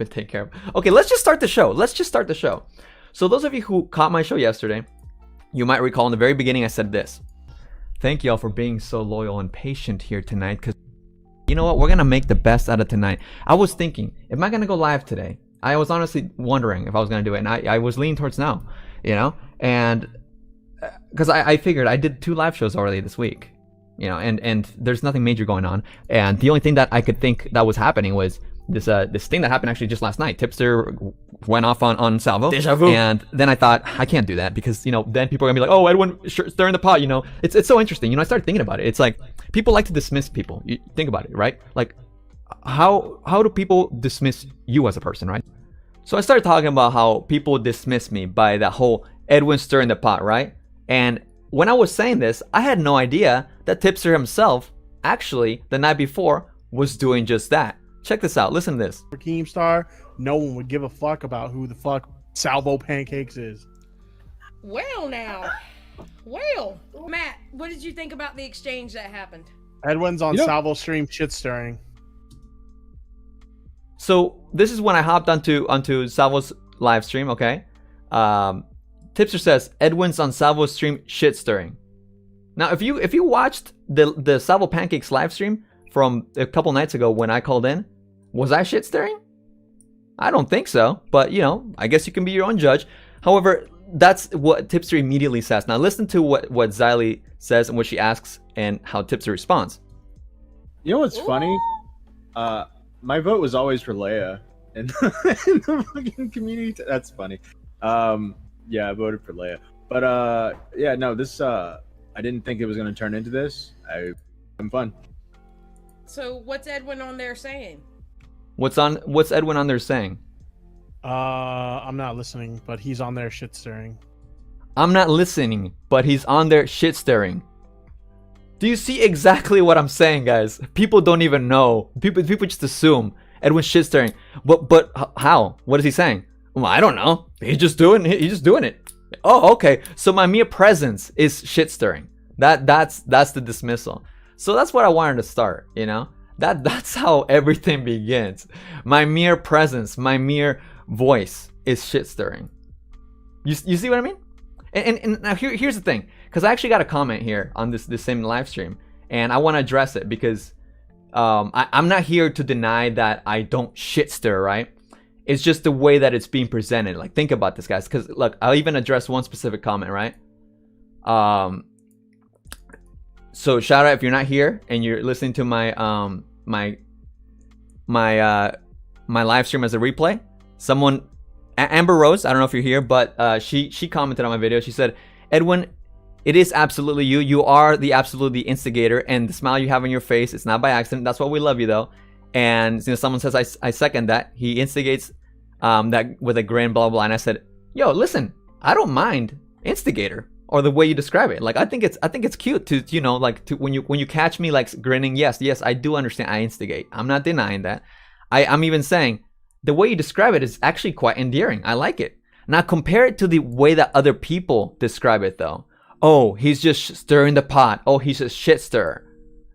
been taken care of. Okay, let's just start the show. So those of you who caught my show yesterday, you might recall in the very beginning I said this. Thank y'all for being so loyal and patient here tonight, because you know what? We're going to make the best out of tonight. I was thinking, am I going to go live today? I was honestly wondering if I was going to do it, and I was leaning towards now, you know? And because I figured I did 2 live shows already this week, you know, and there's nothing major going on. And the only thing that I could think that was happening was this thing that happened actually just last night. Tipster went off on Salvo. Deja vu. And then I thought, I can't do that because, you know, then people are going to be like, oh, Edwin stirring the pot, you know. It's so interesting. You know, I started thinking about it. It's like, people like to dismiss people. You think about it, right? Like, how do people dismiss you as a person, right? So I started talking about how people dismiss me by that whole Edwin stirring the pot, right? And when I was saying this, I had no idea that Tipster himself, actually, the night before, was doing just that. Check this out. Listen to this. For Keemstar, no one would give a fuck about who the fuck Salvo Pancakes is. Well, now. Well, Matt, what did you think about the exchange that happened? Edwin's on Salvo stream shit stirring. So this is when I hopped onto Salvo's live stream, okay? Tipster says, Edwin's on Salvo's stream shit stirring. Now, if you watched the Salvo Pancakes live stream from a couple nights ago when I called in, was I shit stirring? I don't think so, but you know, I guess you can be your own judge. However, that's what Tipster immediately says. Now listen to what Xylee says and what she asks and how Tipster responds. You know what's funny? My vote was always for Leia in the fucking community. That's funny. Yeah, I voted for Leia. But yeah, no, this I didn't think it was gonna turn into this. I'm fun. So what's Edwin on there saying? What's Edwin on there saying? I'm not listening, but he's on there shit stirring. I'm not listening, but he's on there shit stirring. Do you see exactly what I'm saying, guys? People don't even know. People just assume Edwin's shit stirring. But how? What is he saying? Well, I don't know. He's just doing it. Oh, okay. So my mere presence is shit stirring. That's the dismissal. So that's what I wanted to start, you know? That's how everything begins. My mere presence, my mere voice is shit stirring. You see what I mean? And now here's the thing, because I actually got a comment here on this same live stream, and I want to address it because I'm not here to deny that I don't shit stir, right? It's just the way that it's being presented. Like, think about this, guys, because look, I'll even address one specific comment, right? So shout out if you're not here and you're listening to my my live stream as a replay. Someone, Amber Rose, I don't know if you're here, but she commented on my video. She said, Edwin, it is absolutely you. You are the absolutely instigator, and the smile you have on your face, it's not by accident. That's why we love you, though. And you know, someone says, I second that. He instigates that with a grin, blah, blah. And I said, yo, listen, I don't mind instigator or the way you describe it. Like, I think it's cute to, you know, like to when you catch me like grinning. Yes, I do understand. I instigate. I'm not denying that. I'm even saying the way you describe it is actually quite endearing. I like it. Now compare it to the way that other people describe it, though. Oh, he's just stirring the pot. Oh, he's a shit stirrer.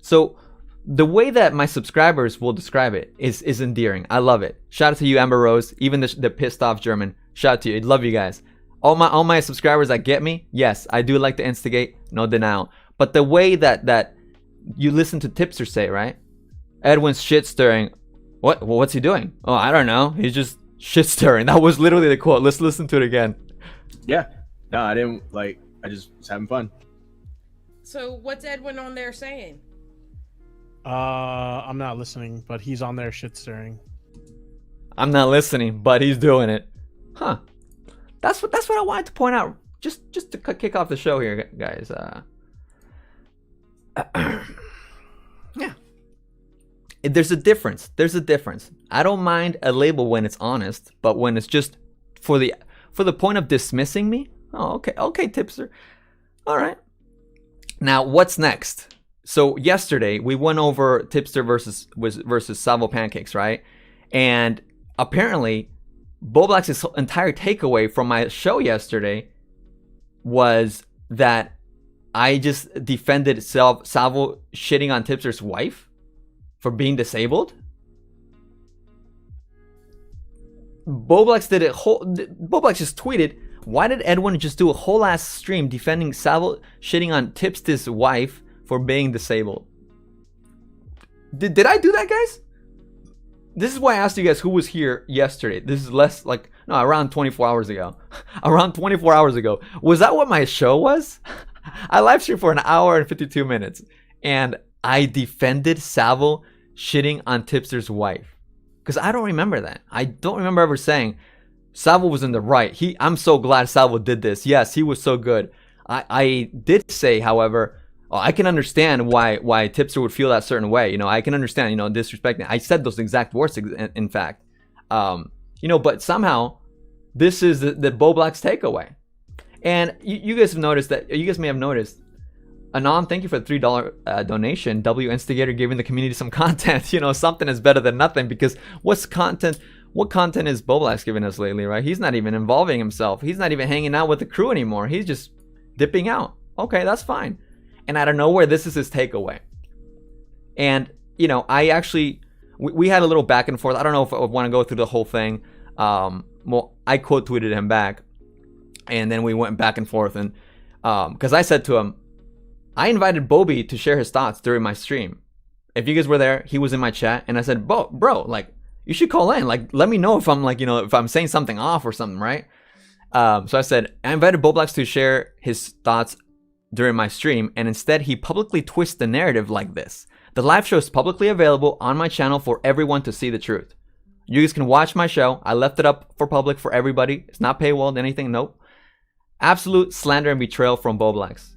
So the way that my subscribers will describe it is endearing. I love it. Shout out to you, Amber Rose. Even the pissed off German. Shout out to you. I love you guys. All my subscribers that get me, yes, I do like to instigate, no denial. But the way that you listen to Tipster say, right? Edwin's shit stirring. What? Well, what's he doing? Oh, I don't know. He's just shit stirring. That was literally the quote. Let's listen to it again. Yeah. No, I didn't like. I just was having fun. So what's Edwin on there saying? I'm not listening, but he's on there shit stirring. I'm not listening, but he's doing it. Huh. That's what I wanted to point out. Just to kick off the show here, guys. Yeah. There's a difference. I don't mind a label when it's honest, but when it's just for the point of dismissing me. Oh, okay, Tipster. All right. Now, what's next? So yesterday we went over Tipster versus Salvo Pancakes, right? And apparently, Bowblax's entire takeaway from my show yesterday was that I just defended Salvo shitting on Tipster's wife for being disabled. Bowblax did Bowblax just tweeted, why did Edwin just do a whole ass stream defending Salvo shitting on Tipster's wife for being disabled? Did I do that, guys? This is why I asked you guys who was here yesterday. This is around 24 hours ago. Around 24 hours ago. Was that what my show was? I live streamed for an hour and 52 minutes. And I defended Salvo shitting on Tipster's wife. Because I don't remember that. I don't remember ever saying Salvo was in the right. I'm so glad Salvo did this. Yes, he was so good. I did say, however, I can understand why Tipster would feel that certain way. You know, I can understand, disrespecting. I said those exact words, in fact. But somehow, this is the Bowblax takeaway. And you guys have noticed that, you guys may have noticed, Anon, thank you for the $3 donation. W Instigator giving the community some content. Something is better than nothing, because what content is Bowblax giving us lately, right? He's not even involving himself. He's not even hanging out with the crew anymore. He's just dipping out. Okay, that's fine. And out of nowhere, this is his takeaway. And, I actually, we had a little back and forth. I don't know if I want to go through the whole thing. I quote tweeted him back. And then we went back and forth. And because I said to him, I invited Bobby to share his thoughts during my stream. If you guys were there, he was in my chat. And I said, bro, you should call in. Let me know if I'm if I'm saying something off or something, right? So I said, I invited Bowblax to share his thoughts during my stream, and instead he publicly twists the narrative like this. The live show is publicly available on my channel for everyone to see the truth. You guys can watch my show. I left it up for public for everybody. It's not paywalled, anything, nope. Absolute slander and betrayal from Bowblax.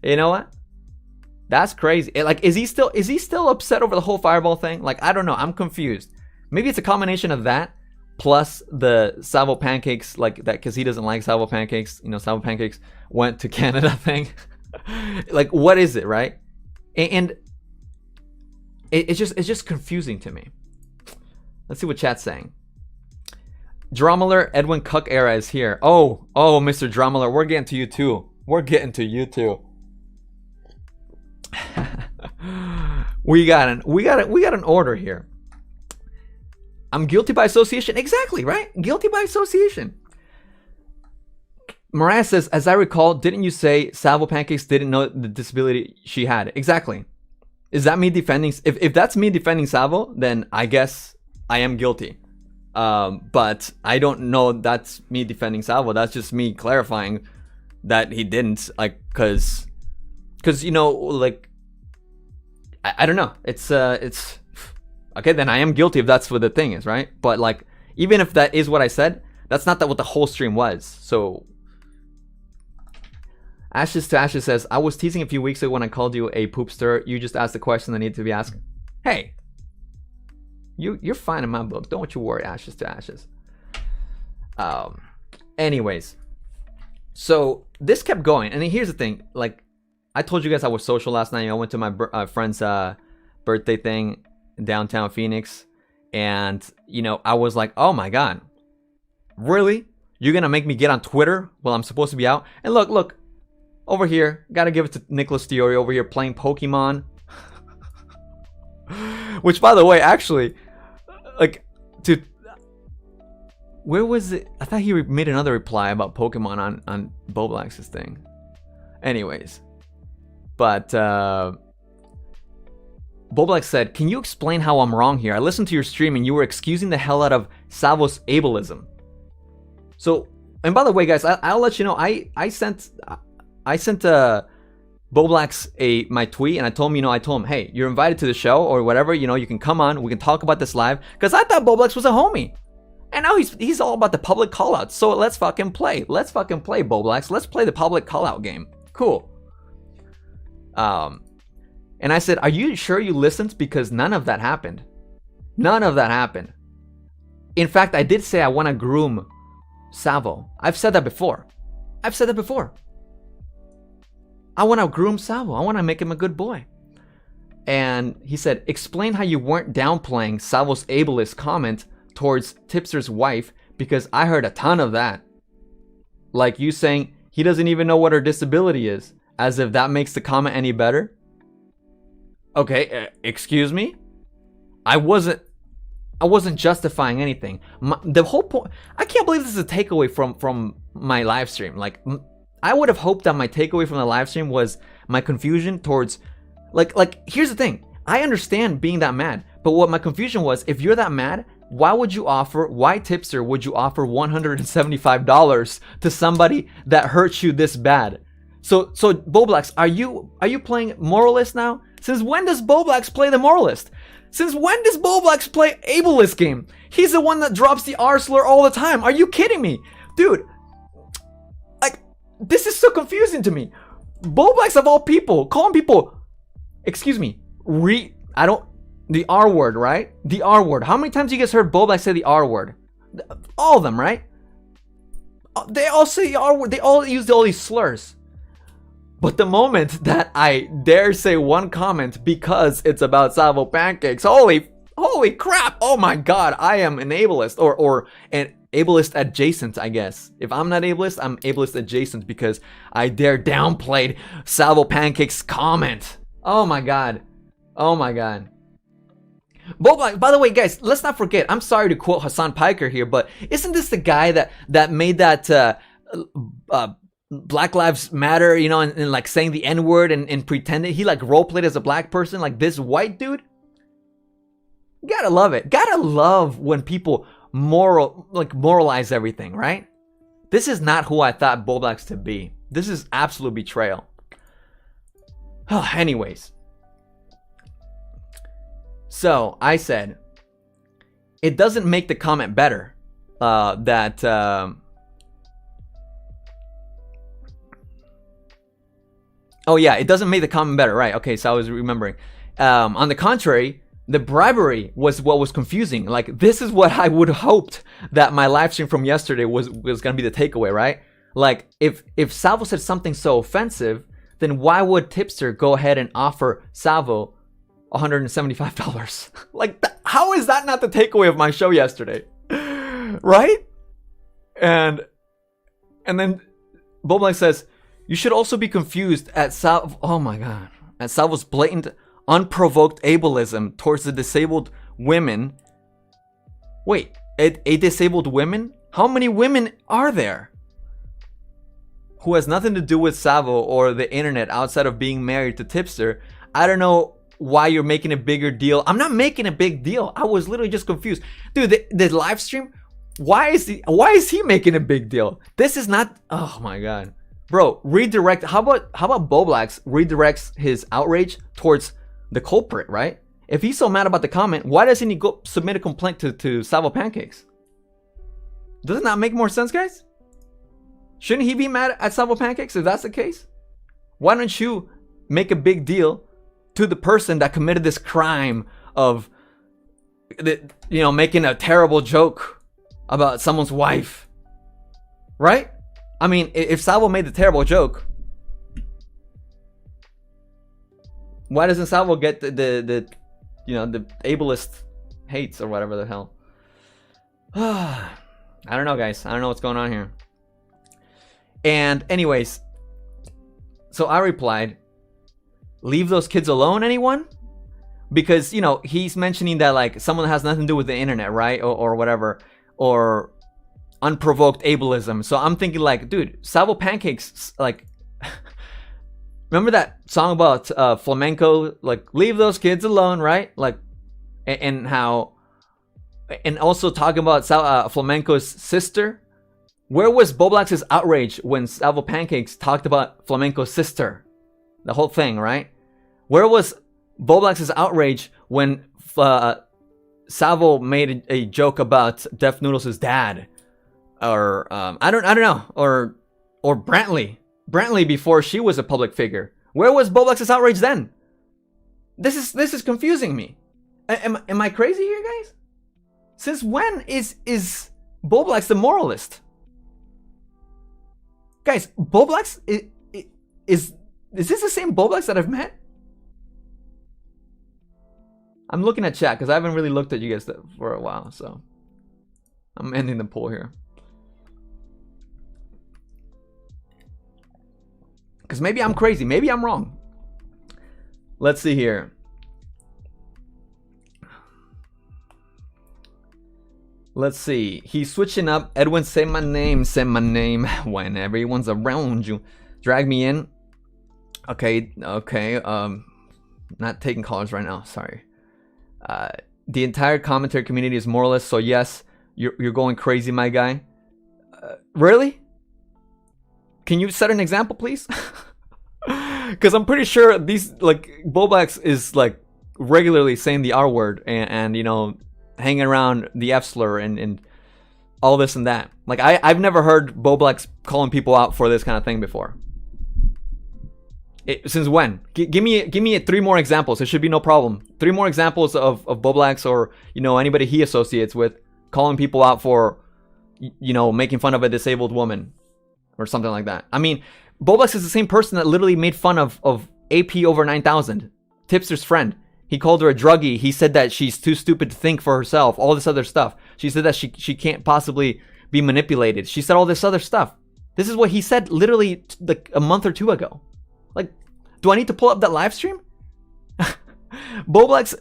You know what? That's crazy. Is he still upset over the whole Fireball thing? I don't know. I'm confused. Maybe it's a combination of that plus the Salvo pancakes, that, because he doesn't like Salvo pancakes. Salvo pancakes went to Canada thing. What is it, right? And it's just confusing to me. Let's see what chat's saying. Dromeler Edwin Cuck era is here. Oh, Mr. Dromeler, we're getting to you too. We got an order here. I'm guilty by association. Exactly, right? Guilty by association. Mariah says, as I recall, didn't you say Salvo Pancakes didn't know the disability she had? Exactly. Is that me defending? If that's me defending Salvo, then I guess I am guilty. But I don't know that's me defending Salvo. That's just me clarifying that he didn't. Because I don't know. It's okay. Then I am guilty if that's what the thing is, right? But even if that is what I said, that's not what the whole stream was. So Ashes to Ashes says, I was teasing a few weeks ago when I called you a poopster. You just asked the question that needed to be asked. Hey, you're fine in my book. Don't you worry, Ashes to Ashes. Anyways, so this kept going, and here's the thing. I told you guys I was social last night. I went to my friend's birthday thing in downtown Phoenix. And, I was like, oh my God. Really? You're going to make me get on Twitter while I'm supposed to be out? And look. Over here. Got to give it to Nicholas DeOrio over here playing Pokemon. Which, by the way, actually, where was it? I thought he made another reply about Pokemon on Bowblax's thing. Anyways. But Bowblax said, can you explain how I'm wrong here? I listened to your stream and you were excusing the hell out of Salvo's ableism. So, and by the way, guys, I'll let you know, I sent Bowblax my tweet, and I told him, hey, you're invited to the show or whatever, you can come on, we can talk about this live, because I thought Bowblax was a homie. And now he's all about the public callouts. So let's fucking play, Bowblax. Let's play the public callout game. Cool. And I said, are you sure you listened? Because none of that happened. In fact, I did say I want to groom Salvo. I've said that before. I want to groom Salvo. I want to make him a good boy. And he said, explain how you weren't downplaying Salvo's ableist comment towards Tipster's wife, because I heard a ton of that. Like you saying he doesn't even know what her disability is. As if that makes the comment any better. Okay, excuse me? I wasn't... I wasn't justifying anything. The whole point, I can't believe this is a takeaway from my live stream. Like, I would have hoped that my takeaway from the live stream was my confusion towards, like here's the thing. I understand being that mad, but what my confusion was, if you're that mad, why Tipster would you offer $175 to somebody that hurts you this bad? So Bowblax, are you playing moralist now? Since when does Bowblax play the moralist? Since when does Bowblax play ableist game? He's the one that drops the R slur all the time. Are you kidding me? Dude, like, this is so confusing to me. Bowblax of all people, calling people, excuse me, the R word, right? The R word. How many times you guys heard Bowblax say the R word? All of them, right? They all say the R word. They all use all these slurs. But the moment that I dare say one comment because it's about Salvo pancakes, holy crap! Oh my god, I am an ableist or an ableist adjacent, I guess. If I'm not ableist, I'm ableist adjacent because I dare downplayed Salvo pancakes comment. Oh my god. Oh my god. Bowblax, by the way, guys, let's not forget, I'm sorry to quote Hassan Piker here, but isn't this the guy that made that Black Lives Matter, you know, and like saying the N-word and pretended he like roleplayed as a black person, like this white dude? Gotta love it. Gotta love when people moralize everything, right? This is not who I thought Bowblax to be. This is absolute betrayal. Anyways. So, I said, it doesn't make the comment better that... Oh yeah, it doesn't make the comment better, right? Okay, so I was remembering. On the contrary, the bribery was what was confusing. Like, this is what I would have hoped that my live stream from yesterday was gonna be the takeaway, right? Like, if Salvo said something so offensive, then why would Tipster go ahead and offer Salvo $175? Like, how is that not the takeaway of my show yesterday? Right? And then Bowblax says, you should also be confused at Salvo. Oh my god. At Salvo's blatant, unprovoked ableism towards the disabled women. Wait, a disabled women? How many women are there? Who has nothing to do with Salvo or the internet outside of being married to Tipster. I don't know why you're making a bigger deal. I'm not making a big deal. I was literally just confused. Dude, the live stream, why is he making a big deal? This is not, oh my god. Bro, redirect. How about Bowblax redirects his outrage towards the culprit, right? If he's so mad about the comment, why doesn't he go submit a complaint to Salvo Pancakes? Doesn't that make more sense, guys? Shouldn't he be mad at Salvo Pancakes if that's the case? Why don't you make a big deal to the person that committed this crime of, you know, making a terrible joke about someone's wife, right? I mean, if Salvo made the terrible joke, why doesn't Salvo get the you know, the ableist hates or whatever the hell? I don't know, guys. I don't know what's going on here. And anyways, so I replied, leave those kids alone, anyone? Because, you know, he's mentioning that like someone that has nothing to do with the internet, right? Or whatever. Or unprovoked ableism. So I'm thinking like, dude, Salvo Pancakes, like, remember that song about flamenco, like, leave those kids alone, right? Like, and how, and also talking about flamenco's sister. Where was Bowblax's outrage when Salvo Pancakes talked about flamenco's sister? The whole thing, right? Where was Bowblax's outrage when Salvo made a joke about Def Noodles' dad? Or I don't know, or Brantley before she was a public figure. Where was Bowblax's outrage then? This is confusing me. Am I crazy here, guys? Since when is Bowblax the moralist? Guys, Bowblax is this the same Bowblax that I've met? I'm looking at chat because I haven't really looked at you guys for a while, so I'm ending the poll here. Because maybe I'm crazy. Maybe I'm wrong. Let's see here. Let's see. He's switching up. Edwin, say my name when everyone's around you. Drag me in. Okay. Not taking callers right now. Sorry. The entire commentary community is moralist, so yes, you're going crazy, my guy. Really? Can you set an example, please? Because I'm pretty sure these, like, Bowblax is like regularly saying the R word and you know, hanging around the F slur and all this and that. Like, I've never heard Bowblax calling people out for this kind of thing before. Since when? Give me 3 more examples. There should be no problem. 3 more examples of Bowblax or, you know, anybody he associates with calling people out for, you know, making fun of a disabled woman or something like that. I mean, Bowblax is the same person that literally made fun of AP over 9000, Tipster's friend. He called her a druggie. He said that she's too stupid to think for herself. All this other stuff. She said that she can't possibly be manipulated. She said all this other stuff. This is what he said literally like a month or 2 ago. Like, do I need to pull up that live stream? Bowblax,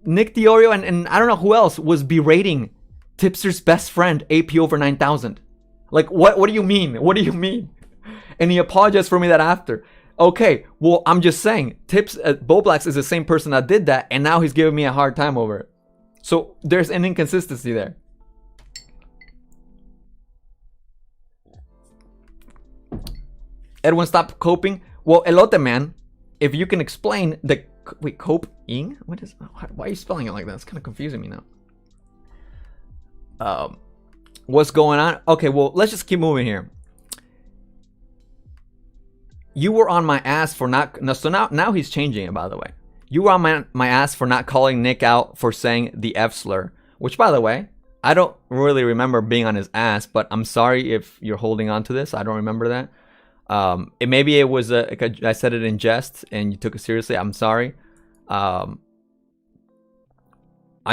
Nick DeOrio, and I don't know who else was berating Tipster's best friend, AP over 9000. Like, what do you mean? What do you mean? And he apologized for me that after. Okay, well, I'm just saying, Bowblax is the same person that did that, and now he's giving me a hard time over it. So there's an inconsistency there. Edwin, stop coping. Well, elote, man, if you can explain the... Wait, coping? What is... Why are you spelling it like that? It's kind of confusing me now. What's going on? Okay, well, let's just keep moving here. You were on my ass for not... No, so now he's changing it, by the way. You were on my ass for not calling Nick out for saying the F slur. Which, by the way, I don't really remember being on his ass, but I'm sorry if you're holding on to this. I don't remember that. Maybe it was I said it in jest and you took it seriously. I'm sorry. I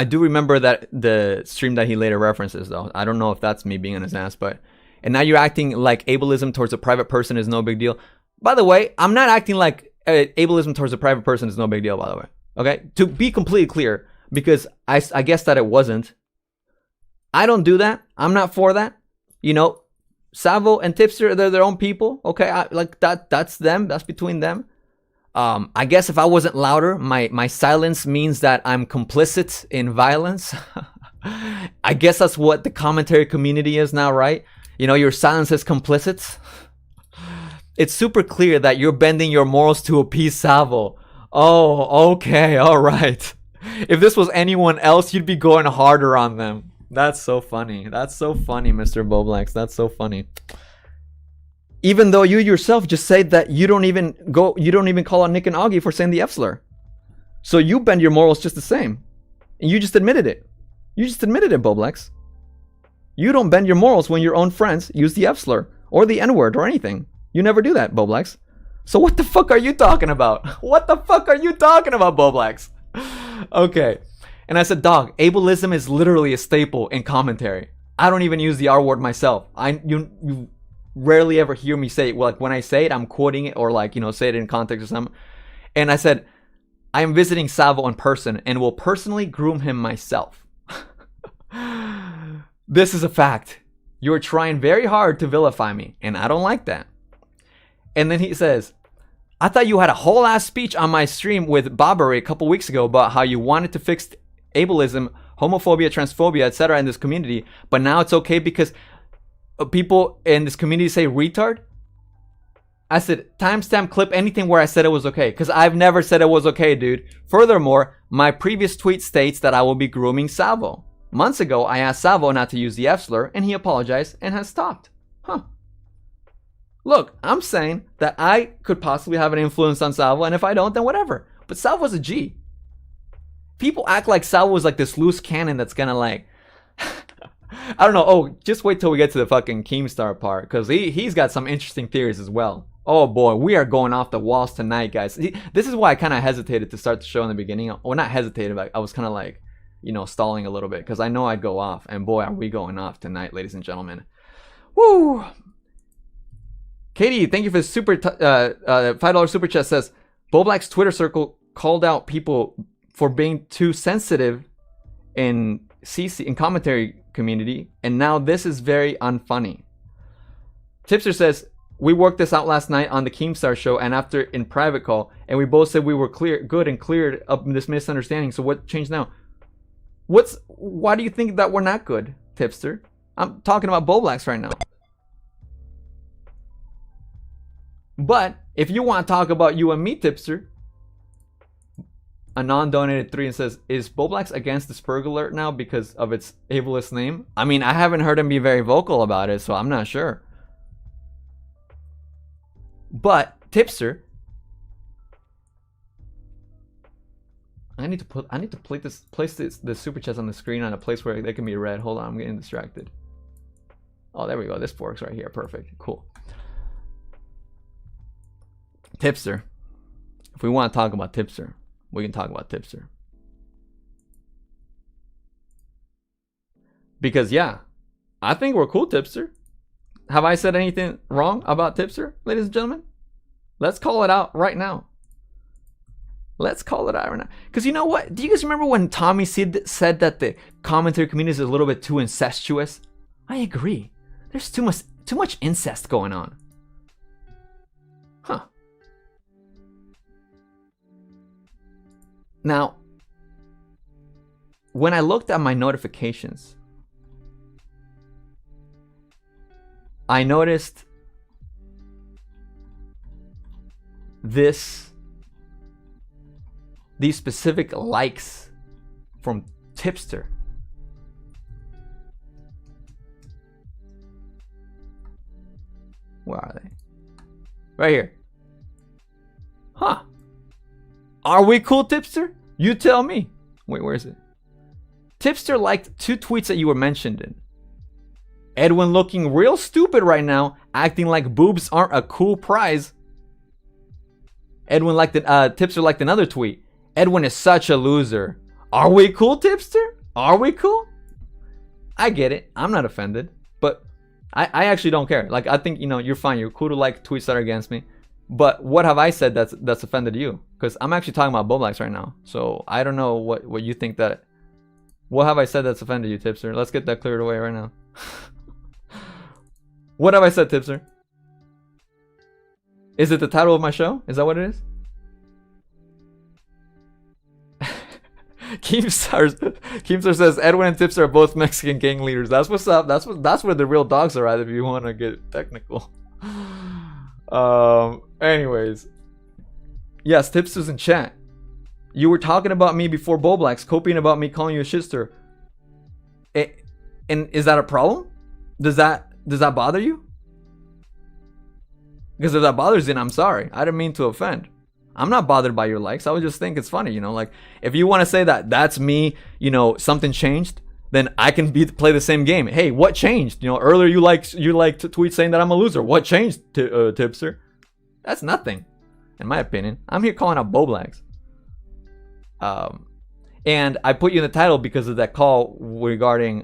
do remember that the stream that he later references, though. I don't know if that's me being on his ass, but... And now you're acting like ableism towards a private person is no big deal. By the way, I'm not acting like ableism towards a private person is no big deal, by the way. Okay? To be completely clear, because I guess that it wasn't. I don't do that. I'm not for that. You know, Salvo and Tipster, they're their own people. Okay? Like, that's them. That's between them. I guess if I wasn't louder, my silence means that I'm complicit in violence. I guess that's what the commentary community is now, right? You know, your silence is complicit. It's super clear that you're bending your morals to appease Salvo. Oh, okay, all right. If this was anyone else, you'd be going harder on them. That's so funny. That's so funny, Mr. Bowblax. That's so funny. Even though you yourself just said that you don't even call out Nick and Augie for saying the F slur. So you bend your morals just the same. And you just admitted it. You just admitted it, Bowblax. You don't bend your morals when your own friends use the F slur or the N word or anything. You never do that, Bowblax. So what the fuck are you talking about? What the fuck are you talking about, Bowblax? Okay. And I said, dog, ableism is literally a staple in commentary. I don't even use the R word myself. You rarely ever hear me say it. Well, like when I say it, I'm quoting it or like, you know, say it in context or something. And I said, I am visiting Salvo in person and will personally groom him myself. This is a fact. You are trying very hard to vilify me, and I don't like that. And then he says, I thought you had a whole ass speech on my stream with Bobbery a couple weeks ago about how you wanted to fix ableism, homophobia, transphobia, etc. in this community, but now it's okay because people in this community say retard? I said, timestamp clip anything where I said it was okay, because I've never said it was okay, dude. Furthermore, my previous tweet states that I will be grooming Salvo. Months ago, I asked Salvo not to use the F slur, and he apologized and has stopped. Huh. Look, I'm saying that I could possibly have an influence on Salvo, and if I don't, then whatever. But Salvo's a G. People act like Salvo is like this loose cannon that's gonna like... I don't know. Oh, just wait till we get to the fucking Keemstar part, because he's got some interesting theories as well. Oh boy, we are going off the walls tonight, guys. This is why I kind of hesitated to start the show in the beginning. Well, not hesitated, but I was kind of like, you know, stalling a little bit, because I know I'd go off. And boy, are we going off tonight, ladies and gentlemen. Woo! Katie, thank you for the super $5 super chat. Says Bowblax Twitter circle called out people for being too sensitive in commentary community, and now this is very unfunny. Tipster says, we worked this out last night on the Keemstar show and after in private call, and we both said we were good and cleared up this misunderstanding. So what changed now? Why do you think that we're not good, Tipster? I'm talking about Bowblax right now. But if you want to talk about you and me, Tipster, a non-donated 3 and says, is Bowblax against the Spurg alert now because of its ableist name? I mean, I haven't heard him be very vocal about it, so I'm not sure. But Tipster, I need to place the super chats on the screen on a place where they can be read. Hold on, I'm getting distracted. Oh, there we go. This works right here. Perfect. Cool. Tipster. If we want to talk about Tipster, we can talk about Tipster. Because yeah, I think we're cool, Tipster. Have I said anything wrong about Tipster, ladies and gentlemen? Let's call it out right now. Let's call it out right now. Because you know what? Do you guys remember when Tommy said that the commentary community is a little bit too incestuous? I agree. There's too much incest going on. Huh. Now, when I looked at my notifications, I noticed these specific likes from Tipster. Where are they? Right here. Huh. Are we cool, Tipster? You tell me. Wait, where is it? Tipster liked 2 tweets that you were mentioned in. Edwin looking real stupid right now, acting like boobs aren't a cool prize. Edwin liked Tipster liked another tweet. Edwin is such a loser. Are we cool, Tipster? Are we cool? I get it. I'm not offended, but I actually don't care. Like, I think, you know, you're fine. You're cool to like tweets that are against me. But what have I said that's offended you? Because I'm actually talking about Bowblax right now. So I don't know what you think that. What have I said that's offended you, Tipster? Let's get that cleared away right now. What have I said, Tipster? Is it the title of my show? Is that what it is? Keemstar says Edwin and Tipster are both Mexican gang leaders. That's what's up. That's where the real dogs are at, if you want to get technical. Anyways. Yes, Tipster's in chat. You were talking about me before Bowblax, coping about me calling you a shitster. And is that a problem? Does that bother you? Because if that bothers you, then I'm sorry. I didn't mean to offend. I'm not bothered by your likes. I would just think it's funny, you know, like if you want to say that that's me, you know, something changed, then I can play the same game. Hey, what changed? You know, earlier you liked to tweet saying that I'm a loser. What changed, Tipster? That's nothing, in my opinion. I'm here calling out Bowblax. And I put you in the title because of that call regarding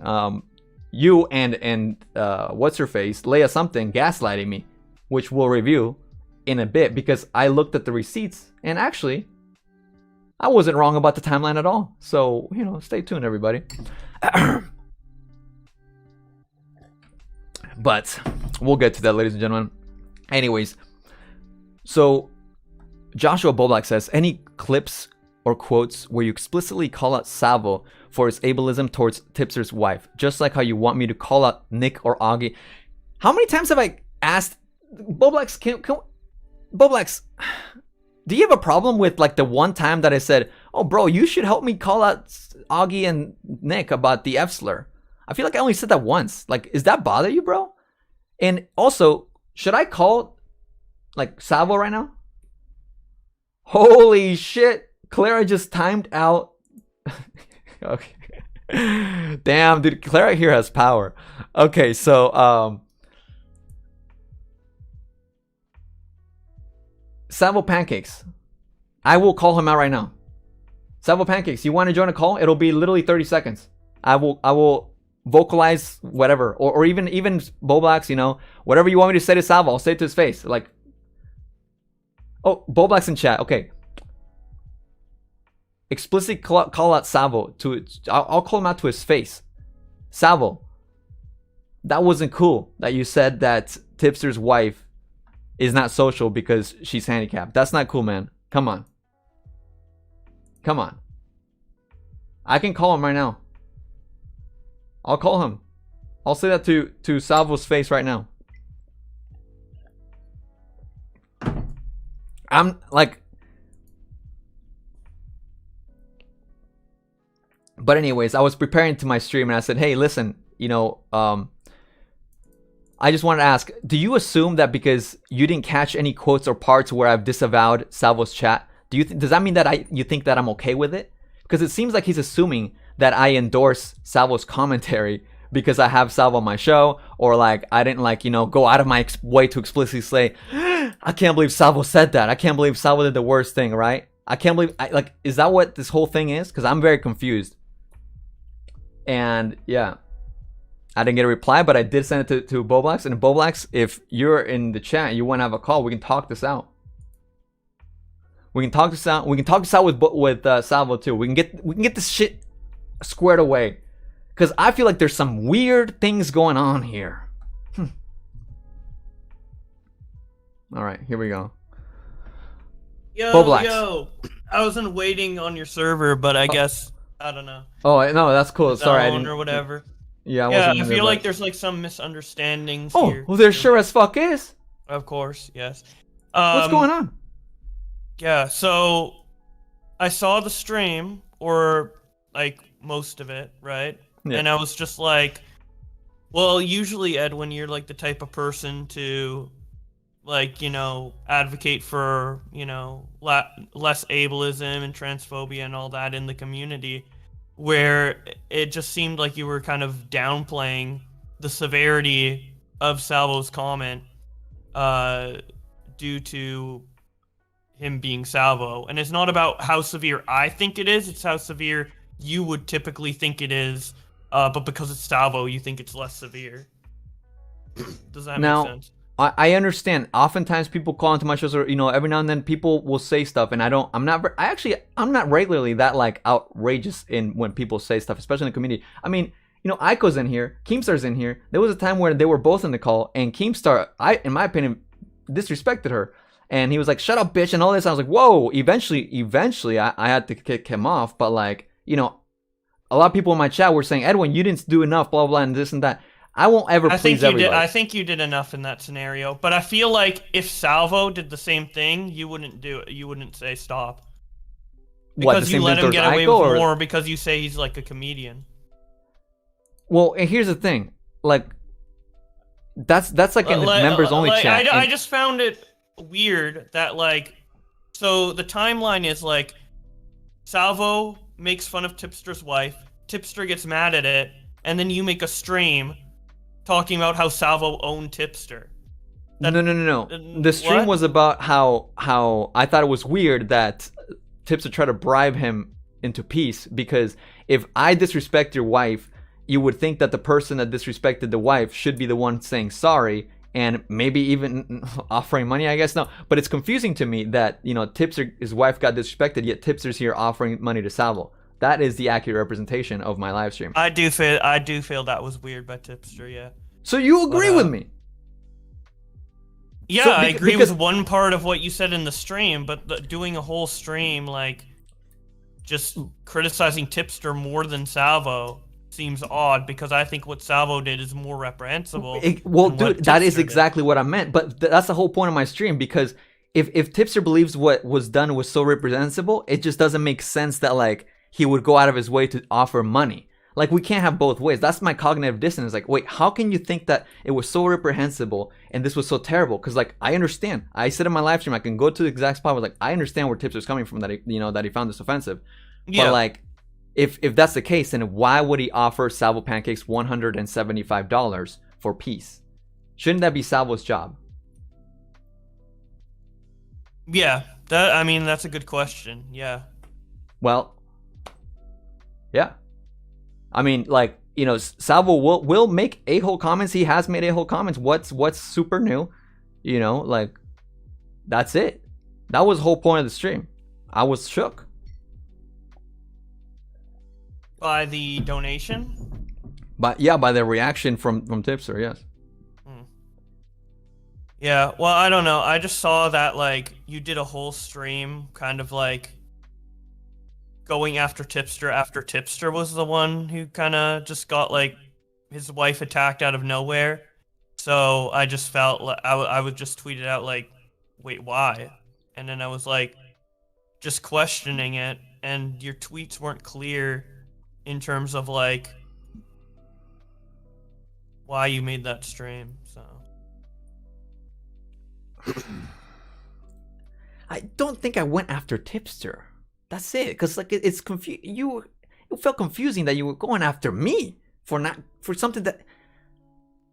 you and what's her face, Leia something, gaslighting me, which we'll review in a bit, because I looked at the receipts and actually I wasn't wrong about the timeline at all. So, you know, stay tuned, everybody. But we'll get to that, ladies and gentlemen. Anyways, so Joshua Bowblax says, any clips or quotes where you explicitly call out Salvo for his ableism towards Tipster's wife, just like how you want me to call out Nick or Augie. How many times have I asked Bowblax, Bowblax, do you have a problem with like the one time that I said, oh bro, you should help me call out Augie and Nick about the F slur? I feel like I only said that once. Like, is that bother you, bro? And also, should I call like Salvo right now? Holy shit, Clara just timed out. Okay. Damn, dude, Clara here has power. Okay, so Salvo Pancakes. I will call him out right now. Salvo Pancakes, you want to join a call? It'll be literally 30 seconds. I will vocalize whatever, or even Bowblax, you know, whatever you want me to say to Salvo, I'll say it to his face. Like, oh, Bowblax in chat. Okay. Explicitly call out Salvo to. I'll call him out to his face. Salvo, that wasn't cool. That you said that Tipster's wife is not social because she's handicapped. That's not cool, man. Come on. Come on. I can call him right now. I'll call him. I'll say that to Salvo's face right now. I'm like... But anyways, I was preparing to my stream and I said, hey, listen, you know, I just wanted to ask, do you assume that because you didn't catch any quotes or parts where I've disavowed Salvo's chat, does that mean that you think that I'm okay with it? Because it seems like he's assuming that I endorse Salvo's commentary because I have Salvo on my show, or like I didn't like, you know, go out of my way to explicitly say, I can't believe Salvo said that. I can't believe Salvo did the worst thing, right? I can't believe, like, is that what this whole thing is? Because I'm very confused. And yeah, I didn't get a reply, but I did send it to Bowblax. And Bowblax, if you're in the chat and you want to have a call, we can talk this out. We can talk this out. We can talk this out with Salvo too. We can get this shit squared away, because I feel like there's some weird things going on here. All right, here we go. Bowblax. Yo, I wasn't waiting on your server, but I guess I don't know. Oh no, that's cool. Sorry, I didn't. Or whatever. Yeah, I feel like there's like some misunderstandings here. Oh, there sure as fuck is. Of course, yes. What's going on? Yeah, so I saw the stream, or like most of it, right? Yeah. And I was just like, well, usually, Edwin, you're like the type of person to, like, you know, advocate for, you know, less ableism and transphobia and all that in the community, where it just seemed like you were kind of downplaying the severity of Salvo's comment due to him being Salvo. And it's not about how severe I think it is, it's how severe you would typically think it is, but because it's Salvo, you think it's less severe. Does that make sense? I understand. Oftentimes people call into my shows, or, you know, every now and then people will say stuff, and I'm not regularly that like outrageous in when people say stuff, especially in the community. I mean, you know, Aiko's in here, Keemstar's in here. There was a time where they were both in the call, and Keemstar, in my opinion, disrespected her, and he was like, "Shut up, bitch," and all this. I was like, "Whoa!" Eventually, I had to kick him off, but like, you know, a lot of people in my chat were saying, "Edwin, you didn't do enough," blah blah, and this and that. I won't ever please everybody. I think you did enough in that scenario, but I feel like if Salvo did the same thing, you wouldn't do it. You wouldn't say stop. Because you let him get away with more because you say he's like a comedian. Well, and here's the thing, like, that's like in the members only chat. I just found it weird that, like, so the timeline is like, Salvo makes fun of Tipster's wife, Tipster gets mad at it, and then you make a stream talking about how Salvo owned Tipster. No. The stream was about how I thought it was weird that Tipster tried to bribe him into peace, because if I disrespect your wife, you would think that the person that disrespected the wife should be the one saying sorry and maybe even offering money, I guess. No, but it's confusing to me that, you know, Tipster, his wife got disrespected, yet Tipster's here offering money to Salvo. That is the accurate representation of my live stream. I do feel that was weird by Tipster, yeah. So you agree with me? Yeah, I agree with one part of what you said in the stream, but doing a whole stream, like, just criticizing Tipster more than Salvo seems odd, because I think what Salvo did is more reprehensible. Well, dude, that is exactly what I meant. But that's the whole point of my stream, because if Tipster believes what was done was so reprehensible, it just doesn't make sense that, like, he would go out of his way to offer money. Like, we can't have both ways. That's my cognitive dissonance. Like, wait, how can you think that it was so reprehensible and this was so terrible? Because, like, I understand. I said in my live stream, I can go to the exact spot where, like, I understand where Tipster's coming from, that he found this offensive. Yeah. But, like, if that's the case, then why would he offer Salvo Pancakes $175 for peace? Shouldn't that be Salvo's job? Yeah, that's a good question. Yeah. Well, yeah. I mean, like, you know, Salvo will make a-hole comments. He has made a-hole comments. What's super new? You know, like, that's it. That was the whole point of the stream. I was shook. By the donation? But yeah, by the reaction from Tipster, yes. Yeah, well, I don't know. I just saw that, like, you did a whole stream kind of, like, going after Tipster was the one who kind of just got, like, his wife attacked out of nowhere. So I just felt like I would just tweet it out, like, wait, why? And then I was, like, just questioning it, and your tweets weren't clear in terms of, like, why you made that stream, so... I don't think I went after Tipster. That's it. Because like it's it felt confusing that you were going after me for something that.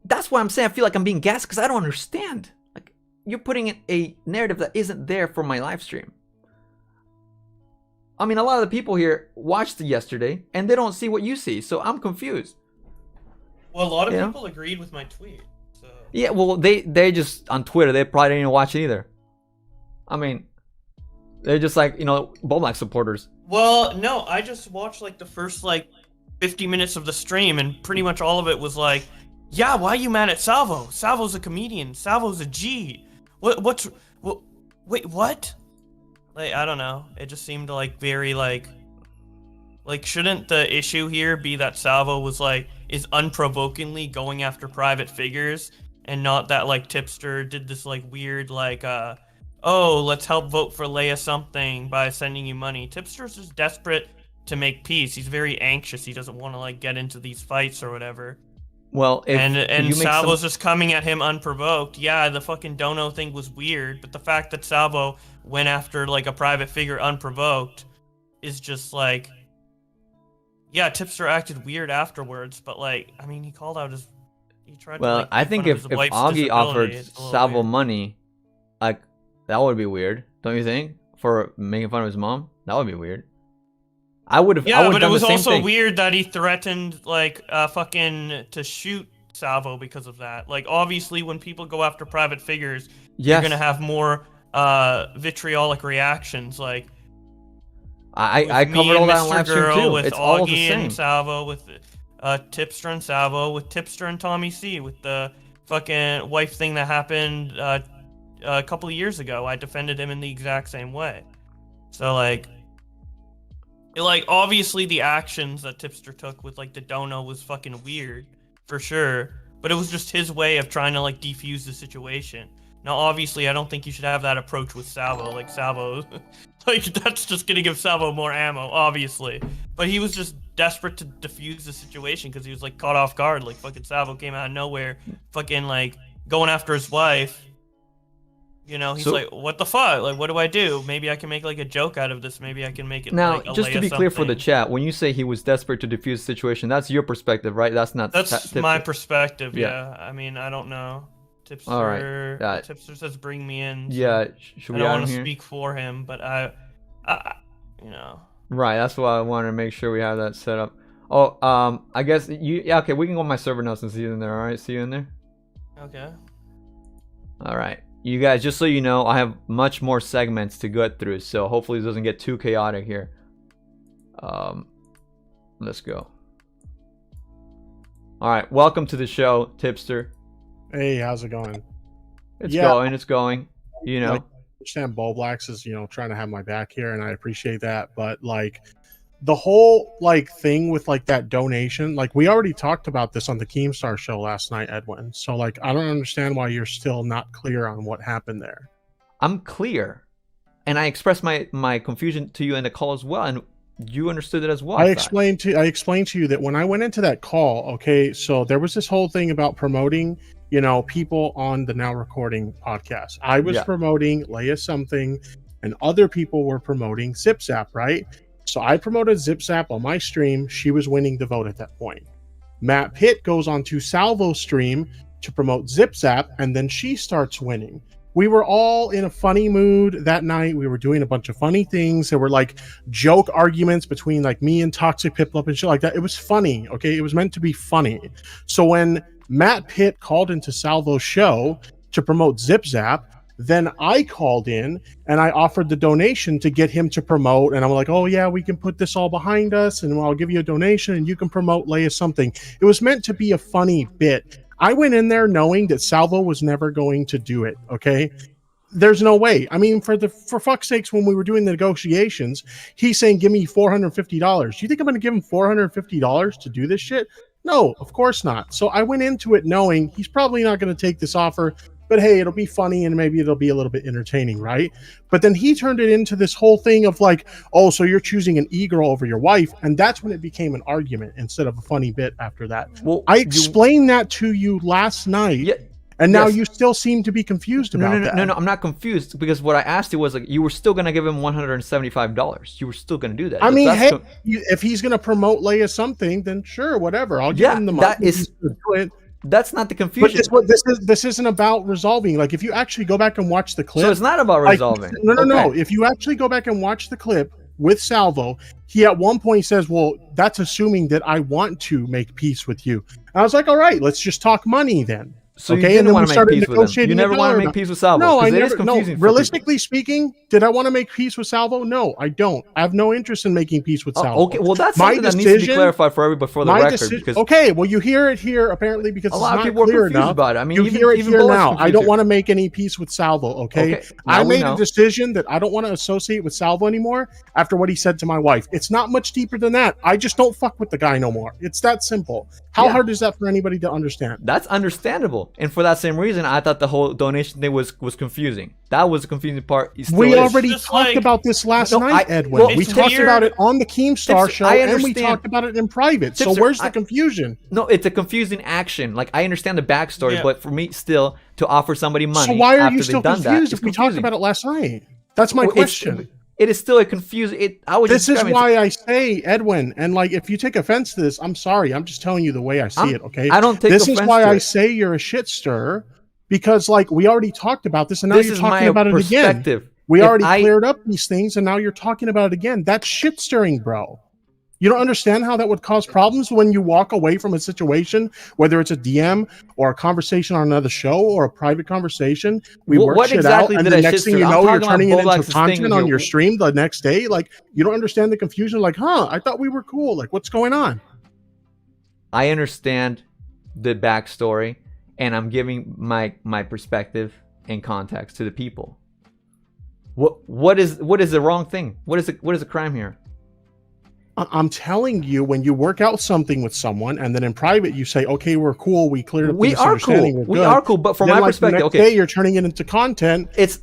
That's why I'm saying I feel like I'm being gassed because I don't understand. Like you're putting in a narrative that isn't there for my live stream. I mean, a lot of the people here watched it yesterday and they don't see what you see, so I'm confused. Well, a lot of people agreed with my tweet. So. Yeah, well, they just on Twitter they probably didn't even watch it either. I mean, they're just like, Bowblax supporters. Well, no, I just watched like the first like 50 minutes of the stream, and pretty much all of it was like, yeah, why are you mad at Salvo? Salvo's a comedian. Salvo's a G. Wait, what? Like, I don't know. It just seemed like very like shouldn't the issue here be that Salvo was like, is unprovokingly going after private figures, and not that like Tipster did this like weird like, oh, let's help vote for Leia something by sending you money. Tipster's just desperate to make peace. He's very anxious. He doesn't want to like get into these fights or whatever. Well, and Salvo's just coming at him unprovoked. Yeah, the fucking dono thing was weird, but the fact that Salvo went after like a private figure unprovoked is just like, yeah, Tipster acted weird afterwards, but like, I mean, he called out his. He tried. Well, to, like, I think if Augie offered Salvo weird. money, like. That would be weird, don't you think? For making fun of his mom, that would be weird. I would have. Yeah, but it was the same also thing. weird that he threatened like fucking to shoot Salvo because of that. Like, obviously, when people go after private figures, you're gonna have more vitriolic reactions. Like, I covered all that in live stream too. With it's Augie all the same. And Salvo, with Tipster and Salvo, with Tipster and Tommy C, with the fucking wife thing that happened. A couple of years ago, I defended him in the exact same way. So like obviously the actions that Tipster took with like the dono was fucking weird for sure, but it was just his way of trying to like defuse the situation. Now obviously I don't think you should have that approach with Salvo. Like Salvo, like that's just gonna give Salvo more ammo, obviously. But he was just desperate to defuse the situation because he was like caught off guard. Like fucking Salvo came out of nowhere, fucking like going after his wife. He's like, what the fuck? Like, what do I do? Maybe I can make like a joke out of this. Maybe I can make it now, like a just to be clear for the chat, when you say he was desperate to defuse the situation, that's your perspective, right? That's not. That's my perspective. Yeah. I mean, I don't know. Tipster. All right. Tipster says, "Bring me in." So yeah. Should we? I don't want to speak for him, but I. Right. That's why I wanted to make sure we have that set up. Oh, I guess you. Yeah. Okay. We can go on my server notes and see you in there. All right. See you in there. Okay. All right. You guys, just so you know, I have much more segments to go through, so hopefully this doesn't get too chaotic here. Let's go. All right, welcome to the show, Tipster. Hey, how's it going? It's going. I understand Bowblax is, trying to have my back here, and I appreciate that. But like, the whole like thing with like that donation, like we already talked about this on the Keemstar show last night, Edwin. So like, I don't understand why you're still not clear on what happened there. I'm clear, and I expressed my confusion to you in the call as well, and you understood it as well. I explained to you that when I went into that call, okay, so there was this whole thing about promoting, people on the Now Recording podcast. I was promoting Leia something, and other people were promoting Zip Zap, right? So I promoted Zip Zap on my stream. She was winning the vote at that point. Matt Pitt goes on to Salvo's stream to promote Zip Zap, and then she starts winning. We were all in a funny mood that night. We were doing a bunch of funny things. There were like joke arguments between like me and Toxic Piplup and shit like that. It was funny, okay? It was meant to be funny. So when Matt Pitt called into Salvo's show to promote Zip Zap, Then I called in and I offered the donation to get him to promote. And I'm like, oh yeah, we can put this all behind us and I'll give you a donation and you can promote Leia something. It was meant to be a funny bit. I went in there knowing that Salvo was never going to do it. Okay. There's no way. I mean, for fuck's sakes, when we were doing the negotiations, he's saying, give me $450. You think I'm going to give him $450 to do this shit? No, of course not. So I went into it knowing he's probably not going to take this offer, but hey, it'll be funny and maybe it'll be a little bit entertaining, right? But then he turned it into this whole thing of like, oh, so you're choosing an e-girl over your wife. And that's when it became an argument instead of a funny bit after that. Well, I explained that to you last night. Yeah. And now you still seem to be confused about that. No, I'm not confused because what I asked you was like you were still going to give him $175. You were still going to do that. I mean, hey, if he's going to promote Leia something, then sure, whatever. I'll give him the money. That's not the confusion. But this isn't about resolving. Like if you actually go back and watch the clip. So it's not about resolving. No. If you actually go back and watch the clip with Salvo, he at one point says, well, that's assuming that I want to make peace with you. And I was like, all right, let's just talk money then. So you didn't want to make peace with him. You never want to make peace with Salvo. No, I never. No, realistically speaking, did I want to make peace with Salvo? No, I don't. I have no interest in making peace with Salvo. Okay, well that's something that needs to be clarified for everybody for the record. Because okay, well you hear it here apparently because a lot of people are confused about it. I mean, you hear it here now. I don't want to make any peace with Salvo. Okay, I made a decision that I don't want to associate with Salvo anymore after what he said to my wife. It's not much deeper than that. I just don't fuck with the guy no more. It's that simple. How hard is that for anybody to understand? That's understandable, and for that same reason, I thought the whole donation thing was confusing. That was the confusing part. We already talked about this last night, Edwin. We talked about it on the Keemstar show, and we talked about it in private. So where's the confusion? No, it's a confusing action. Like I understand the backstory, but for me, still to offer somebody money. So why are you still confused if we talked about it last night? That's my question. It is still a confusing. This is why I say, Edwin, and like if you take offense to this, I'm sorry. I'm just telling you the way I see it. Okay, I don't take offense to it. This is why I say you're a shit stirrer. Because like we already talked about this, and now you're talking about it again. We already cleared up these things, and now you're talking about it again. That's shit stirring, bro. You don't understand how that would cause problems when you walk away from a situation, whether it's a DM or a conversation on another show or a private conversation. We work shit out, and the next thing you know, you're turning it into content on your stream the next day. Like you don't understand the confusion. Like, I thought we were cool. Like, what's going on? I understand the backstory. And I'm giving my perspective and context to the people. What is the wrong thing? What is the crime here? I'm telling you, when you work out something with someone, and then in private you say, "Okay, we're cool. We cleared up the misunderstanding. We are cool." But from my perspective, the next day you're turning it into content. It's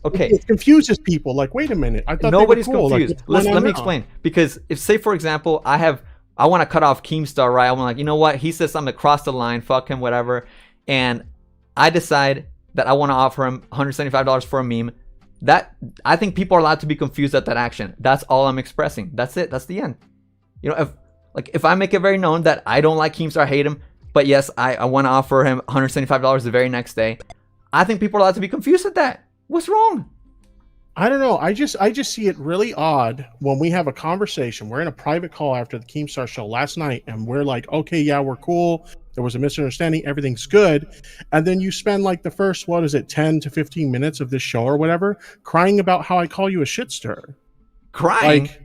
okay. It confuses people. Like, wait a minute, I thought nobody's they were cool. confused. Like, let me explain. Because if, say, for example, I want to cut off Keemstar, right? I'm like, you know what? He says something across the line. Fuck him, whatever. And I decide that I want to offer him $175 for a meme. That I think people are allowed to be confused at that action. That's all I'm expressing. That's it. That's the end. You know, if I make it very known that I don't like Keemstar, I hate him, but yes, I want to offer him $175 the very next day, I think people are allowed to be confused at that. What's wrong? I don't know. I just see it really odd when we have a conversation. We're in a private call after the Keemstar show last night, and we're like, okay, yeah, we're cool. There was a misunderstanding. Everything's good. And then you spend like the first, 10 to 15 minutes of this show or whatever, crying about how I call you a shit stirrer. Crying? Like,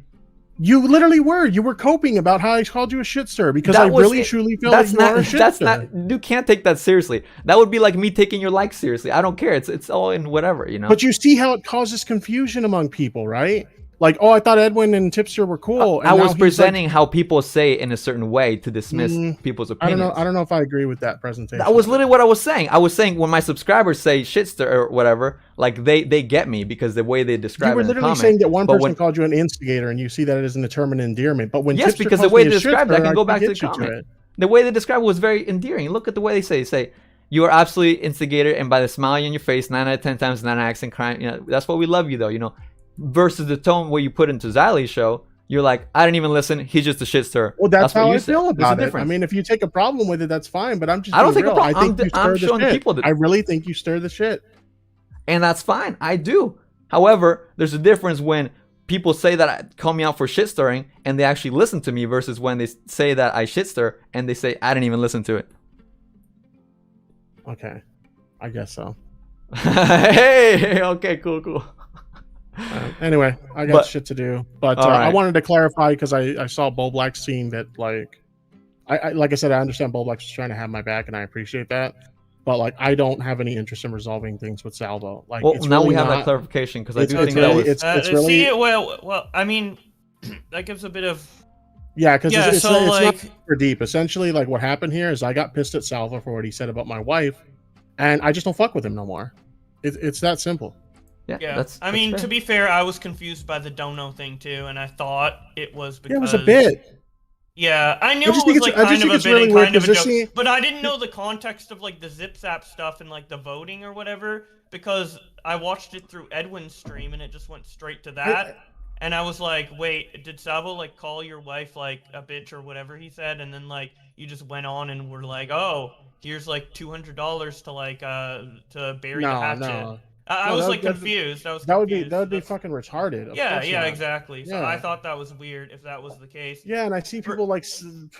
you literally were. You were coping about how I called you a shit stirrer because I really truly feel like you are a shit stirrer. You can't take that seriously. That would be like me taking your likes seriously. I don't care. It's all in whatever, you know. But you see how it causes confusion among people, right? Like, oh, I thought Edwin and Tipster were cool. And I was presenting how people say it in a certain way to dismiss people's opinions. I don't know if I agree with that presentation. That was literally what I was saying. I was saying when my subscribers say shitster or whatever, like they get me because the way they describe it. You were literally saying that one person called you an instigator, and you see that as an term of endearment. But when yes, because the way they described it, I can go back to the comment. The way they described it was very endearing. Look at the way they say you are absolutely instigator, and by the smile on your face, 9 out of 10 times, not an accent crime. You know, that's what we love you though. You know. Versus the tone where you put into Xylee's show, you're like, I didn't even listen. He's just a shit stirrer. Well, that's how I feel about it. I mean, if you take a problem with it, that's fine. But I'm just. I don't think a problem. I think you stir the shit. I really think you stir the shit, and that's fine. I do. However, there's a difference when people say that call me out for shit stirring and they actually listen to me versus when they say that I shit stir and they say I didn't even listen to it. Okay, I guess so. Hey, okay, cool. Anyway, I got shit to do, but right. I wanted to clarify because I saw Bowblax saying that like I said, I understand Bowblax was trying to have my back, and I appreciate that. But like, I don't have any interest in resolving things with Salvo. Like, Well, it's now really we have not, that clarification because I do it's think really, that was. it's really See, well, I mean, that gives a bit of. yeah, because Yeah, it's so, not like- super deep. Essentially, like what happened here is I got pissed at Salvo for what he said about my wife, and I just don't fuck with him no more. It's that simple. Yeah, that's I mean, fair. to be fair, I was confused by the dono thing too, and I thought it was because Yeah, it was a bit. Yeah, I knew I just it was think like it's- I kind just of think a it's bit really and weird kind of a 'cause joke, this but I didn't know the context of like the Zip Zap stuff and like the voting or whatever because I watched it through Edwin's stream and it just went straight to that. And I was like, wait, did Salvo like call your wife like a bitch or whatever he said? And then like you just went on and were like, oh, here's like $200 to like to bury the hatchet. No. I was like confused. That would be fucking retarded. Of Yeah, course yeah, not. exactly. So Yeah. I thought that was weird if that was the case. Yeah, and I see people like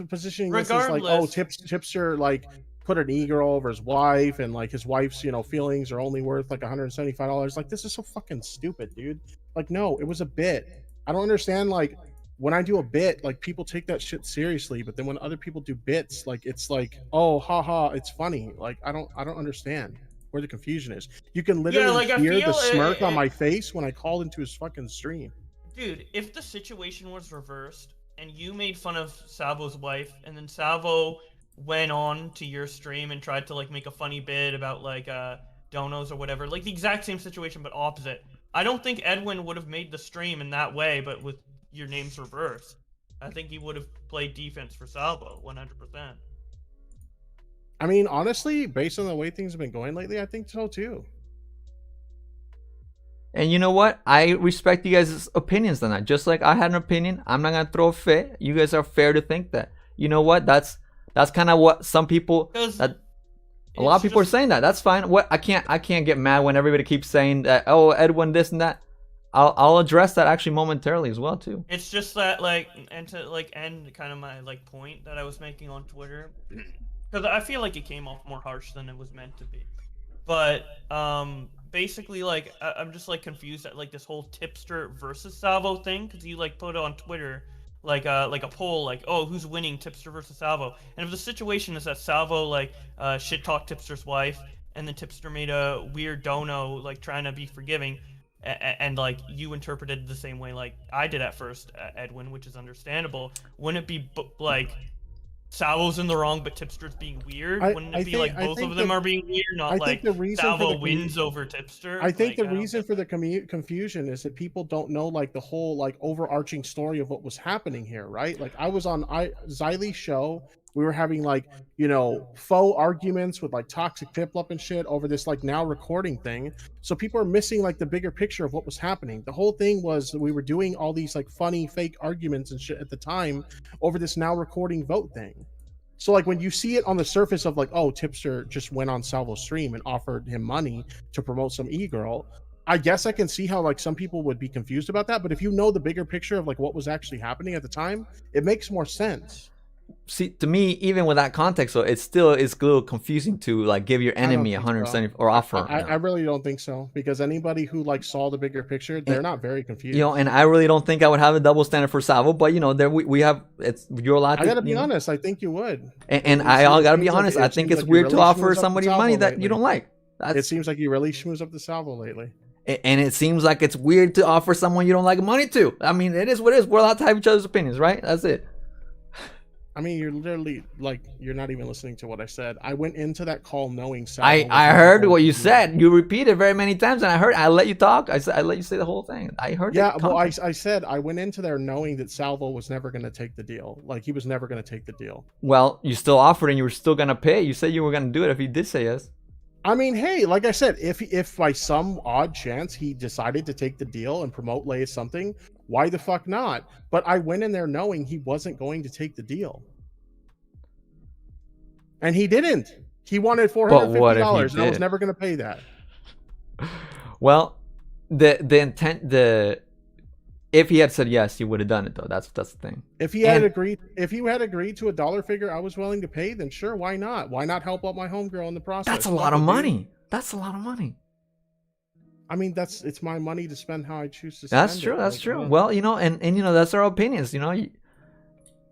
positioning this as like, Regardless- Tipster like put an e-girl over his wife, and like his wife's feelings are only worth like $175. Like, this is so fucking stupid, dude. Like, no, it was a bit. I don't understand. Like, when I do a bit, like people take that shit seriously, but then when other people do bits, like it's like, oh, haha, it's funny. Like, I don't understand where the confusion is. You can literally I hear the feel smirk on my face when I called into his fucking stream. Dude, if the situation was reversed and you made fun of Salvo's wife and then Salvo went on to your stream and tried to like make a funny bit about like donos or whatever, like the exact same situation but opposite, I don't think Edwin would have made the stream in that way, but with your names reversed. I think he would have played defense for Salvo 100%. I mean, honestly, based on the way things have been going lately, I think so too. And you know what? I respect you guys' opinions on that. Just like I had an opinion, I'm not gonna throw a fit. You guys are fair to think that. You know what? That's kind of what some people. A lot of people are saying that. That's fine. What I can't get mad when everybody keeps saying that. Oh, Edwin, this and that. I'll address that actually momentarily as well too. It's just that like, and to like end kind of my like point that I was making on Twitter. Because I feel like it came off more harsh than it was meant to be. But basically, like, I'm just like confused at like this whole Tipster versus Salvo thing. Because you like put on Twitter like a poll like, oh, who's winning, Tipster versus Salvo? And if the situation is that Salvo like shit talked Tipster's wife, and then Tipster made a weird dono like trying to be forgiving, and like you interpreted it the same way like I did at first, Edwin, which is understandable. Wouldn't it be like Salvo's in the wrong, but Tipster's being weird? Wouldn't it be like both of them are being weird, not like Salvo wins over Tipster? I think like, the reason for the confusion is that people don't know like the whole like overarching story of what was happening here, right? Like I was on Xylie's show. We were having like, faux arguments with like toxic piplup and shit over this like now recording thing. So people are missing like the bigger picture of what was happening. The whole thing was that we were doing all these like funny fake arguments and shit at the time over this now recording vote thing. So like when you see it on the surface of like, oh, Tipster just went on Salvo's stream and offered him money to promote some e-girl, I guess I can see how like some people would be confused about that. But if you know the bigger picture of like what was actually happening at the time, it makes more sense. See, to me, even with that context, though, it's a little confusing to like give your enemy 170 or offer. I really don't think so, because anybody who like saw the bigger picture, they're not very confused. And I really don't think I would have a double standard for Salvo, but there we have you're allowed to. I gotta be honest. I think you would. And I gotta be honest. I think it's weird to offer somebody money that you don't like. It seems like you really schmooze up the Salvo lately. And it seems like it's weird to offer someone you don't like money to. I mean, it is what it is. We're allowed to have each other's opinions, right? That's it. I mean, you're literally like, you're not even listening to what I said. I went into that call knowing Salvo. I heard what you said. You repeated very many times, and I let you talk. I let you say the whole thing. I heard. Yeah, well, I said I went into there knowing that Salvo was never going to take the deal. Like, he was never going to take the deal. Well, you still offered, and you were still going to pay. You said you were going to do it if he did say yes. I mean, hey, like I said, if by some odd chance he decided to take the deal and promote Leia something, why the fuck not? But I went in there knowing he wasn't going to take the deal. And he didn't. He wanted $450, and I was never going to pay that. Well, the intent, if he had said yes, he would have done it though. That's the thing. If he had agreed to a dollar figure I was willing to pay, then sure, why not? Why not help out my homegirl in the process? That's a lot of money. That's a lot of money. I mean, it's my money to spend how I choose to spend. That's true. it. That's Like, true. Well, and that's our opinions.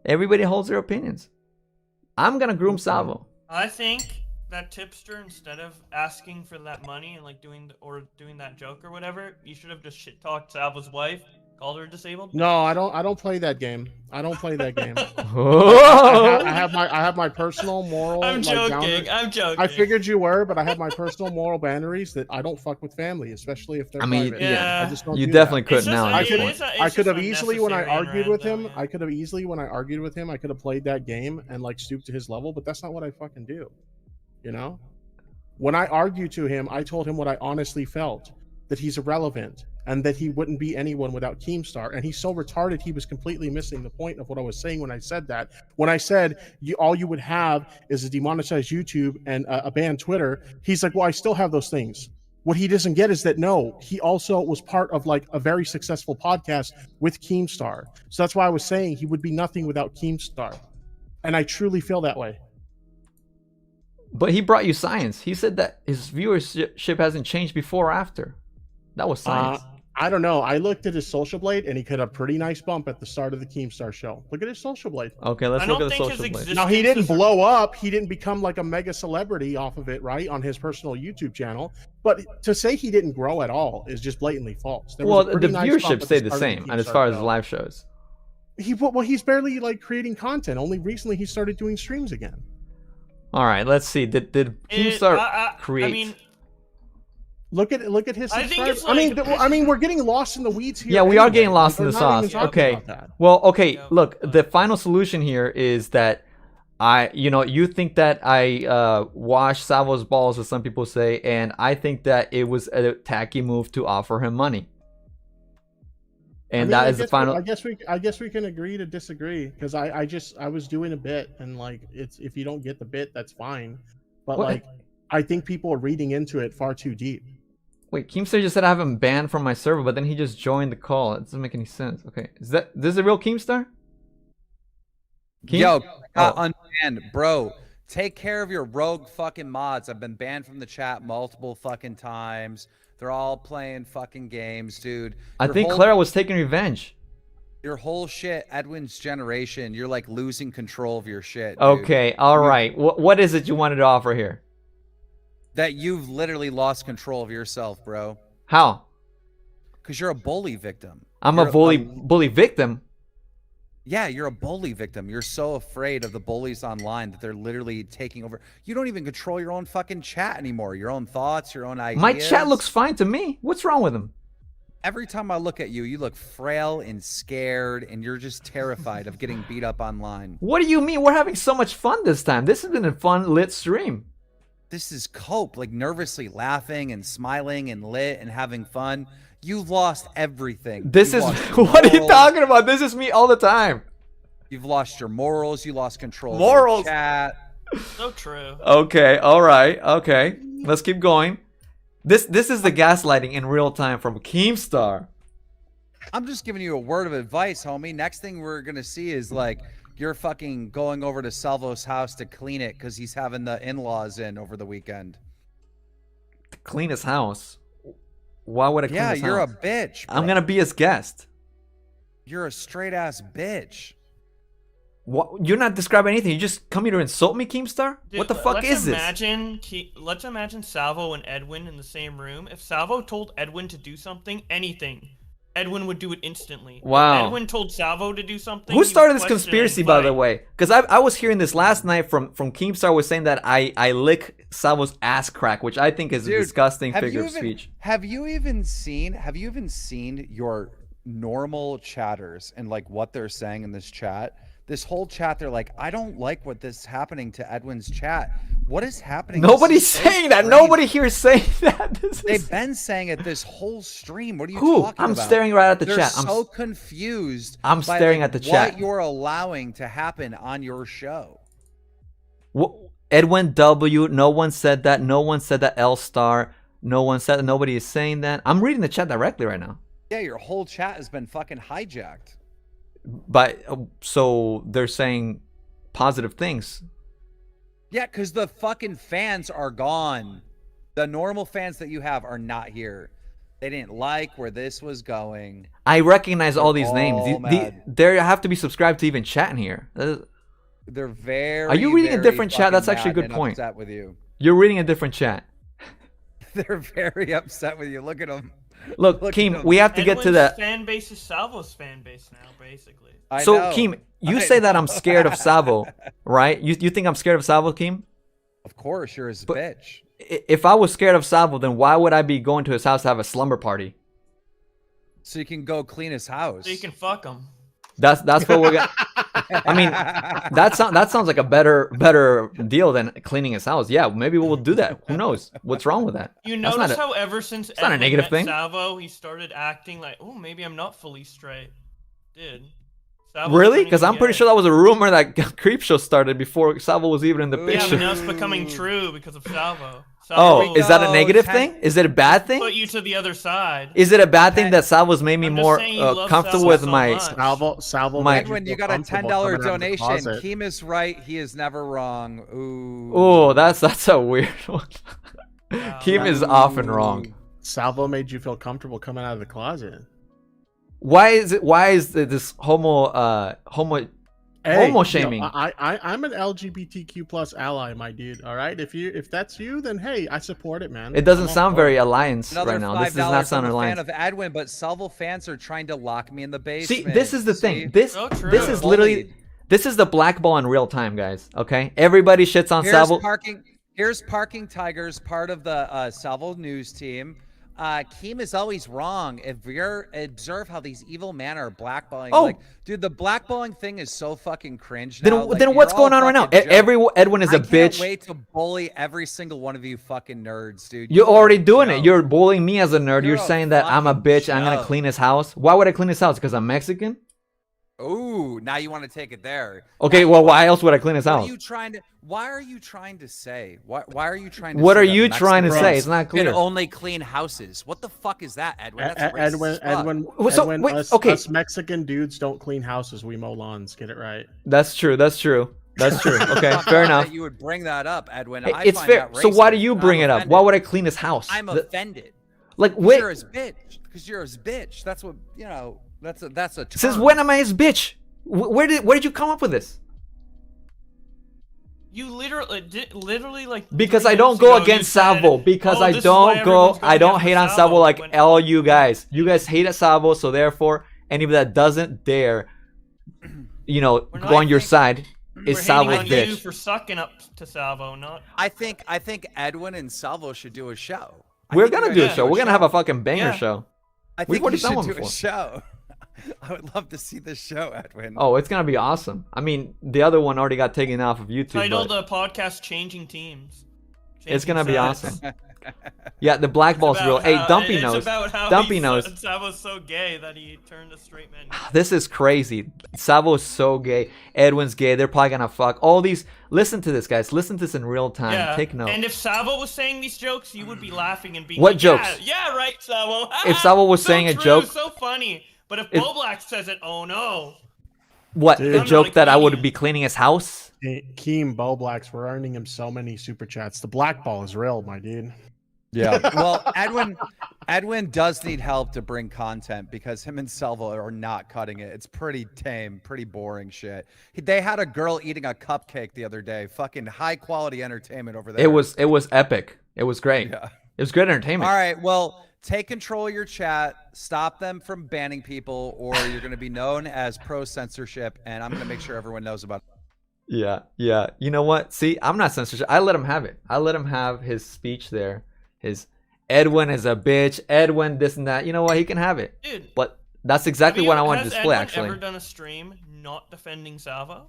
Everybody holds their opinions. I'm gonna groom Salvo. I think that Tipster, instead of asking for that money and like doing that joke or whatever, you should have just shit talked Salvo's wife, called her disabled. No, I don't play that game. I don't play that game. Oh! I have my personal moral. I'm like, joking. I'm joking. I figured you were, but I have my personal moral boundaries that I don't fuck with family, especially if they're private. yeah. I just don't You do definitely that. couldn't now. I could It's have just easily, when I unnecessary and argued with him, random, I could have easily, when I argued with him, I could have played that game and like stooped to his level, but that's not what I fucking do. When I argued to him, I told him what I honestly felt, that he's irrelevant and that he wouldn't be anyone without Keemstar. And he's so retarded, he was completely missing the point of what I was saying when I said that. When I said all you would have is a demonetized YouTube and a banned Twitter, he's like, well, I still have those things. What he doesn't get is that, no, he also was part of like a very successful podcast with Keemstar. So that's why I was saying he would be nothing without Keemstar. And I truly feel that way. But he brought you science. He said that his viewership hasn't changed before or after. That was science. I don't know. I looked at his social blade and he got a pretty nice bump at the start of the Keemstar show. Look at his social blade. Okay, let's look at the social blade. Now, he didn't blow up. He didn't become like a mega celebrity off of it, right? On his personal YouTube channel. But to say he didn't grow at all is just blatantly false. Well, the viewership stayed the same, and as far as live shows. He's barely like creating content. Only recently he started doing streams again. All right, let's see. Did Keemstar create? I mean, look at his subscribers. Like, I mean, we're getting lost in the weeds here. Yeah, we are getting lost in the sauce. Okay. Well, okay. Yeah. Look, the final solution here is that you think that I washed Salvo's balls, as some people say, and I think that it was a tacky move to offer him money. And that is the final. I guess we can agree to disagree, because I was doing a bit, and like if you don't get the bit, that's fine. But what? Like I think people are reading into it far too deep. Wait, Keemstar just said I have him banned from my server, but then he just joined the call. It doesn't make any sense. Okay, this a real Keemstar? Yo, unbanned, bro. Take care of your rogue fucking mods. I've been banned from the chat multiple fucking times. They're all playing fucking games, dude. I think Clara was taking revenge. Your whole shit, Edwin's generation, you're like losing control of your shit, dude. Okay, all right. What is it you wanted to offer here? That you've literally lost control of yourself, bro. How? Because you're a bully victim. You're a bully victim? Yeah, you're a bully victim. You're so afraid of the bullies online that they're literally taking over. You don't even control your own fucking chat anymore. Your own thoughts, your own ideas. My chat looks fine to me. What's wrong with him? Every time I look at you, you look frail and scared, and you're just terrified of getting beat up online. What do you mean? We're having so much fun this time. This has been a fun, lit stream. This is cope, like nervously laughing and smiling and lit and having fun. You've lost everything. This is what are you talking about? This is me all the time. You've lost your morals. You lost control of morals. your chat. So true. Okay, all right, okay. Let's keep going. This is the gaslighting in real time from Keemstar. I'm just giving you a word of advice, homie. Next thing we're gonna see is like you're fucking going over to Salvo's house to clean it because he's having the in-laws in over the weekend. To clean his house. Why would I clean his house? Yeah, you're a bitch, bro. I'm gonna be his guest. You're a straight ass bitch. What? You're not describing anything. You just come here to insult me, Keemstar? Dude, what the fuck is this? Let's imagine Salvo and Edwin in the same room. If Salvo told Edwin to do something, anything, Edwin would do it instantly. Wow. If Edwin told Salvo to do something. Who started this he would question conspiracy, and by the fight. way? Because I was hearing this last night from Keemstar was saying that I lick Salvo's ass crack, which I think is a disgusting figure of speech. Have you even seen your normal chatters and like what they're saying in this chat? This whole chat, they're like, I don't like what this is happening to Edwin's chat. What is happening? Nobody's saying that. Nobody here is saying that. They've been saying it this whole stream. What are you Who? talking I'm about? staring right at the They're chat. so confused. I'm by, staring like, at the chat. What you're allowing to happen on your show. Edwin W. No one said that. No one said that. L star. No one said that. Nobody is saying that. I'm reading the chat directly right now. Yeah, your whole chat has been fucking hijacked. But so they're saying positive things. Yeah, because the fucking fans are gone. The normal fans that you have are not here. They didn't like where this was going. I recognize all these all names. mad. They have to be subscribed to even chat in here. They're very. Are you reading a very different chat? fucking That's actually a mad good and point. Upset with you. You're reading a different chat. They're very upset with you. Look at them. Look, Look Keem, at we have to get to Edwin's that. fan base is Salvo's fan base now, basically. So, know. Keem, you I say that know. I'm scared of Salvo, right? You think I'm scared of Salvo, Keem? Of course, you're his But- bitch. If I was scared of Salvo, then why would I be going to his house to have a slumber party? So you can go clean his house. So you can fuck him. That's what we're gonna. I mean, that sounds like a better deal than cleaning his house. Yeah, maybe we'll do that. Who knows? What's wrong with that? You That's notice not a- how ever since not a Edwin negative met thing. Salvo, he started acting like, oh, maybe I'm not fully straight. Did. Salvo's Really? turning Because I'm pretty gay. sure that was a rumor that Creep Show started before Salvo was even in the Ooh. Yeah, picture. but now it's becoming true because of Salvo. Oh, Salvo is that a go, negative 10 thing? Is it a bad thing? put you to the other side. Is it a bad thing that Salvo's made me I'm just more saying you love comfortable Salvo with so my? much. Salvo. My- made Edwin, feel you got a comfortable $10 coming out of the donation. closet. Keem is right. He is never wrong. Ooh. Oh, that's a weird one. Wow. Keem is often wrong. Salvo made you feel comfortable coming out of the closet. Why is this homo Homo shaming. I'm an LGBTQ plus ally, my dude. All right, if that's you, then hey, I support it, man. It doesn't I'm all sound for very it. alliance Another right now. $5 This does not sound from a fan alliance. of Edwin, but Salvo fans are trying to lock me in the See, basement. this is the See? thing. This So true. this is literally Bullied. this is the black ball in real time, guys. Okay, everybody shits on Here's Salvo. parking. Here's Parking Tigers, part of the Salvo news team. Keem is always wrong. If you're observe how these evil men are blackballing, Oh. like, dude, the blackballing thing is so fucking cringe. Then now. Like, then you're what's all going on right now? fucking jokes. Every Edwin is a I can't bitch. wait to bully every single one of you fucking nerds, dude. You're You already are a doing it. joke. You're bullying me as a nerd. You're You're a saying that I'm a fucking bitch. I'm gonna joke. clean his house. Why would I clean his house? Because I'm Mexican? Ooh, now you want to take it there. Okay, well, why else would I clean his What are house? you trying to? Why are you trying to say? Why are you trying to? What say are that you trying to Mexicans say? It's not can clear. only clean houses. What the fuck is that, Edwin? That's racist Edwin, as fuck. Edwin, Well, so, Edwin, wait, us, okay. us Mexican dudes don't clean houses. We mow lawns. Get it right. That's true. That's true. That's true. Okay, Fuck fair that enough. You would bring that up, Edwin. Hey, I it's find fair. that So why do racist, you and bring I'm it up? offended. Why would I clean his house? I'm offended. Like, Because wait. you're his bitch. Because you're his bitch. That's what you know. That's a term. Since when am I his bitch? Where did you come up with this? You literally like. Because 3 I don't minutes go ago, you against said, Salvo. Because "Oh, I this is why don't go. everyone's going I don't after hate on Salvo like when- all you guys. You guys hate at Salvo, so therefore anybody that doesn't dare, We're go not- on your I think- side We're is hating Salvo's on you bitch. for sucking up to Salvo, not. I think Edwin and Salvo should do a show. I We're think you gonna guys do a should show. We're gonna have a fucking banger Yeah. show. I We've think already you done should one do before. a show. I would love to see this show, Edwin. Oh, it's gonna be awesome. I mean, the other one already got taken off of YouTube. Titled But podcast Changing Teams. it's Changing gonna be sides. awesome. Yeah, the black ball's About real. Hey, how- Dumpy it's knows. about how Dumpy he knows. said Salvo's so gay that he turned a straight man. This is crazy. Salvo's so gay. Edwin's gay. They're probably gonna fuck. All these. Listen to this, guys. Listen to this in real time. Yeah. Take note. And if Salvo was saying these jokes, you would be laughing and being What like, jokes? Yeah, right, Salvo. If Salvo was So saying a true, joke- so funny. But if If- Bowblax says it, oh no. What? Dude. The I'm joke not that I would kidding. be cleaning his house? Keem Bowblax, we're earning him so many super chats. The black ball is real, my dude. Yeah. Well, Edwin does need help to bring content because him and Salvo are not cutting it. It's pretty tame, pretty boring shit. They had a girl eating a cupcake the other day. Fucking high quality entertainment over there. It was epic. It was great. Yeah. It was great entertainment. All right. Well, take control of your chat. Stop them from banning people, or you're going to be known as pro censorship. And I'm going to make sure everyone knows about it. Yeah. You know what? See, I'm not censorship. I let him have it. I let him have his speech there. His Edwin is a bitch. Edwin this and that. You know what? He can have it. Dude. But that's exactly what I want to Has display. Edwin Actually, ever done a stream not defending Salvo?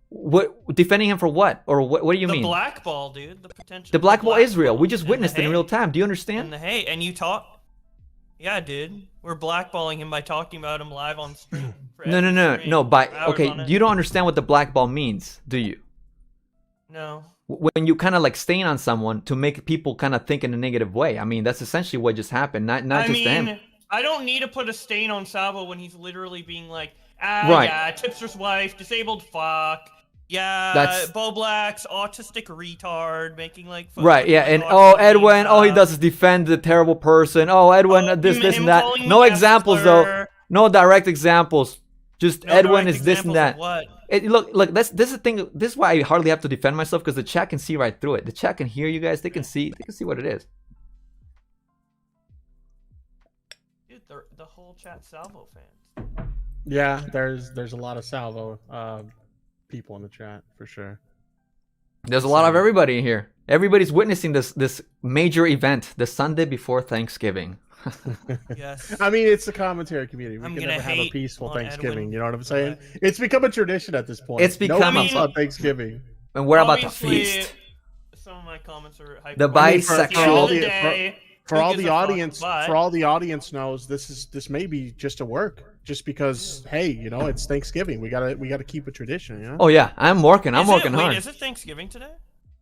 what defending him for what? Or what? What do you The mean? black ball, dude. The potential. The black ball is real. ball We just and witnessed the it in hate. real time. Do you And understand? the hate, and you talk. Yeah, dude. We're blackballing him by talking about him live on stream. for No. every stream, No. By for hours okay, on end. you don't understand what the black ball means, do you? No. When you kind of like stain on someone to make people kind of think in a negative way. I mean, that's essentially what just happened. Not I just to him. mean, I don't need to put a stain on Salvo when he's literally being like, Right. yeah, Tipster's wife, disabled fuck. Yeah, That's- Bowblax, autistic retard, making like fun Right, of, yeah, like, and autism Edwin, all he stuff. does is defend the terrible person. Oh, Edwin, this, him and that. calling No me examples though. F-slur. No direct examples. Just No Edwin direct is this and examples of that. what? Look. This is the thing. This is why I hardly have to defend myself because the chat can see right through it. The chat can hear you guys. They can see. They can see what it is. Dude, the whole chat Salvo fans. Yeah, there's a lot of Salvo people in the chat for sure. There's a lot of everybody in here. Everybody's witnessing this major event, the Sunday before Thanksgiving. Yes. I mean, it's the commentary community. We I'm can gonna never have a hate peaceful on Thanksgiving. Edwin. You know what I'm saying? It's become a tradition at this point. It's become no a- peace on Thanksgiving. And we're about to Obviously, feast. Some of my comments are The bisexual- For all the audience knows this may be just a work, just because hey, you know, it's Thanksgiving. We gotta keep a tradition, you know. Oh yeah, I'm working. I'm working hard. Is it Thanksgiving today?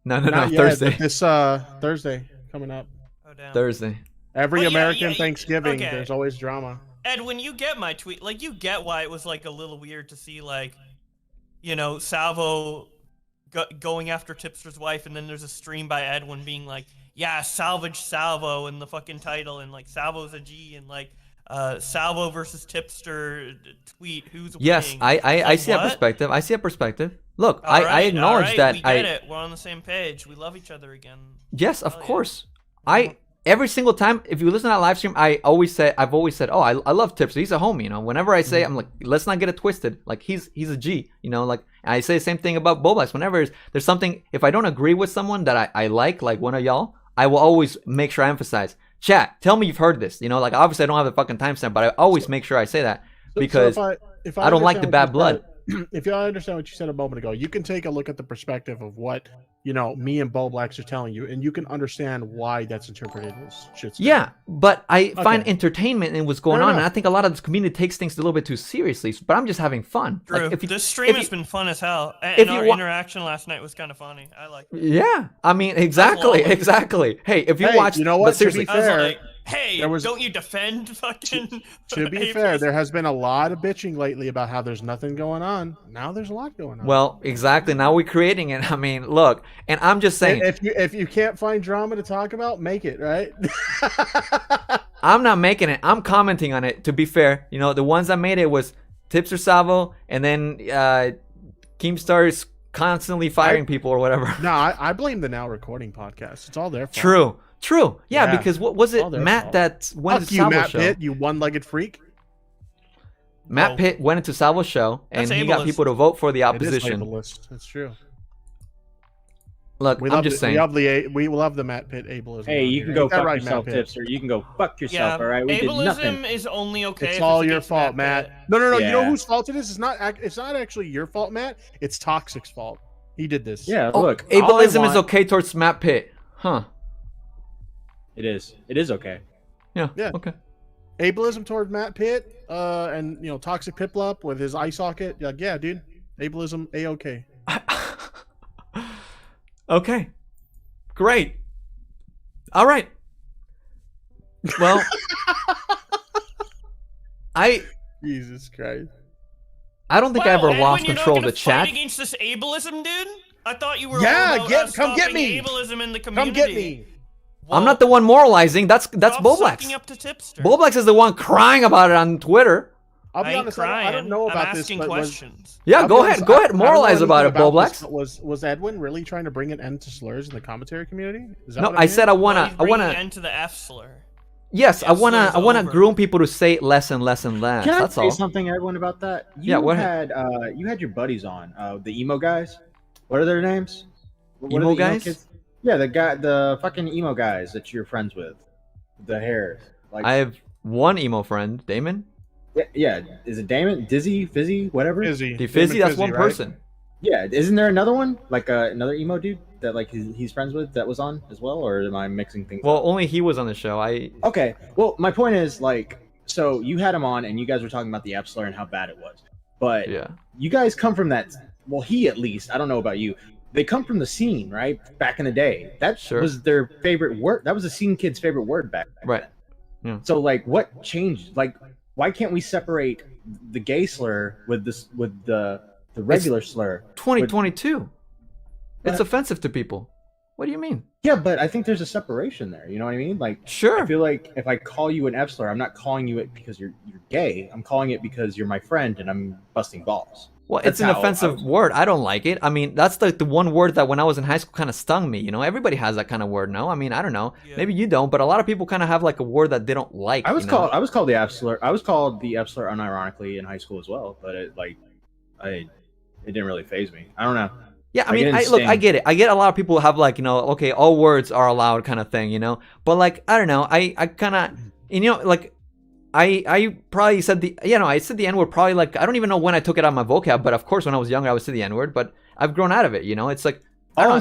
No, Not yet, Thursday. but this Thursday coming up. Oh damn. Thursday. Every Well, yeah, American yeah, Thanksgiving, okay. there's always drama. Ed, when you get my tweet, like you get why it was like a little weird to see like, you know, Salvo going after Tipster's wife, and then there's a stream by Edwin being like, yeah, salvage Salvo in the fucking title, and like Salvo's a G, and like Salvo versus Tipster tweet, who's Yes, winning? I see what? a perspective. I see a perspective. Look, All I right, acknowledge all right, that we get it. We're on the same page. We love each other again. Yes, of Hell yeah. course. Every single time, if you listen to that live stream, I've always said, oh, I love Tipster. He's a homie, you know. Whenever I say, I'm like, let's not get it twisted. Like he's a G, you know. Like I say the same thing about Bowblax. Whenever there's something, if I don't agree with someone that I like one of y'all, I will always make sure I emphasize. Chat, tell me you've heard this. You know, like obviously I don't have the fucking timestamp, but I always make sure I say that because if I don't like the understand bad what you blood. said- if y'all understand what you said a moment ago, you can take a look at the perspective of what, you know, me and Bowblax are telling you, and you can understand why that's interpreted as shit. Yeah, but I find Okay. entertainment in what's going Fair on, and enough. I think a lot of this community takes things a little bit too seriously. But I'm just having fun. True. Like, if you, This stream if has you- been fun as hell, if and you our wa- interaction last night was kind of funny. I like it. Yeah, I mean, exactly. Hey, if you Hey, watch, you know but what? To seriously, be I was fair, like, hey, there was- don't you defend fucking... To be fair, there has been a lot of bitching lately about how there's nothing going on. Now there's a lot going on. well, exactly. Now we're creating it. I mean, look, and I'm just saying, if you can't find drama to talk about, make it, right? I'm not making it. I'm commenting on it. To be fair, you know, the ones that made it was Tipster Salvo, and then Keemstar is constantly firing people or whatever. No, I blame the Now Recording podcast. It's all their fault. True. Yeah, Yeah, because what was all it, their Matt, fault. that went Fuck to you, Salvo's Matt show? Pitt, you one-legged freak. Matt Oh. Pitt went into Salvo's show, and That's he got ableist. people to vote for the It is opposition. ableist. It's true. Look, We I'm love just the, saying. we love the Matt Pitt ableism. Hey, on you here. can go Ain't that fuck right, yourself, Matt Pitt? Tipster. You can go fuck Yeah, yourself. All right, we did nothing. ableism is only okay. It's if all it's your against fault, Matt. Pitt. No. You know Yeah. whose fault it is? It's not actually your fault, Matt. It's Toxic's fault. He did this. Yeah, Oh, look. all I ableism is want- okay towards Matt Pitt, huh? It is. It is okay. Yeah. Yeah. Okay. Ableism toward Matt Pitt, and you know, Toxic Piplup with his eye socket. Like, yeah, dude. Ableism, a-okay. Okay. Great. All right. Well, Jesus Christ. I don't think I ever Edwin, lost you're not control of gonna the chat. Fight against this ableism, dude. I thought you were Yeah, all about us come get stopping me. ableism in the Come community. get me. I'm not the one moralizing. That's Stop Bowblax. sucking up to Tipster. Bowblax is the one crying about it on Twitter. I'll be I ain't honest, crying. I don't know I'm about this, asking but questions. Yeah, I'll go be ahead. honest, Go I ahead. don't know Moralize about it, anything Bowblax. this, but was Edwin really trying to bring an end to slurs in the commentary community? Is that No, what I'm I said hearing? I He's wanna. bringing an end to the F slur. Yes, Yeah, I wanna slurs over. groom people to say it less and less and less. Can I That's say all. something, everyone, about that? You Yeah, what- had you had your buddies on, the emo guys. What are their names? What are Emo the guys? kids? Yeah, the fucking emo guys that you're friends with, the hair. Like, I have one emo friend, Damon. yeah. Is it Damon, Dizzy, Fizzy, whatever? Fizzy. The Damon Fizzy, that's Fizzy, one right? person. Yeah, isn't there another one, like another emo dude that like he's friends with that was on as well, or am I mixing things Well, up? only he was on the show. Okay, well, my point is like, so you had him on, and you guys were talking about the F slur and how bad it was, but Yeah. you guys come from that. Well, he at least. I don't know about you. They come from the scene, right? Back in the day, that Sure. was their favorite word. That was the scene kid's favorite word back Right. then. Yeah. So, like, what changed? Like, why can't we separate the gay slur with this with the the regular slur. 2022. It's But- offensive to people. What do you mean? Yeah, but I think there's a separation there. You know what I mean? Like, Sure. I feel like if I call you an F slur, I'm not calling you it because you're gay. I'm calling it because you're my friend and I'm busting balls. Well, That's it's an how I offensive was- word. I don't like it. I mean, that's the one word that when I was in high school kind of stung me. You know, everybody has that kind of word. No, I mean, I don't know. Yeah. Maybe you don't, but a lot of people kind of have like a word that they don't like. I was you know? called the F slur. I was called the F slur unironically in high school as well, but it didn't really faze me. I don't know. Yeah, I Like, it mean, didn't look, I sting. get it. I get a lot of people have like, you know, okay, all words are allowed kind of thing, you know. But like, I don't know. I kind of, you know, like, I probably said I said the N word probably like I don't even know when I took it out of my vocab, but of course when I was younger I would say the N word, but I've grown out of it. You know, it's like All I'm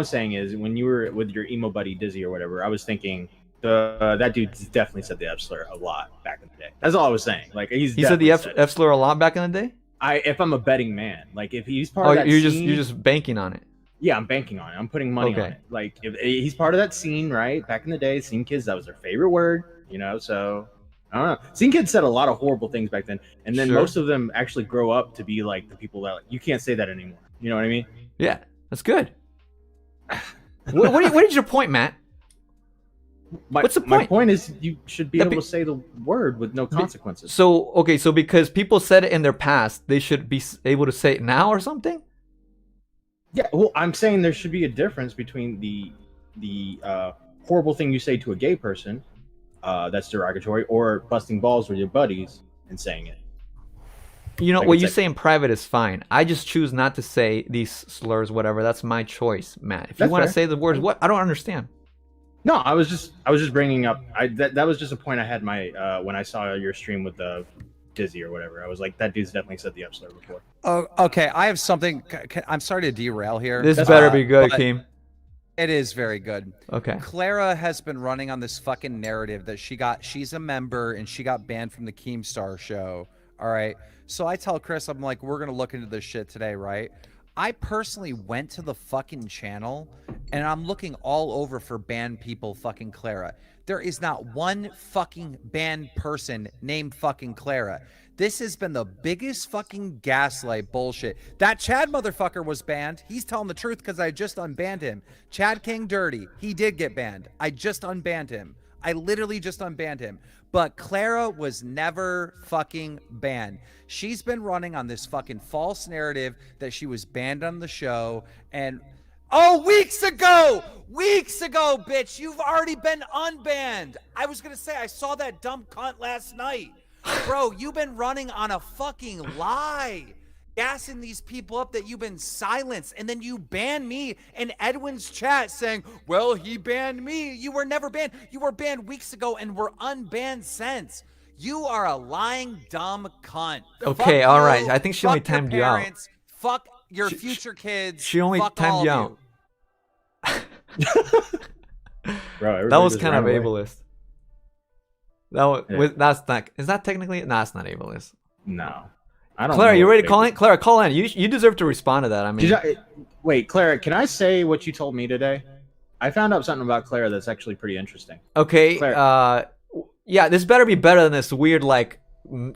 saying is when you were with your emo buddy Dizzy or whatever, I was thinking that dude definitely said the F slur a lot back in the day. That's all I was saying. Like he said the F slur a lot back in the day. If I'm a betting man, like if he's part Oh, of that you're scene, just banking on it. yeah, I'm banking on it. I'm putting money on Okay. it. Like if he's part of that scene, right? Back in the day, scene kids, that was their favorite word, you know. So I don't know. Scene kids said a lot of horrible things back then, and then Sure. most of them actually grow up to be like the people that like, you can't say that anymore. You know what I mean? Yeah, that's good. What is your point, Matt? What's the My point? point is you should be Yeah, able to say the word with no consequences. So okay, so because people said it in their past, they should be able to say it now or something. Yeah, well, I'm saying there should be a difference between the horrible thing you say to a gay person that's derogatory, or busting balls with your buddies and saying it. You know, Like what it's you like- say in private is fine. I just choose not to say these slurs, whatever. That's my choice, Matt. If you That's want to fair. say the words, what? I don't understand. No, I was just bringing up. That was just a point I had when I saw your stream with the Dizzy or whatever. I was like, that dude's definitely said the F slur before. Oh, okay. I have something. I'm sorry to derail here. This That's better fine, be good, but- Keem. It is very good. Okay. Clara has been running on this fucking narrative that she's a member and she got banned from the Keemstar show. All right. So I tell Chris, I'm like, we're going to look into this shit today, right? I personally went to the fucking channel and I'm looking all over for banned people fucking Clara. There is not one fucking banned person named fucking Clara. This has been the biggest fucking gaslight bullshit. That Chad motherfucker was banned. He's telling the truth because I just unbanned him. Chad King Dirty, he did get banned. I just unbanned him. I literally just unbanned him. But Clara was never fucking banned. She's been running on this fucking false narrative that she was banned on the show. And weeks ago, bitch, you've already been unbanned. I was gonna say, I saw that dumb cunt last night. Bro, you've been running on a fucking lie. Gassing these people up that you've been silenced, and then you ban me in Edwin's chat saying, well, he banned me. You were never banned. You were banned weeks ago and were unbanned since. You are a lying, dumb cunt. Okay, Fuck all you, right. I think she only fuck your timed you out. parents, Fuck your future kids. She only fuck timed all you of out. Bro, That was just kind ran of away. ableist. That was, Yeah. that's not. Is that technically? No, it's not ableist. No, I don't. Clara, know you what ready to call they- in? Clara, call in. You deserve to respond to that. I mean, Wait, Clara, can I say what you told me today? I found out something about Clara that's actually pretty interesting. okay. Clara. Yeah, this better be better than this weird like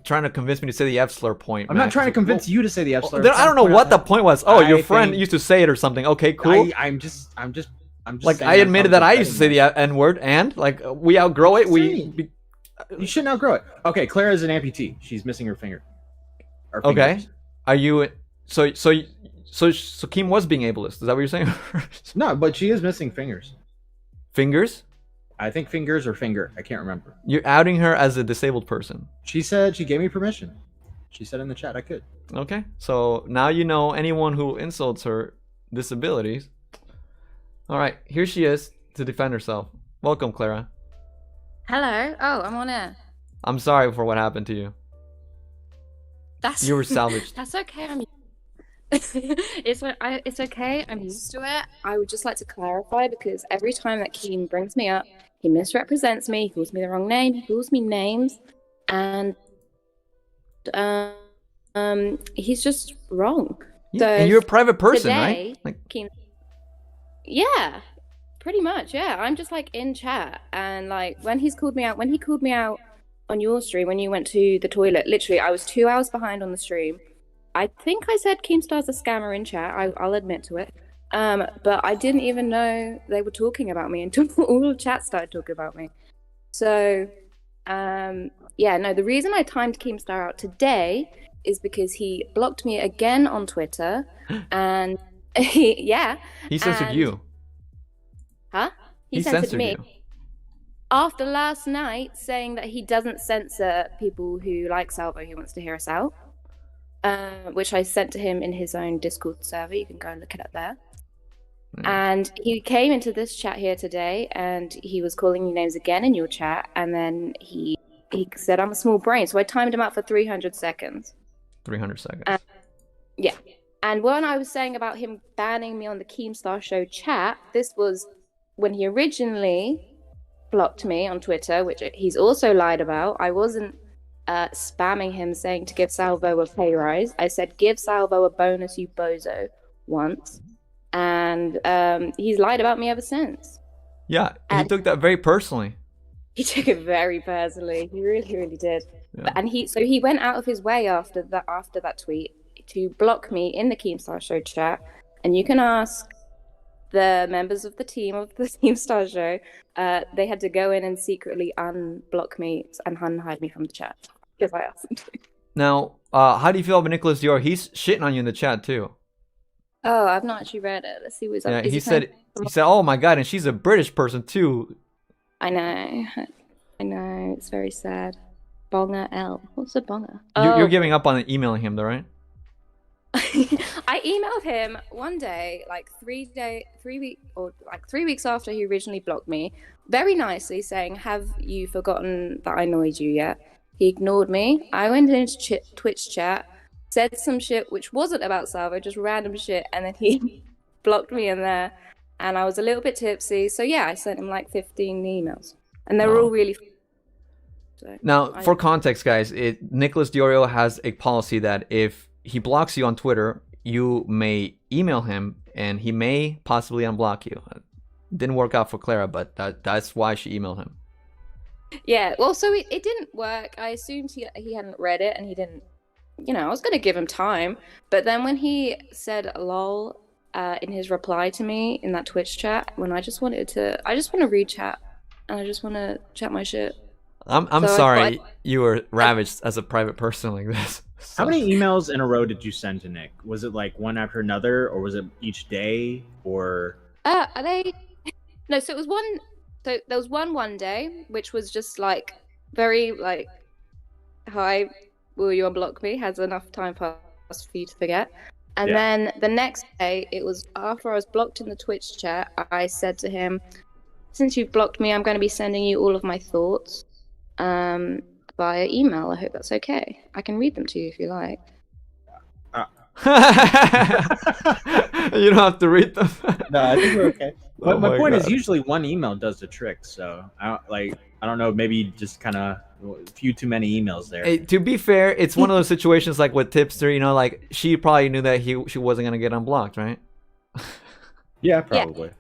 trying to convince me to say the F slur point. I'm not trying to convince you to say the F slur. Then I don't know what the point was. Oh, your I friend think- used to say it or something. Okay, cool. I'm just. Like saying I admitted that I used to say betting the N word, and like we outgrow it. saying. You shouldn't outgrow it. Okay, Clara is an amputee. She's missing her finger. Or Okay. fingers. Are you so Keem was being ableist? Is that what you're saying? No, but she is missing fingers. Fingers? I think fingers or finger. I can't remember. You're outing her as a disabled person. She said she gave me permission. She said in the chat I could. Okay, so now you know anyone who insults her disabilities. All right, here she is to defend herself. Welcome, Clara. Hello. Oh, I'm on air. I'm sorry for what happened to you. That's You were salvaged. That's okay. It's okay. I'm used to it. I would just like to clarify because every time that Keem brings me up, he misrepresents me. He calls me the wrong name. He calls me names, and he's just wrong. Yeah, So and you're a private person, today, right? Like, Keem, yeah, pretty much. Yeah, I'm just like in chat, and like when he called me out on your stream when you went to the toilet. Literally, I was 2 hours behind on the stream, I think I said Keemstar's a scammer in chat. I'll admit to it. But I didn't even know they were talking about me until all the chat started talking about me. So, yeah, no, the reason I timed Keemstar out today is because he blocked me again on Twitter, and he censored you. Huh? He censored me. you. After last night saying that he doesn't censor people who like Salvo, who wants to hear us out, which I sent to him in his own Discord server. You can go and look it up there. And he came into this chat here today, and he was calling you names again in your chat, and then he said I'm a small brain, so I timed him out for 300 seconds. 300 seconds. Yeah. And when I was saying about him banning me on the Keemstar Show chat, this was when he originally blocked me on Twitter, which he's also lied about. I wasn't spamming him saying to give Salvo a pay rise. I said, give Salvo a bonus, you bozo, once. And he's lied about me ever since. Yeah, he took that very personally. He took it very personally. He really, really did. Yeah. And he went out of his way after that tweet to block me in the Keemstar Show chat. And you can ask the members of the team of the Keemstar Show. They had to go in and secretly unblock me and unhide me from the chat because I asked them to. Now, how do you feel about Nicholas DeOrio? He's shitting on you in the chat too. Oh, I've not actually read it. Let's see what's up. Yeah, he said, "Oh my god," and she's a British person too. I know, it's very sad. Bonga L. What's a bonga? You're giving up on emailing him, though, right? I emailed him one day, like 3 weeks after he originally blocked me, very nicely saying, "Have you forgotten that I annoyed you yet?" He ignored me. I went into Twitch chat, said some shit which wasn't about Salvo, just random shit, and then he blocked me in there. And I was a little bit tipsy, so yeah, I sent him like 15 emails, and they were all really. So, now, for context, guys, Nicholas DeOrio has a policy that if he blocks you on Twitter, you may email him, and he may possibly unblock you. Didn't work out for Clara, but that's why she emailed him. Yeah, well, so it didn't work. I assumed he hadn't read it, and he didn't. You know, I was gonna give him time, but then when he said "lol" in his reply to me in that Twitch chat, when I just want to read chat, and I just want to chat my shit. I'm sorry you were ravaged as a private person like this. So. How many emails in a row did you send to Nick? Was it like one after another, or was it each day, or? No, so it was one. So there was one day, which was just like very like, "Hi, will you unblock me?" Has enough time passed for you to forget. And then the next day, it was after I was blocked in the Twitch chat, I said to him, "Since you've blocked me, I'm going to be sending you all of my thoughts via email. I hope that's okay. I can read them to you if you like." You don't have to read them. No, I think we're okay. But my point God. is, usually one email does the trick. So I don't know, maybe just kind of a few too many emails there. Hey, to be fair, it's one of those situations like with Tipster, you know, like she probably knew that she wasn't gonna get unblocked, right? Yeah, probably.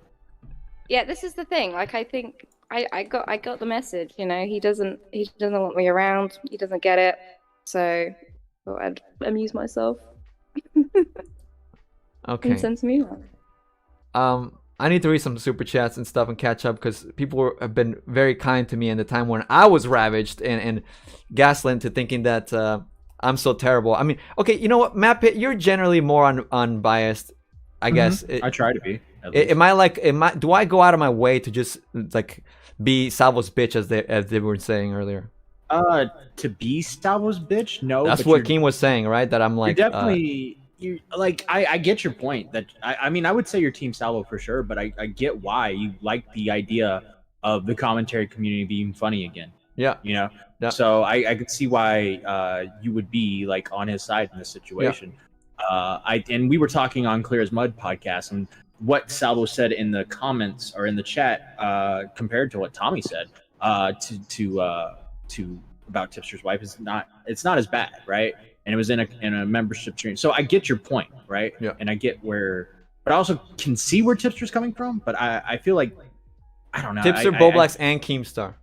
Yeah, this is the thing. Like, I think I got the message. You know, he doesn't want me around. He doesn't get it. So I thought I'd amuse myself. Okay. And send some emails. I need to read some super chats and stuff and catch up because people have been very kind to me in the time when I was ravaged and gaslit into thinking that I'm so terrible. I mean, okay, you know what, Matt Pitt, you're generally more unbiased, I guess. I try to be. Do I go out of my way to just like be Salvo's bitch as they were saying earlier? To be Salvo's bitch? No. That's what Keem was saying, right? That I'm like definitely. I get your point. That I mean, I would say you're Team Salvo for sure, but I get why you like the idea of the commentary community being funny again. Yeah. You know. Yeah. So I could see why you would be like on his side in this situation. Yeah. And we were talking on Clear as Mud podcast, and what Salvo said in the comments or in the chat compared to what Tommy said to about Tipster's wife is not as bad, right? And it was in a membership stream. So I get your point, right? Yeah. And I get but I also can see where Tipster's coming from, but I feel like, I don't know. Tipster, Bowblax, and Keemstar.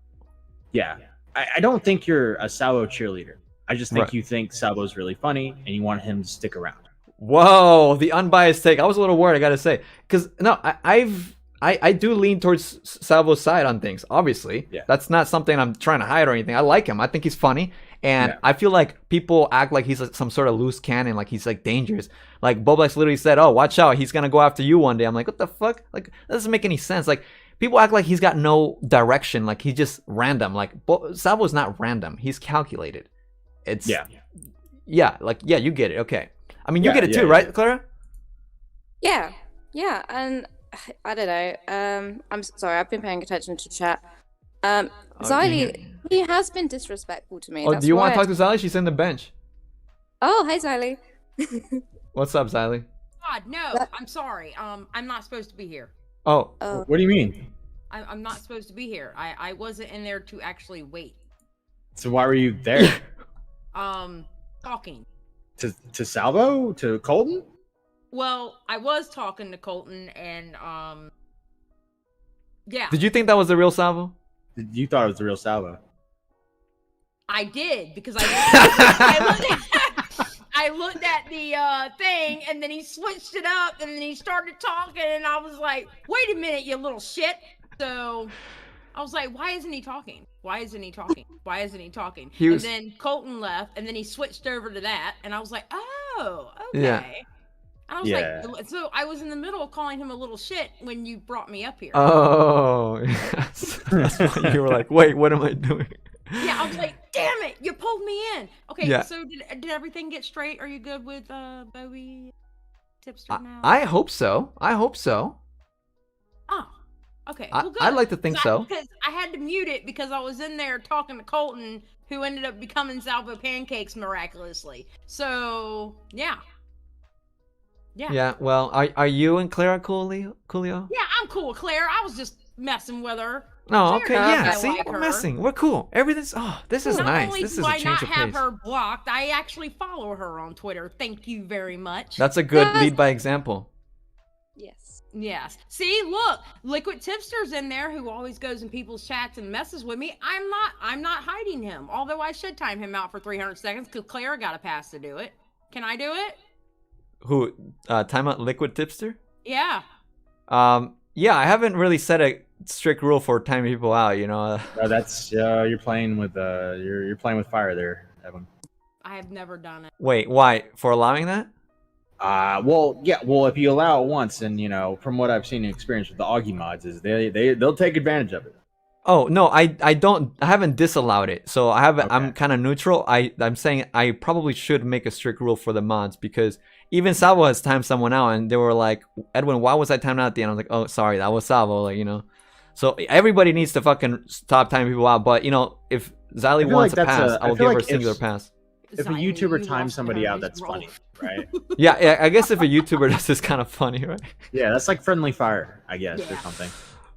Yeah. I don't think you're a Salvo cheerleader. I just think Right. you think Salvo's really funny and you want him to stick around. Whoa, the unbiased take. I was a little worried, I gotta say, because no, I do lean towards Salvo's side on things. Obviously, Yeah. that's not something I'm trying to hide or anything. I like him. I think he's funny, and Yeah. I feel like people act like he's like some sort of loose cannon, like he's like dangerous. Like Bowblax literally said, "Oh, watch out, he's gonna go after you one day." I'm like, what the fuck? Like that doesn't make any sense. Like people act like he's got no direction, like he's just random. Like Salvo's not random. He's calculated. It's yeah, like yeah, you get it. Okay. I mean, you get it too, right, Clara? Yeah, and I don't know. I'm sorry, I've been paying attention to chat. Xylee, he has been disrespectful to me. Oh, That's do you want why to talk to Xylee? She's in the bench. Oh, hey, Xylee. What's up, Xylee? God, no, I'm sorry. I'm not supposed to be here. Oh, What do you mean? I'm not supposed to be here. I wasn't in there to actually wait. So why were you there? Talking. to Salvo? To Colton? Well, I was talking to Colton, and yeah, did you think that was the real Salvo? You thought it was the real Salvo. I did because I looked at the thing, and then he switched it up, and then he started talking, and I was like, "Wait a minute, you little shit!" So I was like, "Why isn't he talking? Why isn't he talking? Why isn't he talking?" And then Colton left, and then he switched over to that, and I was like, "Oh, okay." Yeah. And I was like, so I was in the middle of calling him a little shit when you brought me up here. Oh, yes. That's why you were like, wait, what am I doing? Yeah, I was like, damn it, you pulled me in. Okay, Yeah. so did everything get straight? Are you good with Bowie Tipster now? I hope so. I hope so. Oh, okay. Well, good. I'd like to think so. Because I had to mute it because I was in there talking to Colton, who ended up becoming Salvo Pancakes miraculously. So, yeah. Yeah, well, are you and Clara Coolio? Yeah, I'm cool with Claire. I was just messing with her. No, okay, Claire knows yeah. I See, like we're her. messing. We're cool. Everything's. Oh, this is Not nice. only This do is a I change not of have pace. her blocked, I actually follow her on Twitter. Thank you very much. That's a good lead by example. Yes. Yes. See, look, Liquid Tipster's in there, who always goes in people's chats and messes with me. I'm not hiding him. Although I should time him out for 300 seconds because Clara got a pass to do it. Can I do it? Who? Time out Liquid Tipster? Yeah. Yeah, I haven't really set a strict rule for timing people out. You know. That's you're playing with you're playing with fire there, Edwin. I have never done it. Wait, why? For allowing that? Well, yeah, well, if you allow it once, and you know, from what I've seen and experienced with the Augie mods, is they'll take advantage of it. Oh no, I haven't disallowed it. So I haven't. Okay. I'm kind of neutral. I'm saying I probably should make a strict rule for the mods because even Salvo has timed someone out, and they were like, "Edwin, why was I timed out at the end?" I was like, "Oh, sorry, that was Salvo." Like, you know. So everybody needs to fucking stop timing people out. But you know, if Xylee wants a pass, I will give her a singular pass. If a Zion, YouTuber you times lost somebody it on out, this that's roll. funny, right? Yeah, I guess if a YouTuber does, it's kind of funny, right? Yeah, that's like friendly fire, I guess, or Yeah. something.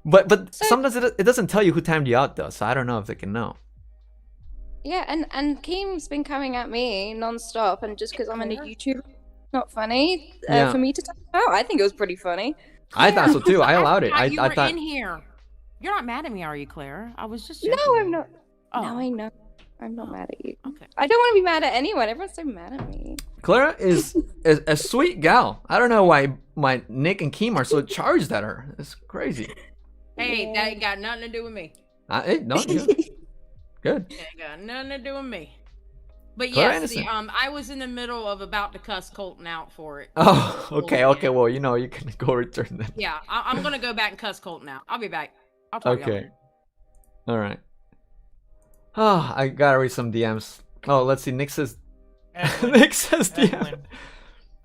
But sometimes it doesn't tell you who timed you out though, so I don't know if they can know. Yeah, and Keem's been coming at me non-stop, and just because I'm in a YouTube, not funny Yeah. for me to talk about. I think it was pretty funny. I thought so too. I allowed it. You I were thought. in here. You're not mad at me, are you, Claire? I was just No, joking. I'm not. Oh. No, I know. I'm not mad at you. Okay. I don't want to be mad at anyone. Everyone's so mad at me. Clara is a sweet gal. I don't know why my Nick and Keem are so charged at her. It's crazy. Hey, that ain't got nothing to do with me. No, yeah. Good. It ain't got nothing to do with me. But Clara yes, innocent. I was in the middle of about to cuss Colton out for it. Oh, okay. Well, you know, you can go return that. Yeah, I'm gonna go back and cuss Colton out. I'll be back. I'll talk to y'all Okay. later. All right. Oh, I gotta read some DMs. Oh, let's see. Nick says. Edwin, Nick says DM. Edwin.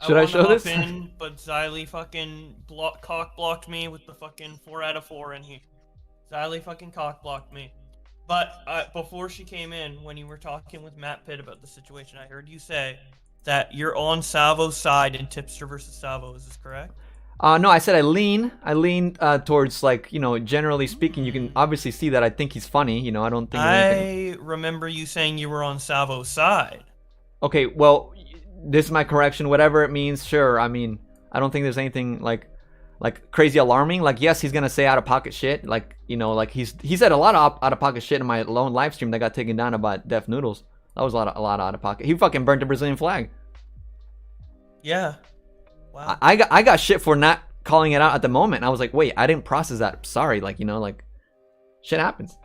Should I wanna show hop this? In, but Xylee fucking cock blocked me with the fucking 4 out of 4 in here. Xylee fucking cock blocked me. But before she came in, when you were talking with Matt Pitt about the situation, I heard you say that you're on Salvo's side in Tipster versus Salvo. Is this correct? No, I said I lean towards, like, you know, generally speaking, you can obviously see that I think he's funny. You know, I don't think anything. I remember you saying you were on Salvo's side. Okay, well, this is my correction. Whatever it means, sure. I mean, I don't think there's anything like crazy alarming. Like, yes, he's gonna say out of pocket shit. Like, you know, like he said a lot of out of pocket shit in my lone live stream that got taken down about Def Noodles. That was a lot out of pocket. He fucking burnt the Brazilian flag. Yeah. Wow. I got shit for not calling it out at the moment. I was like, wait, I didn't process that. Sorry, like, you know, like, shit happens.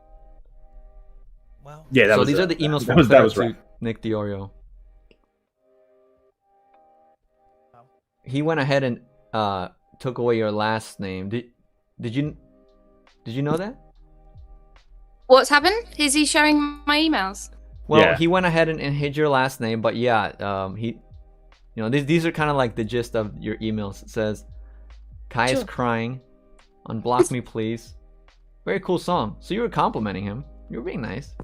Wow. Yeah, that so was these a- are the emails that from was Clara right. to Nick DeOrio. He went ahead and took away your last name. Did you know that? What's happened? Is he showing my emails? Well, Yeah. he went ahead and hid your last name, but yeah, he, you know, these are kind of like the gist of your emails. It says, Kai is Sure. crying, unblock me please. Very cool song. So you were complimenting him. You were being nice.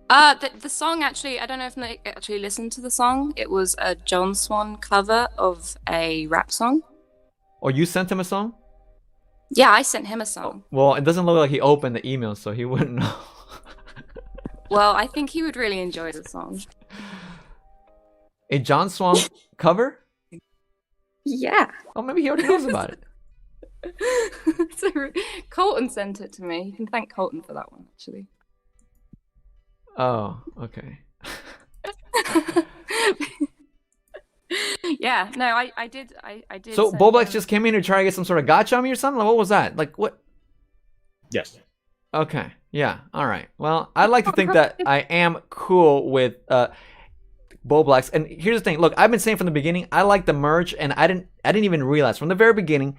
The song actually, I don't know if Nick actually listened to the song. It was a John Swan cover of a rap song. Or you sent him a song? Yeah, I sent him a song. Well, it doesn't look like he opened the email, so he wouldn't know. Well, I think he would really enjoy the song. A John Swan cover? Yeah. Oh, maybe he already knows about it. So, Colton sent it to me. You can thank Colton for that one, actually. Oh, okay. Yeah, no, I did. So send Bowblax him- just came in to try to get some sort of gotcha on me or something? Like, what was that? Like, what? Yes. Okay, yeah, all right. Well, I'd like to think that I am cool with Bowblax. And here's the thing. Look, I've been saying from the beginning, I like the merge, and I didn't even realize from the very beginning,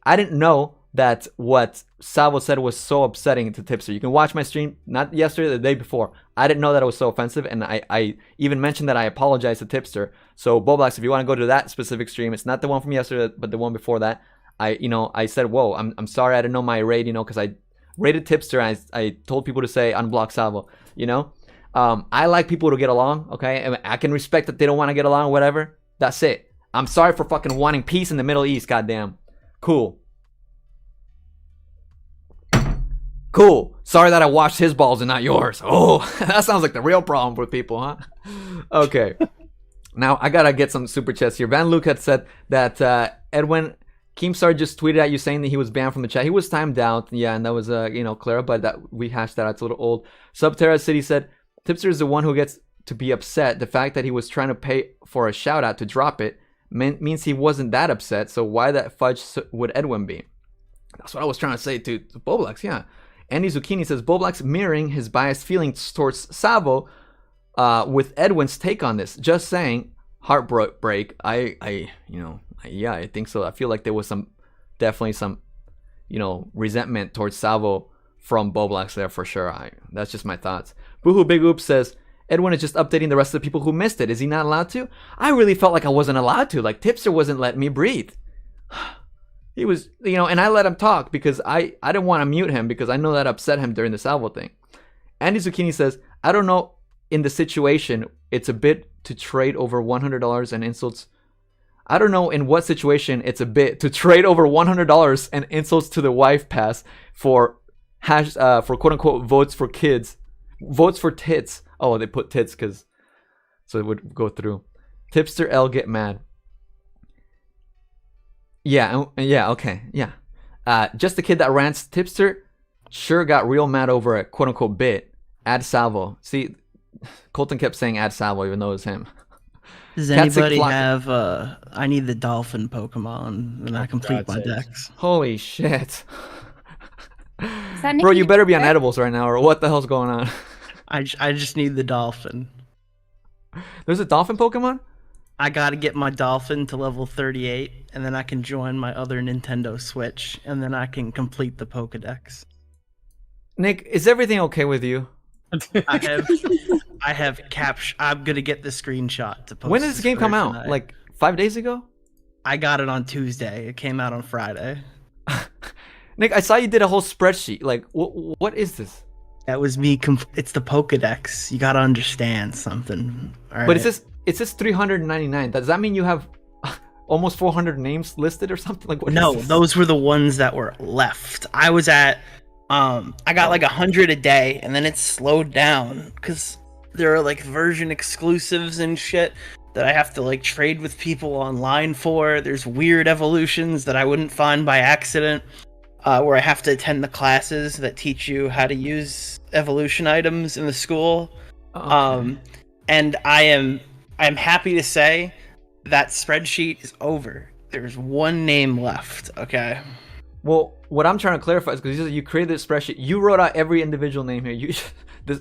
I didn't know that what Salvo said was so upsetting to Tipster. You can watch my stream, not yesterday, the day before. I didn't know that it was so offensive, and I even mentioned that I apologize to Tipster. So Bowblax, if you want to go to that specific stream, it's not the one from yesterday, but the one before that. I said, whoa, I'm sorry, I didn't know my raid, because I rated Tipster. I told people to say unblock Salvo. I like people to get along. Okay, and I can respect that they don't want to get along, whatever. That's it. I'm sorry for fucking wanting peace in the Middle East. Goddamn, cool. Cool. Sorry that I washed his balls and not yours. Oh, that sounds like the real problem with people, huh? Okay. Now, I gotta get some super chats here. Van Luke had said that Edwin Keemstar just tweeted at you saying that he was banned from the chat. He was timed out. Yeah, and that was, Clara, but that we hashed that out. It's a little old. Subterra City said, Tipster is the one who gets to be upset. The fact that he was trying to pay for a shout out to drop it means he wasn't that upset. So why that fudge would Edwin be? That's what I was trying to say to Bowblax, yeah. Andy Zucchini says, Bowblax mirroring his biased feelings towards Salvo with Edwin's take on this. Just saying, heartbreak. I think so. I feel like there was definitely some resentment towards Salvo from Bowblax there for sure. That's just my thoughts. Boohoo Big Oop says, Edwin is just updating the rest of the people who missed it. Is he not allowed to? I really felt like I wasn't allowed to. Like, Tipster wasn't letting me breathe. He was, and I let him talk because I didn't want to mute him because I know that upset him during the Salvo thing. Andy Zucchini says, I don't know in the situation, it's a bit to trade over $100 and insults. I don't know in what situation it's a bit to trade over $100 and insults to the wife pass for quote unquote votes for kids. Votes for tits. Oh, they put tits so it would go through. Tipster L get mad. Yeah, okay, yeah. Just the kid that rants. Tipster sure got real mad over a quote-unquote bit. Add Salvo. See, Colton kept saying add Salvo even though it was him. Does anybody have, I need the dolphin Pokemon and I complete my decks. Holy shit. Bro, you better be on edibles right now or what the hell's going on? I just need the dolphin. There's a dolphin Pokemon? I gotta get my dolphin to level 38, and then I can join my other Nintendo Switch, and then I can complete the Pokedex. Nick, is everything okay with you? I have I'm gonna get the screenshot to post. When did this game come out? Tonight. Like 5 days ago? I got it on Tuesday. It came out on Friday. Nick, I saw you did a whole spreadsheet. Like, what is this? That was me. It's the Pokedex. You gotta understand something. All but right? it says 399. Does that mean you have almost 400 names listed or something? Like what? No, those were the ones that were left. I was at I got like 100 a day, and then it slowed down because there are like version exclusives and shit that I have to like trade with people online for. There's weird evolutions that I wouldn't find by accident, where I have to attend the classes that teach you how to use evolution items in the school. Okay. And I'm happy to say that spreadsheet is over. There's one name left. Okay. Well, what I'm trying to clarify is because you created this spreadsheet, you wrote out every individual name here. You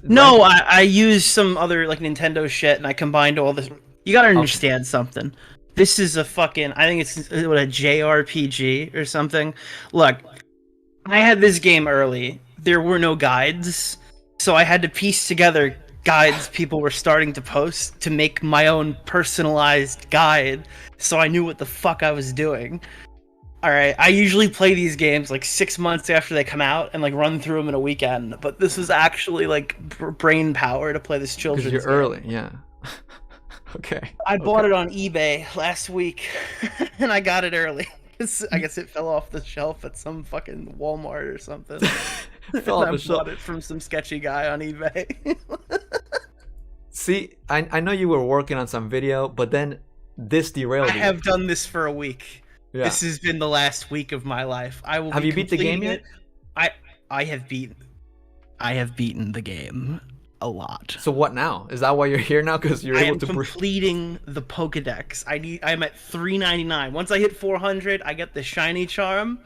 No, I used some other like Nintendo shit and I combined all this. You gotta understand something. This is a fucking, I think it's what, a JRPG or something. Look, I had this game early. There were no guides, so I had to piece together guides people were starting to post to make my own personalized guide, so I knew what the fuck I was doing. Alright, I usually play these games like 6 months after they come out and like run through them in a weekend, but this was actually like brain power to play this children's game. Because you're early, yeah. Okay. I bought it on eBay last week, and I got it early. I guess it fell off the shelf at some fucking Walmart or something. Fell off I the shelf. bought it from some sketchy guy on eBay. See, I know you were working on some video, but then this derailed I you. have done this for a week. Yeah. This has been the last week of my life. I will. Have you beat the game completing yet? it. I have beaten the game a lot. So what now? Is that why you're here now? Because you're I able am to completing the Pokedex. I'm at 399. Once I hit 400, I get the shiny charm,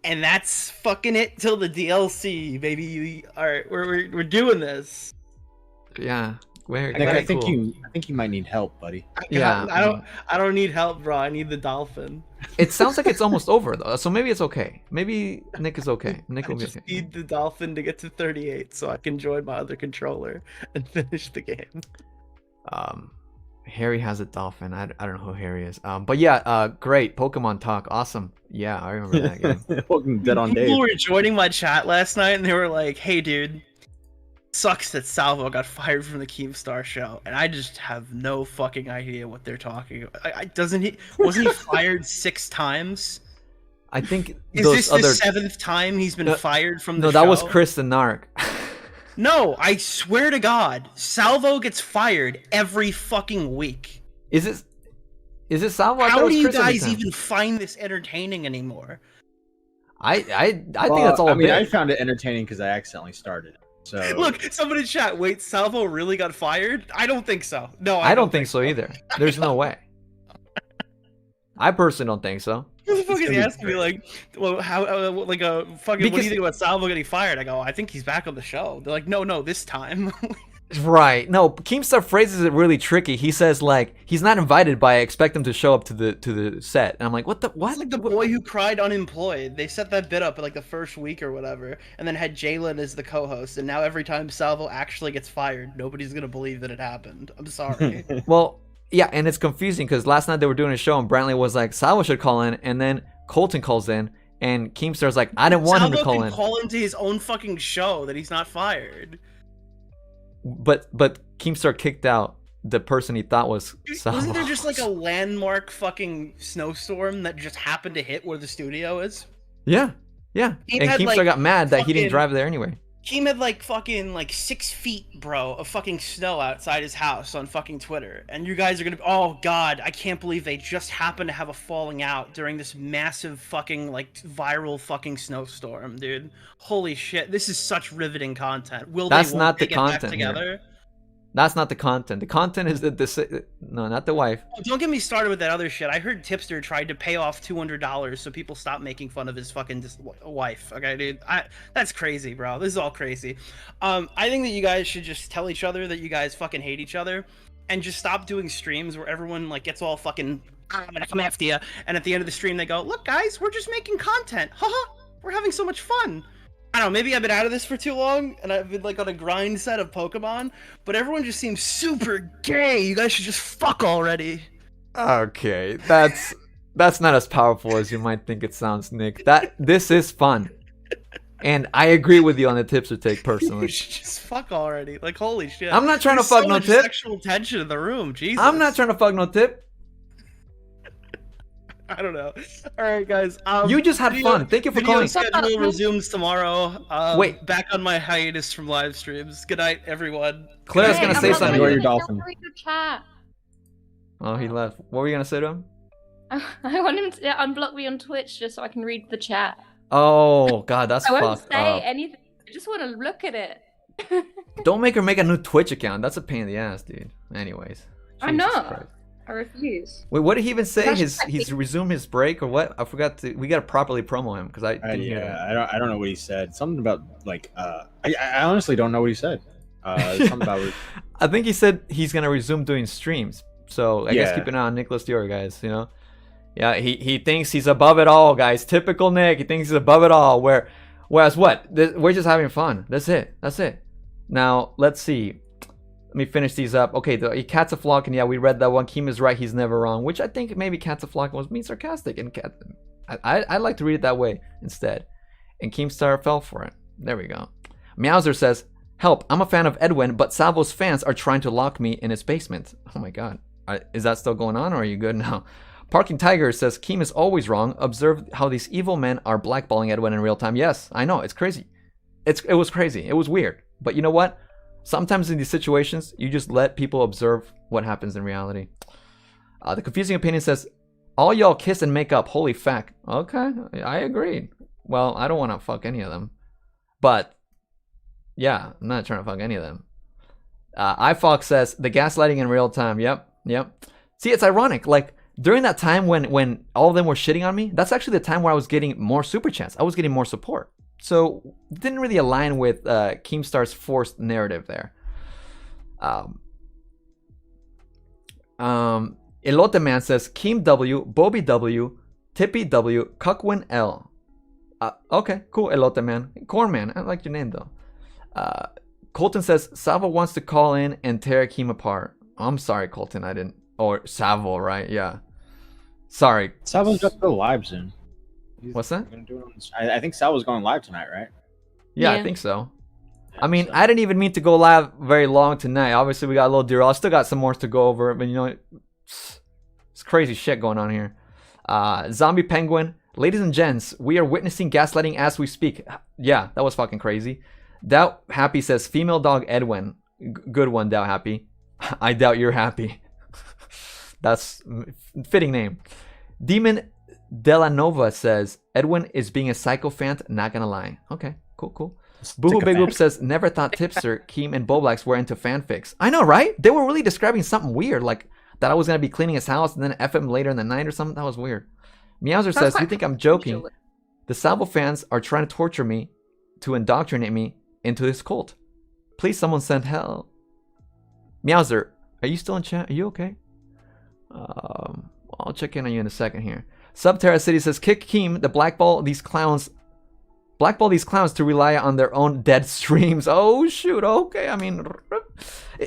and that's fucking it till the DLC, baby. All right, we're doing this. Yeah. Where? Nick, very I think cool. you might need help, buddy. Yeah. I don't need help, bro. I need the dolphin. It sounds like it's almost over though, so maybe it's okay. Maybe Nick is okay. Nick will I be just okay. need the dolphin to get to 38 so I can join my other controller and finish the game. Harry has a dolphin. I don't know who Harry is. But yeah, great Pokemon talk. Awesome. Yeah, I remember that game. Welcome to Dead on People Dave. were joining my chat last night and they were like, "Hey, dude, sucks that Salvo got fired from the Keemstar show," and I just have no fucking idea what they're talking about. Wasn't he fired 6 times? I think Is those this other. the 7th time he's been fired from the No, show? that was Chris and Narc. No, I swear to God, Salvo gets fired every fucking week. Is it Salvo? I thought it How was do you Chris every guys time. even find this entertaining anymore? I think that's all. I mean, big. I found it entertaining because I accidentally started. So Look, somebody in chat, wait, Salvo really got fired? I don't think so. No, I don't think so either. There's no way. I personally don't think so. Who the fuck is gonna be asking me like, well, how, like a fucking, what do Because- you think about Salvo getting fired? I go, I think he's back on the show. They're like, no, this time. Right. No, Keemstar phrases it really tricky. He says like he's not invited, but I expect him to show up to the set. And I'm like, what the what? It's like the boy who cried unemployed. They set that bit up in like the first week or whatever, and then had Jalen as the co-host. And now every time Salvo actually gets fired, nobody's gonna believe that it happened. I'm sorry. Well, yeah, and it's confusing because last night they were doing a show and Brantley was like, Salvo should call in, and then Colton calls in, and Keemstar's like, I didn't want him to Salvo call can in. call into his own fucking show that he's not fired. But Keemstar kicked out the person he thought was Salvo. Wasn't there just like a landmark fucking snowstorm that just happened to hit where the studio is? Yeah. And He had, Keemstar like, got mad that he didn't fucking- drive there anyway. Keem had like fucking like 6 feet, bro, of fucking snow outside his house on fucking Twitter. And you guys are gonna be, oh god, I can't believe they just happened to have a falling out during this massive fucking like viral fucking snowstorm, dude. Holy shit, this is such riveting content. That's won't not the get back content here. together? That's not the content. The content is no, not the wife. Oh, don't get me started with that other shit. I heard Tipster tried to pay off $200 so people stop making fun of his fucking wife. Okay, dude, that's crazy, bro. This is all crazy. I think that you guys should just tell each other that you guys fucking hate each other, and just stop doing streams where everyone like gets all fucking, I'm gonna come after you, and at the end of the stream they go, look guys, we're just making content. Haha, we're having so much fun. I don't know, maybe I've been out of this for too long, and I've been like on a grind set of Pokemon, but everyone just seems super gay. You guys should just fuck already. Okay, that's not as powerful as you might think it sounds, Nick. This is fun, and I agree with you on the Tipster take You personally. should just fuck already. Like, holy shit. I'm not trying to There's fuck so no much Tip. Sexual tension in the room. Jesus. I'm not trying to fuck no Tip. I don't know. All right, guys. You just had fun. Thank you for video calling. schedule resumes tomorrow. Wait. Back on my hiatus from live streams. Good night, everyone. Claire's Hey, gonna I'm say not something. Enjoy gonna your tell dolphin. her your chat. Oh, he left. What were you gonna say to him? I want him to unblock me on Twitch just so I can read the chat. Oh God, that's I won't fucked say up. anything. I just want to look at it. Don't make her make a new Twitch account. That's a pain in the ass, dude. Anyways. I'm Jesus not. Christ. I refuse. Wait, what did he even say? That's He's resumed his break or what? I forgot to. We gotta properly promo him because I didn't hear that. I don't know what he said. Something about like I honestly don't know what he said. Something about. I think he said he's gonna resume doing streams. So I guess Yeah. keep an eye on Nicholas DeOrio, guys. You know, yeah, he thinks he's above it all, guys. Typical Nick. He thinks he's above it all. Whereas what? We're just having fun. That's it. That's it. Now let's see. Let me finish these up. Okay, the Cats a Flocking. Yeah, we read that one. Keem is right. He's never wrong. Which I think maybe Cats a Flocking was being sarcastic, and I like to read it that way instead. And Keemstar fell for it. There we go. Meowser says, "Help! I'm a fan of Edwin, but Salvo's fans are trying to lock me in his basement." Oh my god, is that still going on, or are you good now? Parking Tiger says, "Keem is always wrong. Observe how these evil men are blackballing Edwin in real time." Yes, I know. It's crazy. It was crazy. It was weird. But you know what? Sometimes in these situations, you just let people observe what happens in reality. The Confusing Opinion says, "All y'all kiss and make up. Holy fact." Okay, I agree. Well, I don't want to fuck any of them. But, yeah, I'm not trying to fuck any of them. iFox says, "The gaslighting in real time." Yep. See, it's ironic. Like, during that time when all of them were shitting on me, that's actually the time where I was getting more super chats. I was getting more support. So it didn't really align with Keemstar's forced narrative there. Elote Man says, "Keem W, Bobby W, Tippy W, Cuckwin L." Okay, cool, Elote Man. Corn Man, I like your name though. Colton says, "Salvo wants to call in and tear Keem apart." I'm sorry, Colton, I didn't. Or Salvo, right? Yeah. Sorry. Salvo's got to go live soon. What's that? I think Salvo's going live tonight, right? Yeah, I think so. I mean, I didn't even mean to go live very long tonight. Obviously, we got a little Derail. I still got some more to go over, but you know, it's crazy shit going on here. Zombie Penguin, ladies and gents, we are witnessing gaslighting as we speak. Yeah, that was fucking crazy. Doubt Happy says, "Female dog Edwin." Good one, Doubt Happy. I doubt you're happy. That's fitting name. Demon Delanova says, "Edwin is being a sycophant, not gonna lie." Okay, cool. Boohoo Big Whoop says, "Never thought Tipster, Keem, and Bowblax were into fanfics." I know, right? They were really describing something weird, like that I was gonna be cleaning his house and then F him later in the night or something. That was weird. Meowser says, "You think I'm joking? The Salvo fans are trying to torture me to indoctrinate me into this cult. Please, someone send hell." Meowser, are you still in chat? Are you okay? I'll check in on you in a second here. Subterra City says, "Kick Keem, the blackball these clowns to rely on their own dead streams." Oh shoot, okay. I mean,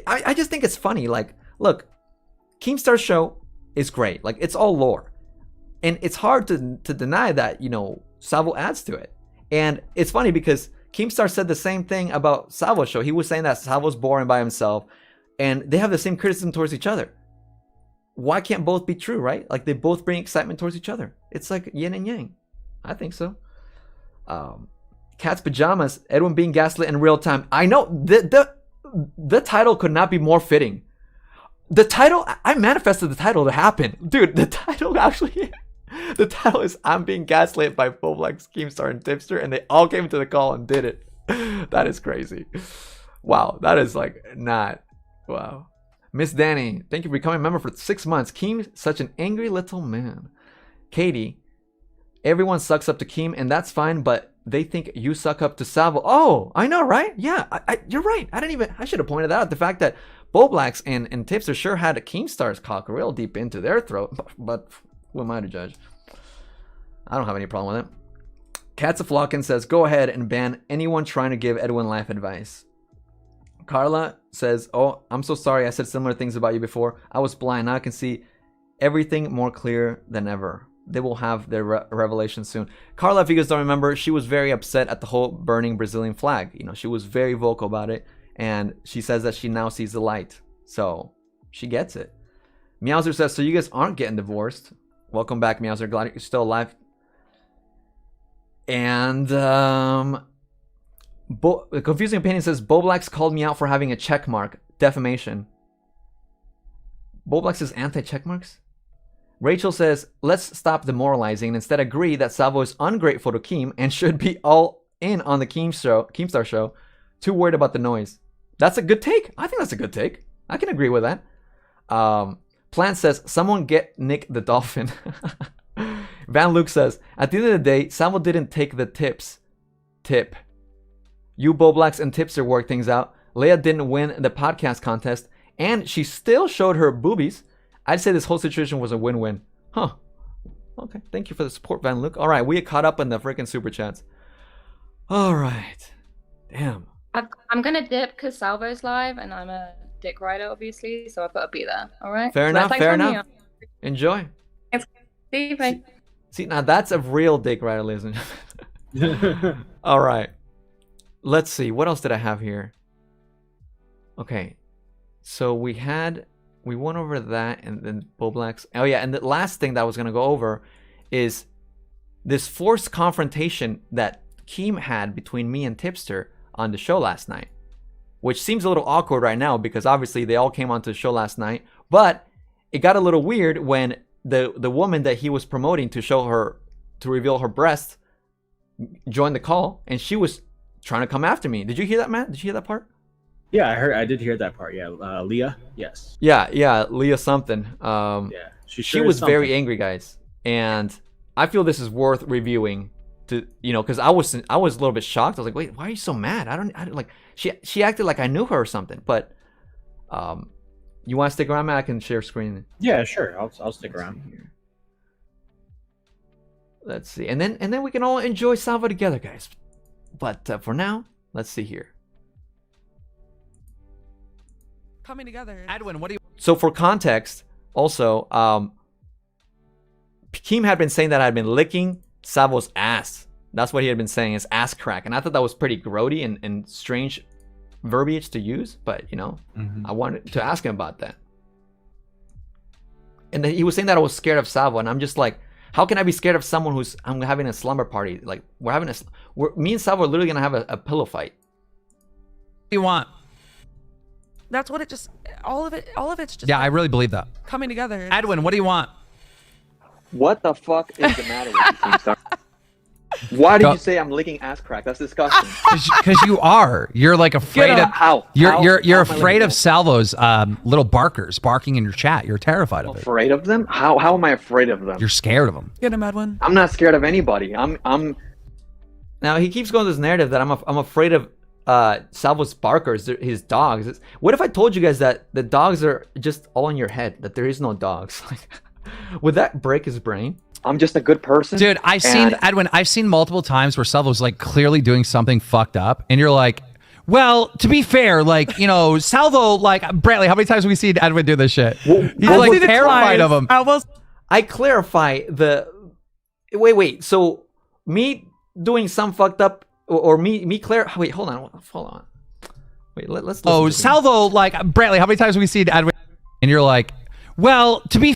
I just think it's funny. Like, look, Keemstar's show is great. Like, it's all lore. And it's hard to deny that, you know, Salvo adds to it. And it's funny because Keemstar said the same thing about Salvo's show. He was saying that Salvo's boring by himself. And they have the same criticism towards each other. Why can't both be true, right? Like, they both bring excitement towards each other. It's like yin and yang. I think so. Cat's Pajamas, Edwin being gaslit in real time. I know, the title could not be more fitting. The title, I manifested the title to happen. Dude, the title actually, the title is "I'm being gaslit by Bowblax, Keemstar, and Tipster," and they all came to the call and did it. That is crazy. Wow, that is like not, wow. Miss Danny, thank you for becoming a member for 6 months. Keem, such an angry little man. Katie, everyone sucks up to Keem, and that's fine, but they think you suck up to Salvo. Oh, I know, right? Yeah, you're right. I should have pointed out the fact that Bowblax and Tipster sure had a Keemstar's cock real deep into their throat, but who am I to judge? I don't have any problem with it. Cats a Flockin says, "Go ahead and ban anyone trying to give Edwin life advice." Carla says, "Oh, I'm so sorry. I said similar things about you before. I was blind. Now I can see everything more clear than ever. They will have their revelation soon." Carla, if you guys don't remember, she was very upset at the whole burning Brazilian flag. You know, she was very vocal about it. And she says that she now sees the light. So she gets it. Meowser says, "So you guys aren't getting divorced." Welcome back, Meowser. Glad you're still alive. And the Confusing Opinion says, "Bowblax called me out for having a check mark. Defamation." Bowblax is anti-check marks? Rachel says, "Let's stop demoralizing and instead agree that Salvo is ungrateful to Keem and should be all in on the Keemstar show. Too worried about the noise." That's a good take. I think that's a good take. I can agree with that. Plant says, someone get Nick the Dolphin. Van Luke says, at the end of the day, Salvo didn't take the tip. You, Bowblax, and Tipster worked things out. Leia didn't win the podcast contest, and she still showed her boobies. I'd say this whole situation was a win-win. Huh. Okay, thank you for the support, Van Luke. All right, we caught up in the freaking super chats. All right. Damn. I'm gonna dip because Salvo's live, and I'm a dick rider, obviously, so I've got to be there. All right. Fair enough. Fair enough. Enjoy. See you, bye. See, now that's a real dick rider, ladies and gentlemen. All right. Let's see. What else did I have here? Okay. So we went over that, and then Bowblax. Oh yeah, and the last thing that I was gonna go over is this forced confrontation that Keem had between me and Tipster on the show last night, which seems a little awkward right now because obviously they all came onto the show last night, but it got a little weird when the woman that he was promoting to reveal her breast joined the call, and she was trying to come after me. Did you hear that, Matt? Did you hear that part? Yeah, I did hear that part. Yeah, Leah. Yes. Yeah, Leah something. Yeah, she was very angry, guys, and I feel this is worth reviewing. Because I was a little bit shocked. I was like, wait, why are you so mad? I don't like. She acted like I knew her or something. But, you want to stick around, Matt? I can share screen. Yeah, sure. I'll stick around. Let's see, and then we can all enjoy Salvo together, guys. But for now, let's see here. Coming together. Edwin, what do you? So for context, also, Keem had been saying that I'd been licking Salvo's ass. That's what he had been saying, his ass crack. And I thought that was pretty grody and strange verbiage to use. But, I wanted to ask him about that. And then he was saying that I was scared of Salvo. And I'm just like, how can I be scared of someone I'm having a slumber party? Like, me and Salvo are literally going to have a pillow fight. What do you want? That's what all of it's just. Yeah, I really believe that. Coming together. Edwin, what do you want? What the fuck is the matter with you, Keemstar? Why did you say I'm licking ass crack? That's disgusting. Because you are. You're like afraid of. How? You're afraid of Salvo's little barkers barking in your chat. You're terrified of it. Afraid of them? How am I afraid of them? You're scared of them. Get him, Edwin. I'm not scared of anybody. I'm. Now he keeps going this narrative that I'm afraid of Salvo's barkers, his dogs. What if I told you guys that the dogs are just all in your head, that there is no dogs? Would that break his brain? I'm just a good person. Dude, I've seen multiple times where Salvo's like clearly doing something fucked up, and you're like, well, to be fair, like, Salvo, like, Brantley, how many times have we seen Edwin do this shit? He's like terrified of him. I clarify wait, so me doing some fucked up or me wait, hold on. Wait, let's listen Salvo, like, Brantley, how many times have we seen Edwin? And you're like, well, to be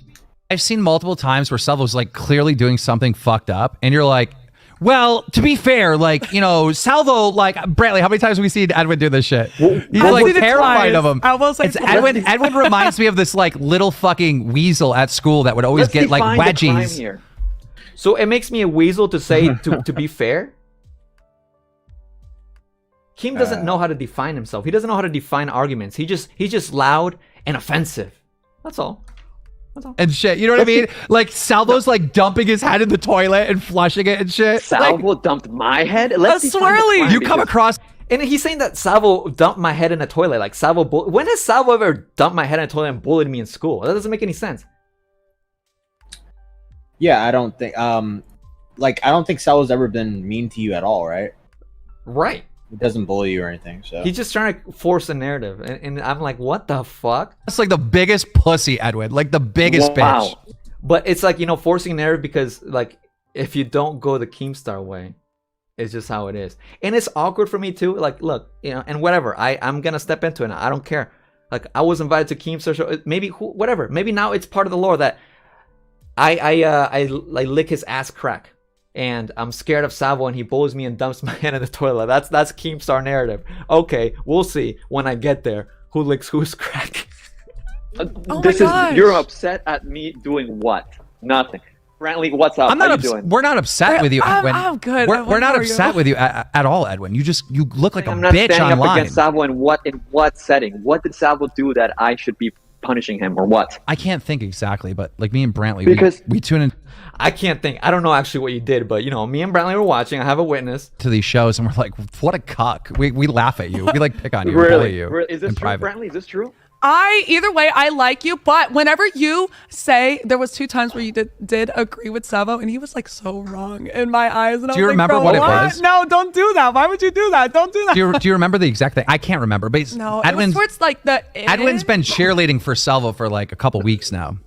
I've seen multiple times where Salvo's like clearly doing something fucked up, and you're like, well, to be fair, like, Salvo, like, Brantley, how many times have we seen Edwin do this shit? He's like terrified of him. It's Edwin reminds me of this like little fucking weasel at school that would always get like wedgies. Here. So it makes me a weasel to say to be fair. Keem doesn't know how to define himself. He doesn't know how to define arguments. He's just loud and offensive. That's all. And shit, you know what I mean? Like, Salvo's like dumping his head in the toilet and flushing it and shit. Salvo dumped my head? Let's swirly. You come across, and he's saying that Salvo dumped my head in a toilet. Like, Salvo, when has Salvo ever dumped my head in a toilet and bullied me in school? That doesn't make any sense. Yeah, I don't think I don't think Salvo's ever been mean to you at all, right? Right. He doesn't bully you or anything, so he's just trying to force a narrative, and I'm like, what the fuck? That's like the biggest pussy, Edwin. Like the biggest bitch. But it's like, forcing a narrative because, like, if you don't go the Keemstar way, it's just how it is. And it's awkward for me too. Like, look, and whatever. I'm gonna step into it. I don't care. Like, I was invited to Keemstar show. Maybe whatever. Maybe now it's part of the lore that I lick his ass crack. And I'm scared of Salvo, and he bullies me and dumps my head in the toilet. That's Keemstar narrative. Okay, we'll see when I get there who licks whose crack. You're upset at me doing what? Nothing. Brantley, what's up? I'm not How you doing? we're not upset with you, Edwin. I'm good. We're not How are upset you? with you at all, Edwin. You look like a I'm not bitch standing up online. against Salvo in what setting? What did Salvo do that I should be punishing him or what? I can't think exactly, but like me and Brantley, Because- we tune in I can't think. I don't know actually what you did, but you know, me and Brantley were watching. I have a witness. to these shows and we're like, what a cuck. We laugh at you. We like pick on you. We bully you Is this in true, private. Brantley? Is this true? Either way, I like you, but whenever you say, there was 2 times where you did agree with Salvo, and he was like so wrong in my eyes. And I Do you was remember like, what bro, it was? No, don't do that. Why would you do that? Don't do that. Do you remember the exact thing? I can't remember, but No, Edwin's, it was towards like the Edwin's been cheerleading for Salvo for like a couple weeks now.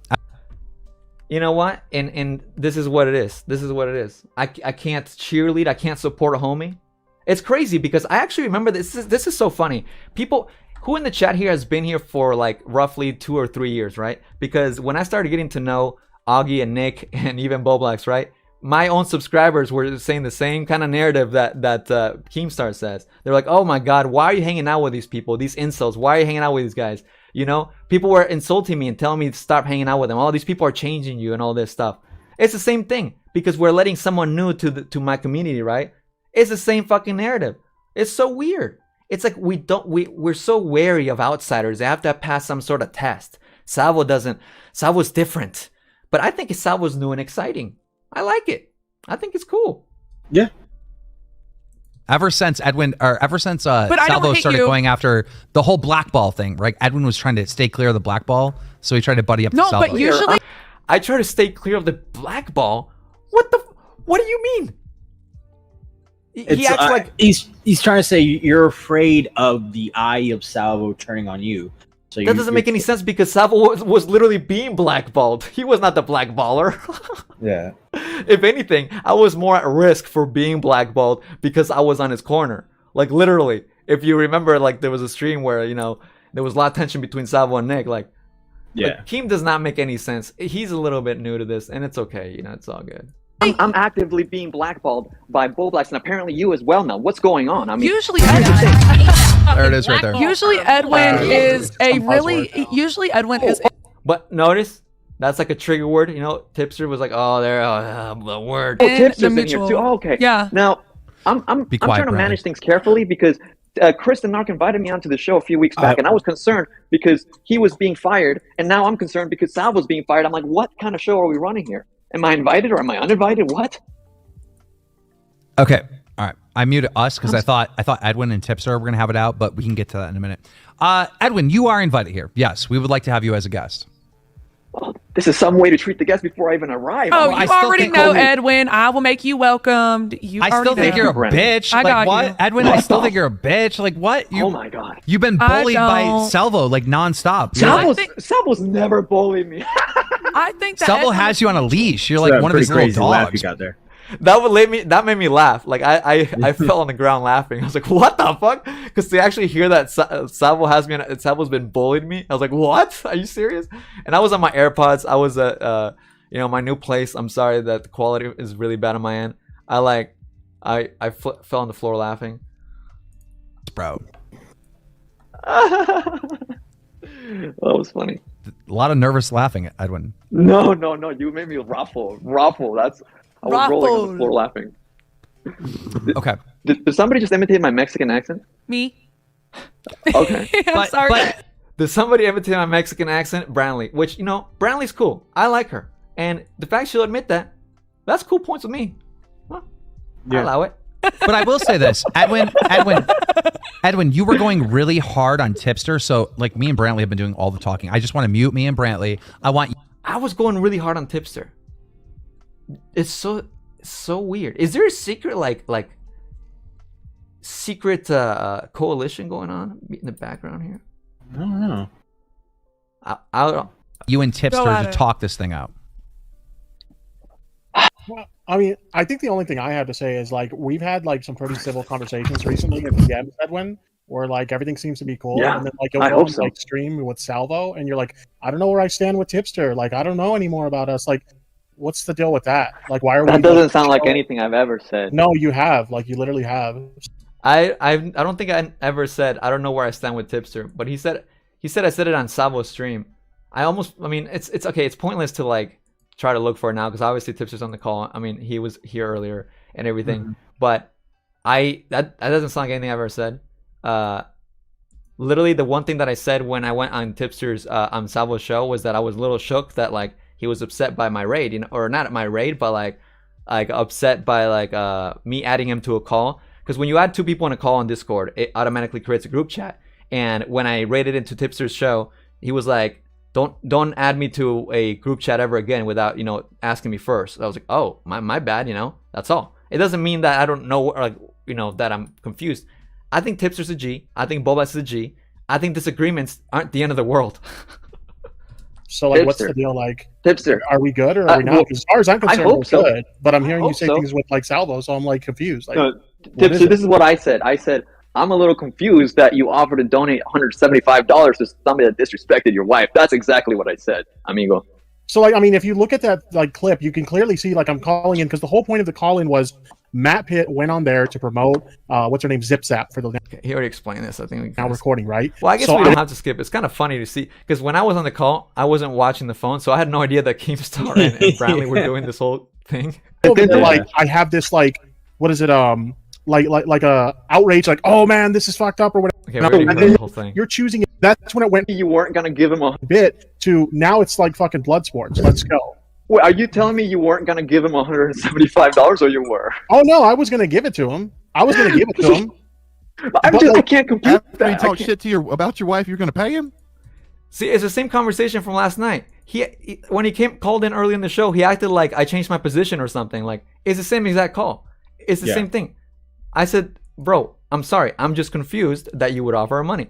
You know what? And this is what it is. This is what it is. I can't cheerlead. I can't support a homie. It's crazy because I actually remember this is so funny. People who in the chat here has been here for like roughly 2 or 3 years, right? Because when I started getting to know Augie and Nick and even Bowblax, right? My own subscribers were saying the same kind of narrative that Keemstar says. They're like, "Oh my God, why are you hanging out with these people? These incels? Why are you hanging out with these guys?" You know, people were insulting me and telling me to stop hanging out with them. All these people are changing you and all this stuff. It's the same thing because we're letting someone new to my community, right? It's the same fucking narrative. It's so weird. It's like we're so wary of outsiders. They have to pass some sort of test. Salvo doesn't. Salvo's different. But I think Salvo's new and exciting. I like it. I think it's cool. Yeah. Ever since Salvo hate started you. going after the whole blackball thing, right? Edwin was trying to stay clear of the blackball, so he tried to buddy up No, to Salvo. but usually I try to stay clear of the black ball. What do you mean? He acts like he's trying to say you're afraid of the eye of Salvo turning on you. So that doesn't make any sense because Salvo was literally being blackballed. He was not the blackballer. Yeah. If anything, I was more at risk for being blackballed because I was on his corner. Like literally, if you remember, like there was a stream where there was a lot of tension between Salvo and Nick. Like Keem does not make any sense. He's a little bit new to this, and it's okay. It's all good. I'm actively being blackballed by Bowblax, and apparently you as well now. What's going on? I mean, usually There it is right there. Usually Edwin is a really usually Edwin is But notice that's like a trigger word. Tipster was like, "Oh, the word." oh, in Tipster's the in here mutual. too. Oh, okay. Yeah. Now, I'm Be trying quiet, to Bradley. manage things carefully because Chris and Mark invited me onto the show a few weeks back, and I was concerned because he was being fired, and now I'm concerned because Sal was being fired. I'm like, what kind of show are we running here? Am I invited or am I uninvited? What? Okay. All right. I muted us because I thought Edwin and Tipster were gonna have it out, but we can get to that in a minute. Edwin, you are invited here. Yes, we would like to have you as a guest. Well, this is some way to treat the guest before I even arrive. Oh, I'm you like, already know, Cody. Edwin. I will make you welcomed. I still think you're a Brennan. bitch. I Like got what? you. Edwin, I still think you're a bitch. Like what? Oh my God. You've been I bullied by don't- Salvo like nonstop. You're like- Salvo's never bullied me. I think that Salvo Edwin- has you on a leash. You're like one of his little laugh you dogs. got there. That made me laugh. Like I fell on the ground laughing. I was like, "What the fuck?" Because to actually hear that Salvo has me, Salvo's been bullied me. I was like, "What? Are you serious?" And I was on my AirPods. I was at my new place. I'm sorry that the quality is really bad on my end. I fell on the floor laughing. Bro, That was funny. a lot of nervous laughing, Edwin. No. You made me ruffle. I was rolling on the floor laughing. Okay. Did somebody just imitate my Mexican accent? me. Okay. I'm sorry. But Does somebody imitate my Mexican accent? Brantley, which, Brantley's cool. I like her. And the fact she'll admit that's cool points with me. Well, I allow it. but I will say this, Edwin, you were going really hard on Tipster, so like me and Brantley have been doing all the talking. I just want to mute me and Brantley. I was going really hard on Tipster. It's so weird. Is there a secret secret coalition going on in the background here? I don't know. I you and Tipster at to it. talk this thing out. Well, I mean, I think the only thing I have to say is like we've had like some pretty civil conversations recently in DMs, Edwin, where like everything seems to be cool. Yeah, and then like you'll I go hope on, so. like stream with Salvo, and you're like, I don't know where I stand with Tipster. Like, I don't know anymore about us. Like, what's the deal with that? Like, why are we? That doesn't sound like anything I've ever said. No, you have. Like, you literally have. I don't think I ever said I don't know where I stand with Tipster, but he said I said it on Salvo's stream. I mean it's okay. It's pointless to try to look for it now because obviously Tipster's on the call. I mean, he was here earlier and everything, but that doesn't sound like anything I've ever said. Literally, the one thing that I said when I went on Tipster's on Salvo's show was that I was a little shook that like he was upset by my raid, you know, or not my raid, but like upset by like me adding him to a call. Because when you add two people in a call on Discord, it automatically creates a group chat. And when I raided into Tipster's show, he was like, "Don't add me to a group chat ever again without, you know, asking me first." I was like, "Oh, my bad, you know, that's all." It doesn't mean that I don't know, or like, you know, that I'm confused. I think Tipster's a G. I think Bowblax is a G. I think disagreements aren't the end of the world. So, like, what's Tipster. the deal? Like, Tipster. are we good or are we not? Well, As far as I'm concerned, we're so. good. But I'm hearing I you say hope so. things with like Salvo, so I'm like confused. Like, No, what is Tipster, it? this is what I said. I said, I'm a little confused that you offered to donate $175 to somebody that disrespected your wife. That's exactly what I said, amigo. So, like, I mean, if you look at that like clip, you can clearly see like I'm calling in because the whole point of the call-in was Matt Pitt went on there to promote what's her name, Zip Zap for the Okay, he already explained this. I think we now recording, right? Well, I guess So we don't have to skip. It's kind of funny to see because when I was on the call, I wasn't watching the phone, so I had no idea that Keemstar and Bradley were doing this whole thing. Like, I have this like, what is it? Like a outrage, like, oh man, this is fucked up or whatever. Okay, we already And heard then the whole thing. you're choosing it. That's when it went You weren't going to give him a... bit to now it's like fucking blood sports. Let's go. Wait, are you telling me you weren't going to give him $175 or you were? Oh no, I was gonna give it to him. I was gonna give it to him. I can't compute After that. he I talked can't- shit to you about your wife, you're going to pay him? See, it's the same conversation from last night. He when he called in early in the show, he acted like I changed my position or something. Like it's the same exact call. It's the same thing. I said, "Bro, I'm sorry. I'm just confused that you would offer her money.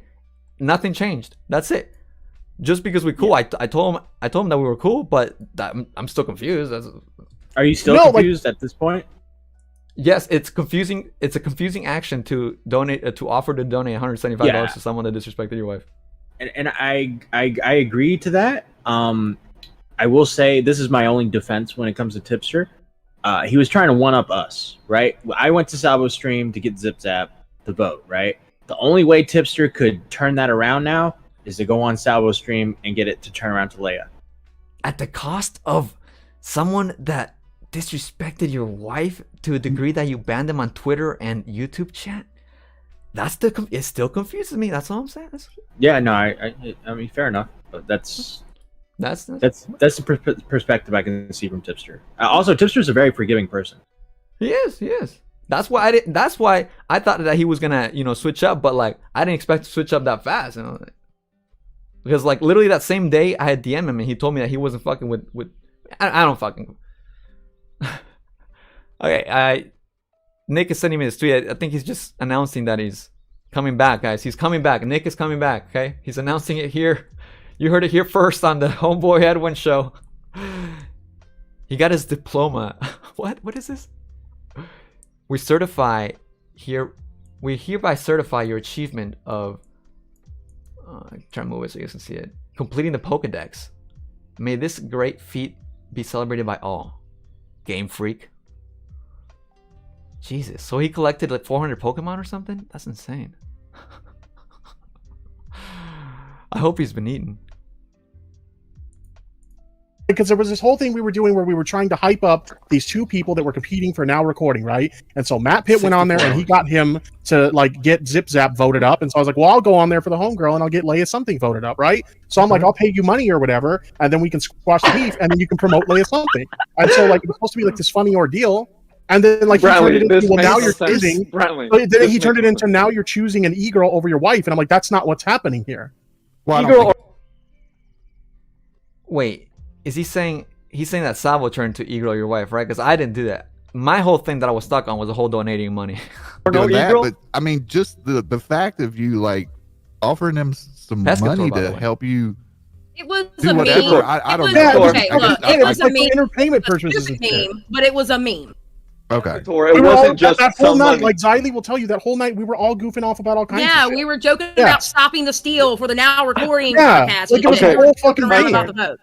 Nothing changed. That's it. Just because we're cool, I told him that we were cool, but I'm still confused. Are you still confused at this point? Yes, it's confusing. It's a confusing action to donate to offer to donate $175 to someone that disrespected your wife. And I agree to that. I will say this is my only defense when it comes to Tipster. He was trying to one up us, right? I went to Salvo's stream to get Zip Zap the vote, right? The only way Tipster could turn that around now is to go on Salvo's stream and get it to turn around to Leia. At the cost of someone that disrespected your wife to a degree that you banned them on Twitter and YouTube chat? It still confuses me. That's all I'm saying. Yeah, no, I mean, fair enough. But that's the perspective I can see from Tipster. Also, Tipster's a very forgiving person. He is. That's why I thought that he was gonna, switch up, but like I didn't expect to switch up that fast, Because like literally that same day I had DM him and he told me that he wasn't fucking with I don't fucking. Okay, Nick is sending me this tweet. I think he's just announcing that he's coming back, guys. He's coming back. Nick is coming back. Okay, he's announcing it here. You heard it here first on the Homeboy Edwin show. He got his diploma. What is this? We hereby certify your achievement of try to move it so you guys can see it. Completing the Pokedex. May this great feat be celebrated by all. Game Freak. Jesus, so he collected like 400 Pokemon or something? That's insane. I hope he's been eaten. Because there was this whole thing we were doing where we were trying to hype up these two people that were competing for Now Recording, right? And so Matt Pitt went on there and he got him to like get Zip Zap voted up. And so I was like, well, I'll go on there for the homegirl and I'll get Leia Something voted up, right? So I'm like, I'll pay you money or whatever, and then we can squash the beef and then you can promote Leia Something. And so like it was supposed to be like this funny ordeal. And then like Bradley, he turned it into, well, now you're sense. choosing. Bradley, Then he turned it into now you're choosing an e-girl over your wife. And I'm like, that's not what's happening here. Well, Wait, is he saying he's saying that Salvo turned to e-girl your wife, right? Because I didn't do that. My whole thing that I was stuck on was the whole donating money. doing that, but I mean, just the fact of you like offering them some Pescator, money by the to way. help you It was do a whatever. meme. I don't It know. was- okay, look, it was a like meme. for entertainment It was purposes. a and shit. meme, but it was a meme. Okay. It We were wasn't all, just that whole some night, money. like Xylee will tell you, that whole night we were all goofing off about all kinds of Yeah, shit. we were joking Yeah. about stopping the steal for the Now Recording Yeah, podcast. like, it and was shit. a whole We were fucking joking around thing. about the vote.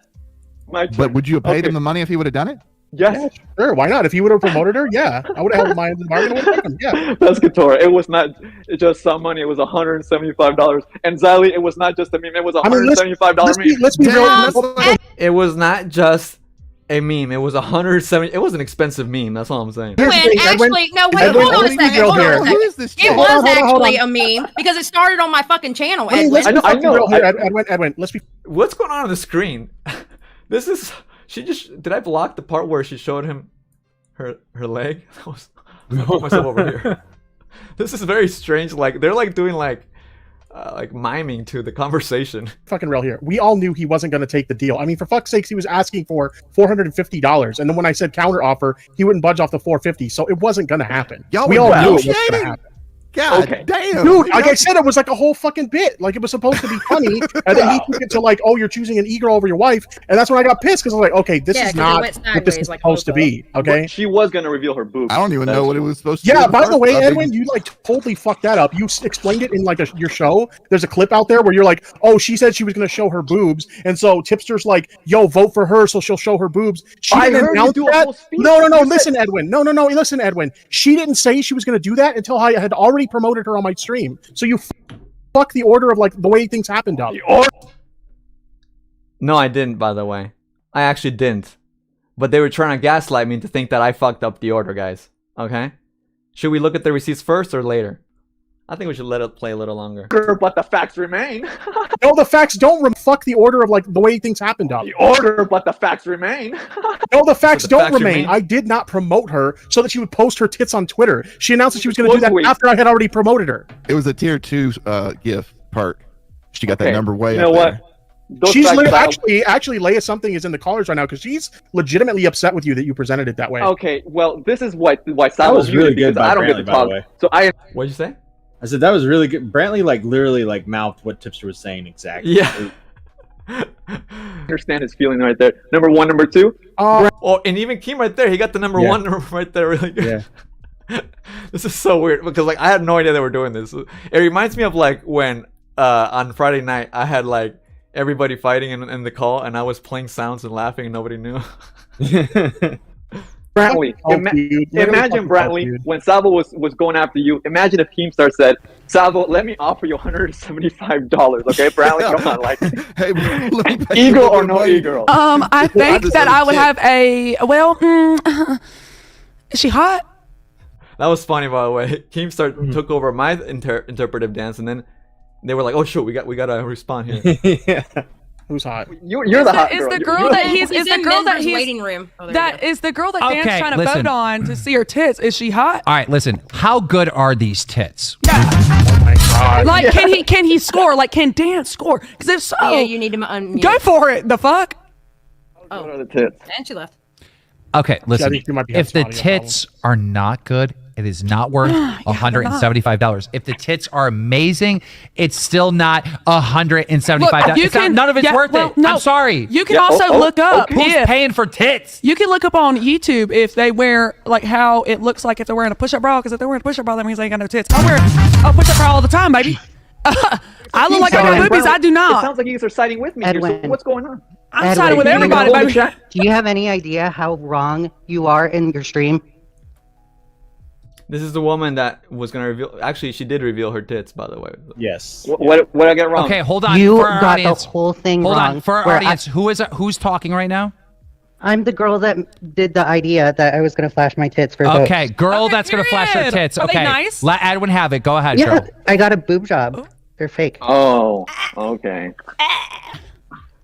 My turn. But would you have paid Okay. him the money if he would have done it? Yes. Sure, why not? If he would have promoted her, yeah, I would have held my end of the bargain. I would have taken him, yeah. That's Keemstar. It was not just some money. It was $175. And Xylee, it was not just a meme. It was a I mean, $175 meme. let's be real. It was not just a meme. It was 170. It was an expensive meme. That's all I'm saying. Here's the thing, Edwin. Actually, no, wait, Edwin, hold on a let me second. go Hold on here. a Who second. is this It chick? was Hold on. actually a meme because it started on my fucking channel, I mean, let's Edwin. be I fucking know. real here, Edwin. Let's be. What's going on the screen? This is. She just. Did I block the part where she showed him her leg? I was. I'll put myself over here. This is very strange. Like they're like doing like miming to the conversation. Fucking real here. We all knew he wasn't going to take the deal. I mean, for fuck's sakes, he was asking for $450, and then when I said counter offer, he wouldn't budge off the $450. So it wasn't going to happen. Y'all we were all knew it wasn't going to negotiating? happen. God Okay. damn. Dude, like I said, it was like a whole fucking bit. Like it was supposed to be funny, and then he took it to like, oh, you're choosing an e-girl over your wife, and that's when I got pissed because I was like, okay, this Yeah, is 'cause it not went what this sideways is like supposed to Coco. be. Okay. But she was gonna reveal her boobs. I don't even know what it was supposed to Yeah, be. by the way, I mean, Edwin, you like totally fucked that up. You explained it in like your show. There's a clip out there where you're like, oh, she said she was going to show her boobs. And so Tipster's like, yo, vote for her so she'll show her boobs. She I didn't heard you announce do a that. whole speech. No, You said- listen, Edwin. No, listen, Edwin. She didn't say she was going to do that until I had already promoted her on my stream. So you fuck the order of like the way things happened up. No, I didn't. By the way, I actually didn't. But they were trying to gaslight me to think that I fucked up the order, guys. Okay. Should we look at the receipts first or later? I think we should let it play a little longer. But the facts remain. No, the facts don't fuck the order of like the way things happened up. The order, but the facts remain. No, the facts the don't facts remain. remain? I did not promote her so that she would post her tits on Twitter. She announced that she was going to do that Wait. after I had already promoted her. it was a tier 2 gift perk. She got that Okay. number way You up know there. what? Those She's facts actually Leia something is in the callers right now because she's legitimately upset with you that you presented it that way. Okay, well, this is why That Salvo was really good because by I don't get to Brantley, by the talk. way. So I What'd you say? I said that was really good. Brantley like literally like mouthed what Tipster was saying exactly. Yeah. understand his feeling right there. Number one, number two. Oh, and even Keem right there, he got the number Yeah. one number right there, really good. Yeah. This is so weird because like I had no idea they were doing this. It reminds me of like when on Friday night I had like everybody fighting in the call and I was playing sounds and laughing and nobody knew. Brantley, imagine Brantley when Salvo was going after you. Imagine if Keemstar said, "Salvo, let me offer you $175." Okay, Brantley, come on, like Hey, let me pay you eagle a or little no money. eagle. I think just that said I would shit. have is she hot? That was funny, by the way. Keemstar took over my interpretive dance, and then they were like, "Oh shoot, we gotta respond here." Yeah. Who's hot? You're the hot Is girl. the You're girl the that hot he's girl. is the girl that he's waiting room. Oh, there you that go. is the girl that Dan's Okay, trying to listen. vote on to see her tits. Is she hot? All right, listen. How good are these tits? My God. Like, can he score? Like, can Dan score? Because if so, Yeah, you need to unmute. go for it. The fuck? What are the tits? And she left. Okay, listen. think you might be If the having some audio tits are not good, it is not worth $175. If the tits are amazing, it's still not $175. Look, you It's not- can- none of it's yeah, worth well, it. no. I'm sorry. You can Yeah, also look up Who's if paying for tits? you can look up on YouTube if they wear like how it looks like if they're wearing a push-up bra. Because if they're wearing a push-up bra, that means they ain't got no tits. I wear a push-up bra all the time, baby. I look like I got boobies. I do It not. sounds like you guys are siding with me here. So Edwin. what's going on? I'm Edwin, siding with you everybody, hold the baby. chat? Do you have any idea how wrong you are in your stream? This is the woman that was gonna reveal. Actually, she did reveal her tits, by the way. Yes. What I get wrong? Okay, hold on. You for our got audience. the whole thing Hold wrong. on. For our where audience, who's talking right now? I'm the girl that did the idea that I was going to flash my tits for votes. Okay, girl Okay, that's going to flash her period. tits. Are they Okay. nice? Let Edwin have it. Go ahead, Yeah, girl. I got a boob job. They're fake. Oh, okay.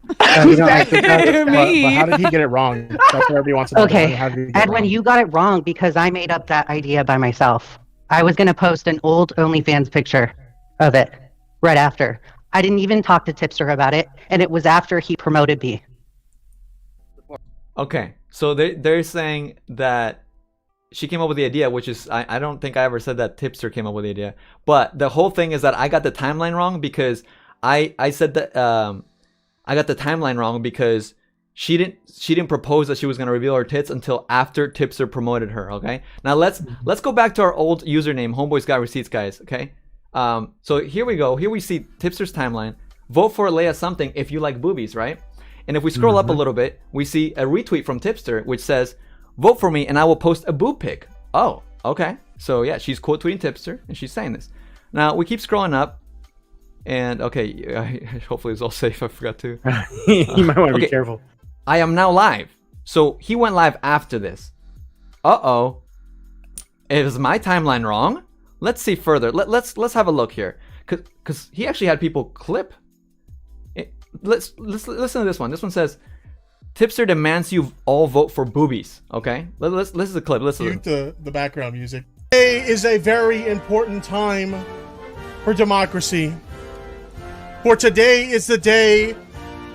You don't like boob jobs? But how did he get it wrong? That's what everybody wants to know. Okay, How did he get it Edwin, wrong? you got it wrong because I made up that idea by myself. I was going to post an old OnlyFans picture of it right after. I didn't even talk to Tipster about it, and it was after he promoted me. Okay, so they're saying that she came up with the idea, which is I don't think I ever said that Tipster came up with the idea, but the whole thing is that I got the timeline wrong because I said that I got the timeline wrong because she didn't propose that she was gonna reveal her tits until after Tipster promoted her. Okay, now let's go back to our old username, Homeboys Got Receipts, guys. Okay, so here we go. Here we see Tipster's timeline. Vote for Leia something if you like boobies, right? And if we scroll up a little bit, we see a retweet from Tipster which says, "Vote for me and I will post a boob pic." Oh, okay. So yeah, she's quote tweeting Tipster and she's saying this. Now we keep scrolling up, and okay, hopefully it's all safe. I forgot to. You might want to okay. be careful. I am now live. So he went live after this. Uh-oh. Is my timeline wrong? Let's see further. Let's have a look here. Cause he actually had people clip. Let's listen to this one. This one says, Tipster demands you all vote for boobies. Okay? Let's listen to the clip. Listen. The background music. Today is a very important time for democracy. For today is the day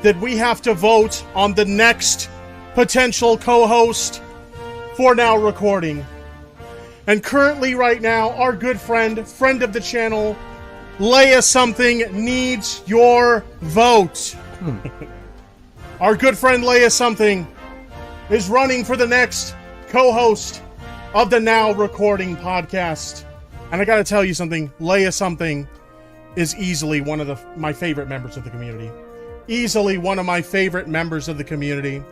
that we have to vote on the next potential co-host for Now Recording. And currently right now, our good friend of the channel, Leia Something, needs your vote. Our good friend Leia Something is running for the next co-host of the Now Recording podcast. And I gotta tell you something, Leia Something is easily one of my favorite members of the community. Easily one of my favorite members of the community.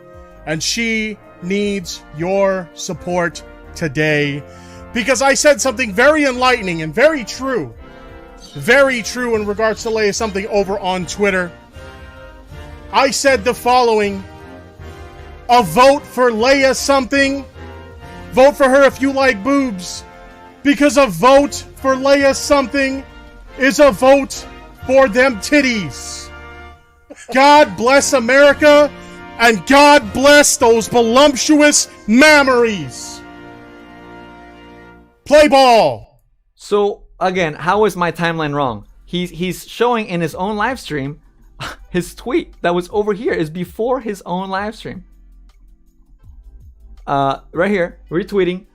And she needs your support today. Because I said something very enlightening and very true in regards to Leia Something over on Twitter. I said the following: a vote for Leia Something. Vote for her if you like boobs. Because a vote for Leia Something is a vote for them titties. God bless America, and God bless those voluptuous mammaries. Play ball. So again, how is my timeline wrong? He's showing in his own live stream his tweet that was over here is before his own live stream. Right here, retweeting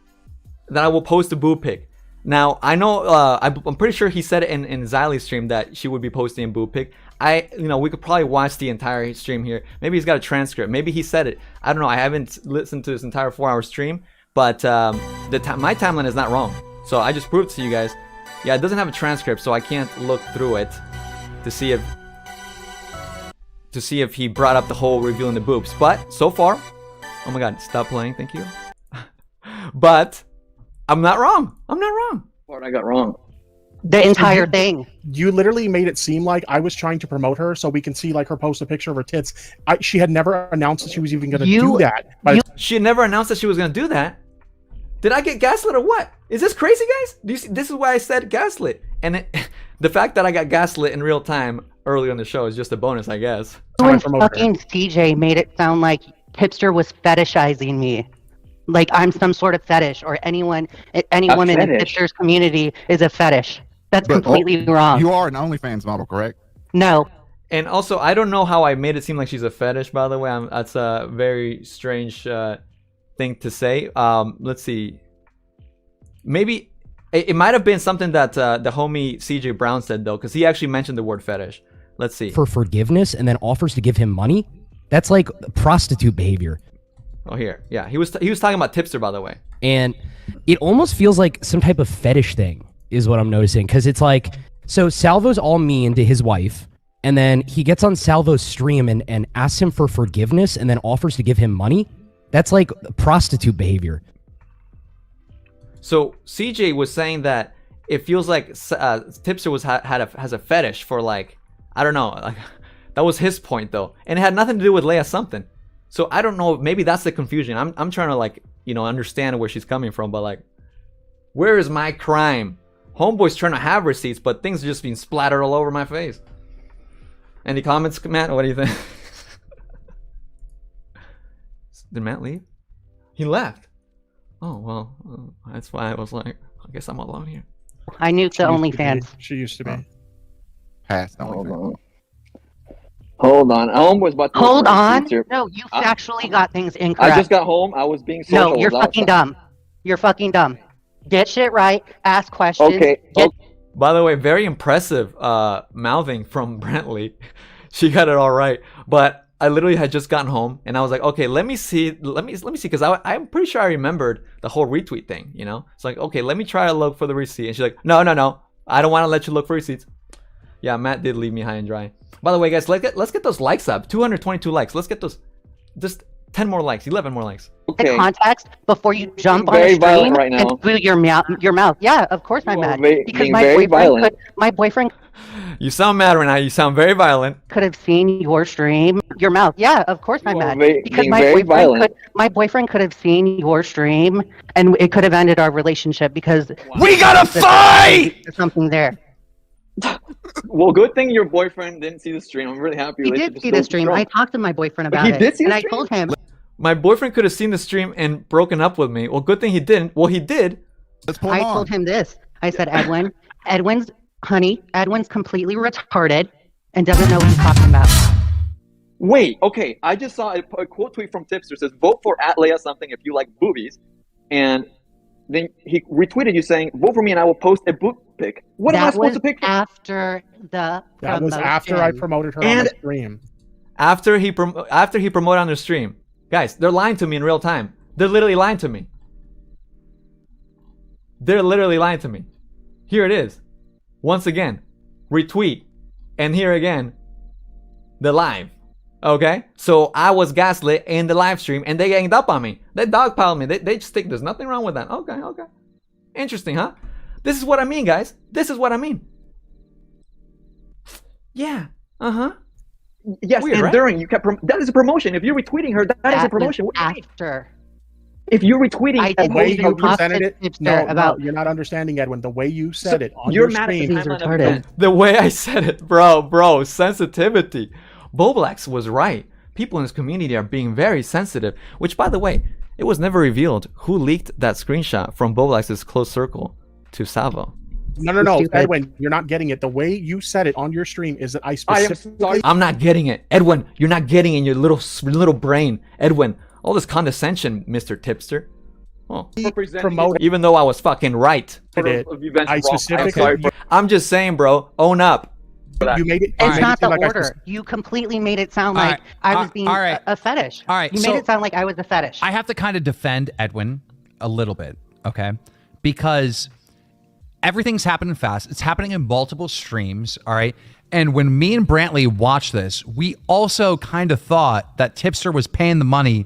that I will post a boob pic. Now I know I'm pretty sure he said it in Xylee's stream that she would be posting a boob pic. We could probably watch the entire stream here. Maybe he's got a transcript. Maybe he said it. I don't know. I haven't listened to this entire 4-hour stream. But my timeline is not wrong. So I just proved to you guys. Yeah, it doesn't have a transcript, so I can't look through it to see if he brought up the whole revealing the boobs. But so far, oh my god, stop playing, thank you. But I'm not wrong. I'm not wrong. What I got wrong? The entire thing. You literally made it seem like I was trying to promote her so we can see like her post a picture of her tits. She had never announced that she was even going to do that. She had never announced that she was going to do that. Did I get gaslit or what? Is this crazy, guys? Do you see? This is why I said gaslit. And the fact that I got gaslit in real time early on the show is just a bonus, I guess. When fucking CJ made it sound like Tipster was fetishizing me. Like I'm some sort of fetish, or any woman in Tipster's community is a fetish. That's completely wrong. You are an OnlyFans model, correct? No. And also, I don't know how I made it seem like she's a fetish, by the way. That's a very strange thing to say. Let's see. Maybe it might have been something that the homie CJ Brown said, though, because he actually mentioned the word fetish. Let's see. For forgiveness and then offers to give him money? That's like prostitute behavior. Oh, here. Yeah, he was talking about Tipster, by the way. And it almost feels like some type of fetish thing is what I'm noticing. Because it's like, so Salvo's all mean to his wife. And then he gets on Salvo's stream and asks him for forgiveness and then offers to give him money. That's like prostitute behavior. So CJ was saying that it feels like Tipster has a fetish for, like, I don't know, like that was his point though, and it had nothing to do with Leia Something. So I don't know, maybe that's the confusion. I'm trying to, like, understand where she's coming from, but like, where is my crime? Homeboy's trying to have receipts, but things are just being splattered all over my face. Any comments, Matt? What do you think? Did Matt leave? He left. Oh, well, that's why I was like, I guess I'm alone here. I nuked the OnlyFans. She used to be. Past OnlyFans. Hold on. I almost about to Hold on. No, you actually got things incorrect. I just got home. I was being social. No, you're fucking dumb. You're fucking dumb. Get shit right. Ask questions. Okay. By the way, very impressive mouthing from Brentley. She got it all right. But I literally had just gotten home and I was like, okay, let me see, because I'm pretty sure I remembered the whole retweet thing, It's like, okay, let me try to look for the receipt. And she's like, no, I don't want to let you look for receipts. Yeah, Matt did leave me high and dry. By the way, guys, let's get those likes up. 222 likes. Let's get those. Just 10 more likes, 11 more likes. The context before you jump on very a stream violent right now. and through your mouth. Yeah, of course I'm mad. Because being my very boyfriend, violent. my boyfriend You sound mad right now. You sound very violent. could have seen your stream, your mouth. Yeah, of course I'm mad. Because being very violent. my boyfriend could have seen your stream, and it could have ended our relationship because we gotta fight. There's something there. Well, good thing your boyfriend didn't see the stream. I'm really happy. He did see the stream. I talked to my boyfriend about He it, did see and the I stream? told him. My boyfriend could have seen the stream and broken up with me. Well, good thing he didn't. Well, he did. I told him this. I said, Edwin's completely retarded and doesn't know what he's talking about. Wait, okay. I just saw a quote tweet from Tipster says, "Vote for @Leia something if you like boobies," and then he retweeted you saying, "Vote for me and I will post a boob pic." What am I supposed to pick? After the That was after I promoted her on the stream. After he promoted on the stream. Guys, they're lying to me in real time. They're literally lying to me. They're literally lying to me. Here it is. Once again, retweet. And here again, the live. Okay? So I was gaslit in the live stream and they ganged up on me. They dogpiled me. They just think there's nothing wrong with that. Okay. Interesting, huh? This is what I mean, guys. This is what I mean. Yeah. Uh-huh. Yes, Weird, and right? during you kept that is a promotion. If you're retweeting her, that is a promotion. What do you mean? After. If you're retweeting The way you talk presented to it, Tipster no, about- you're not understanding, Edwin. The way you said it on you're your mad at the stream. timeline of events. The way I said it, bro, sensitivity. Bowblax was right. People in this community are being very sensitive, which, by the way, it was never revealed who leaked that screenshot from Bowblax's close circle to Salvo. No, Edwin, you're not getting it. The way you said it on your stream is that I specifically. I'm not getting it. Edwin, you're not getting it in your little brain. Edwin, all this condescension, Mr. Tipster. Oh. Even though I was fucking right. I specifically. I'm just saying, bro, own up. You made it. It's not the order. You completely made it sound like I was being a fetish. All right, You made it sound like I was a fetish. I have to kind of defend Edwin a little bit, okay? Because everything's happening fast. It's happening in multiple streams, all right? And when me and Brantley watched this, we also kind of thought that Tipster was paying the money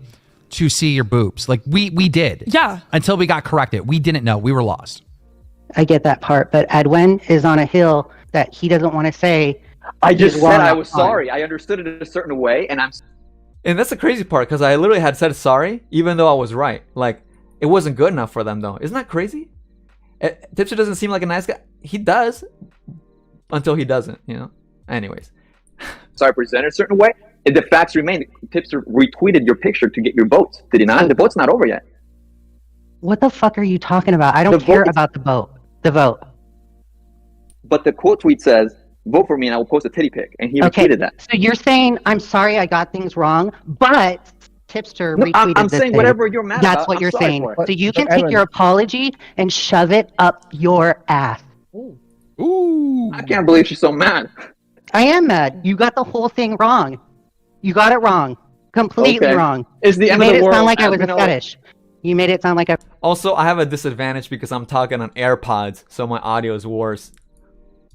to see your boobs. Like, we did. Yeah. Until we got corrected. We didn't know. We were lost. I get that part, but Edwin is on a hill that he doesn't want to say. I just he's said wrong I on. was sorry. I understood it a certain way, and I'm. And that's the crazy part, because I literally had said sorry, even though I was right. Like, it wasn't good enough for them, though. Isn't that crazy? Tipster doesn't seem like a nice guy. He does, until he doesn't, you know? Anyways. So I presented a certain way, and the facts remain. Tipster retweeted your picture to get your votes. Did he not? The vote's not over yet. What the fuck are you talking about? I don't care about the vote. The vote. But the quote tweet says, "Vote for me and I will post a titty pic," and he Okay, retweeted that. so you're saying, I'm sorry I got things wrong, but Tipster No, retweeted I'm this saying thing. whatever you're mad That's about, what I'm you're sorry saying. for it. So you But can take Edwin- your apology and shove it up your ass. Ooh. I can't believe she's so mad. I am mad. You got the whole thing wrong. You got it wrong. Completely Okay. wrong. It's the You end of made the it world sound like I as was we a know it. fetish. You made it sound like I... Also, I have a disadvantage because I'm talking on AirPods, so my audio is worse.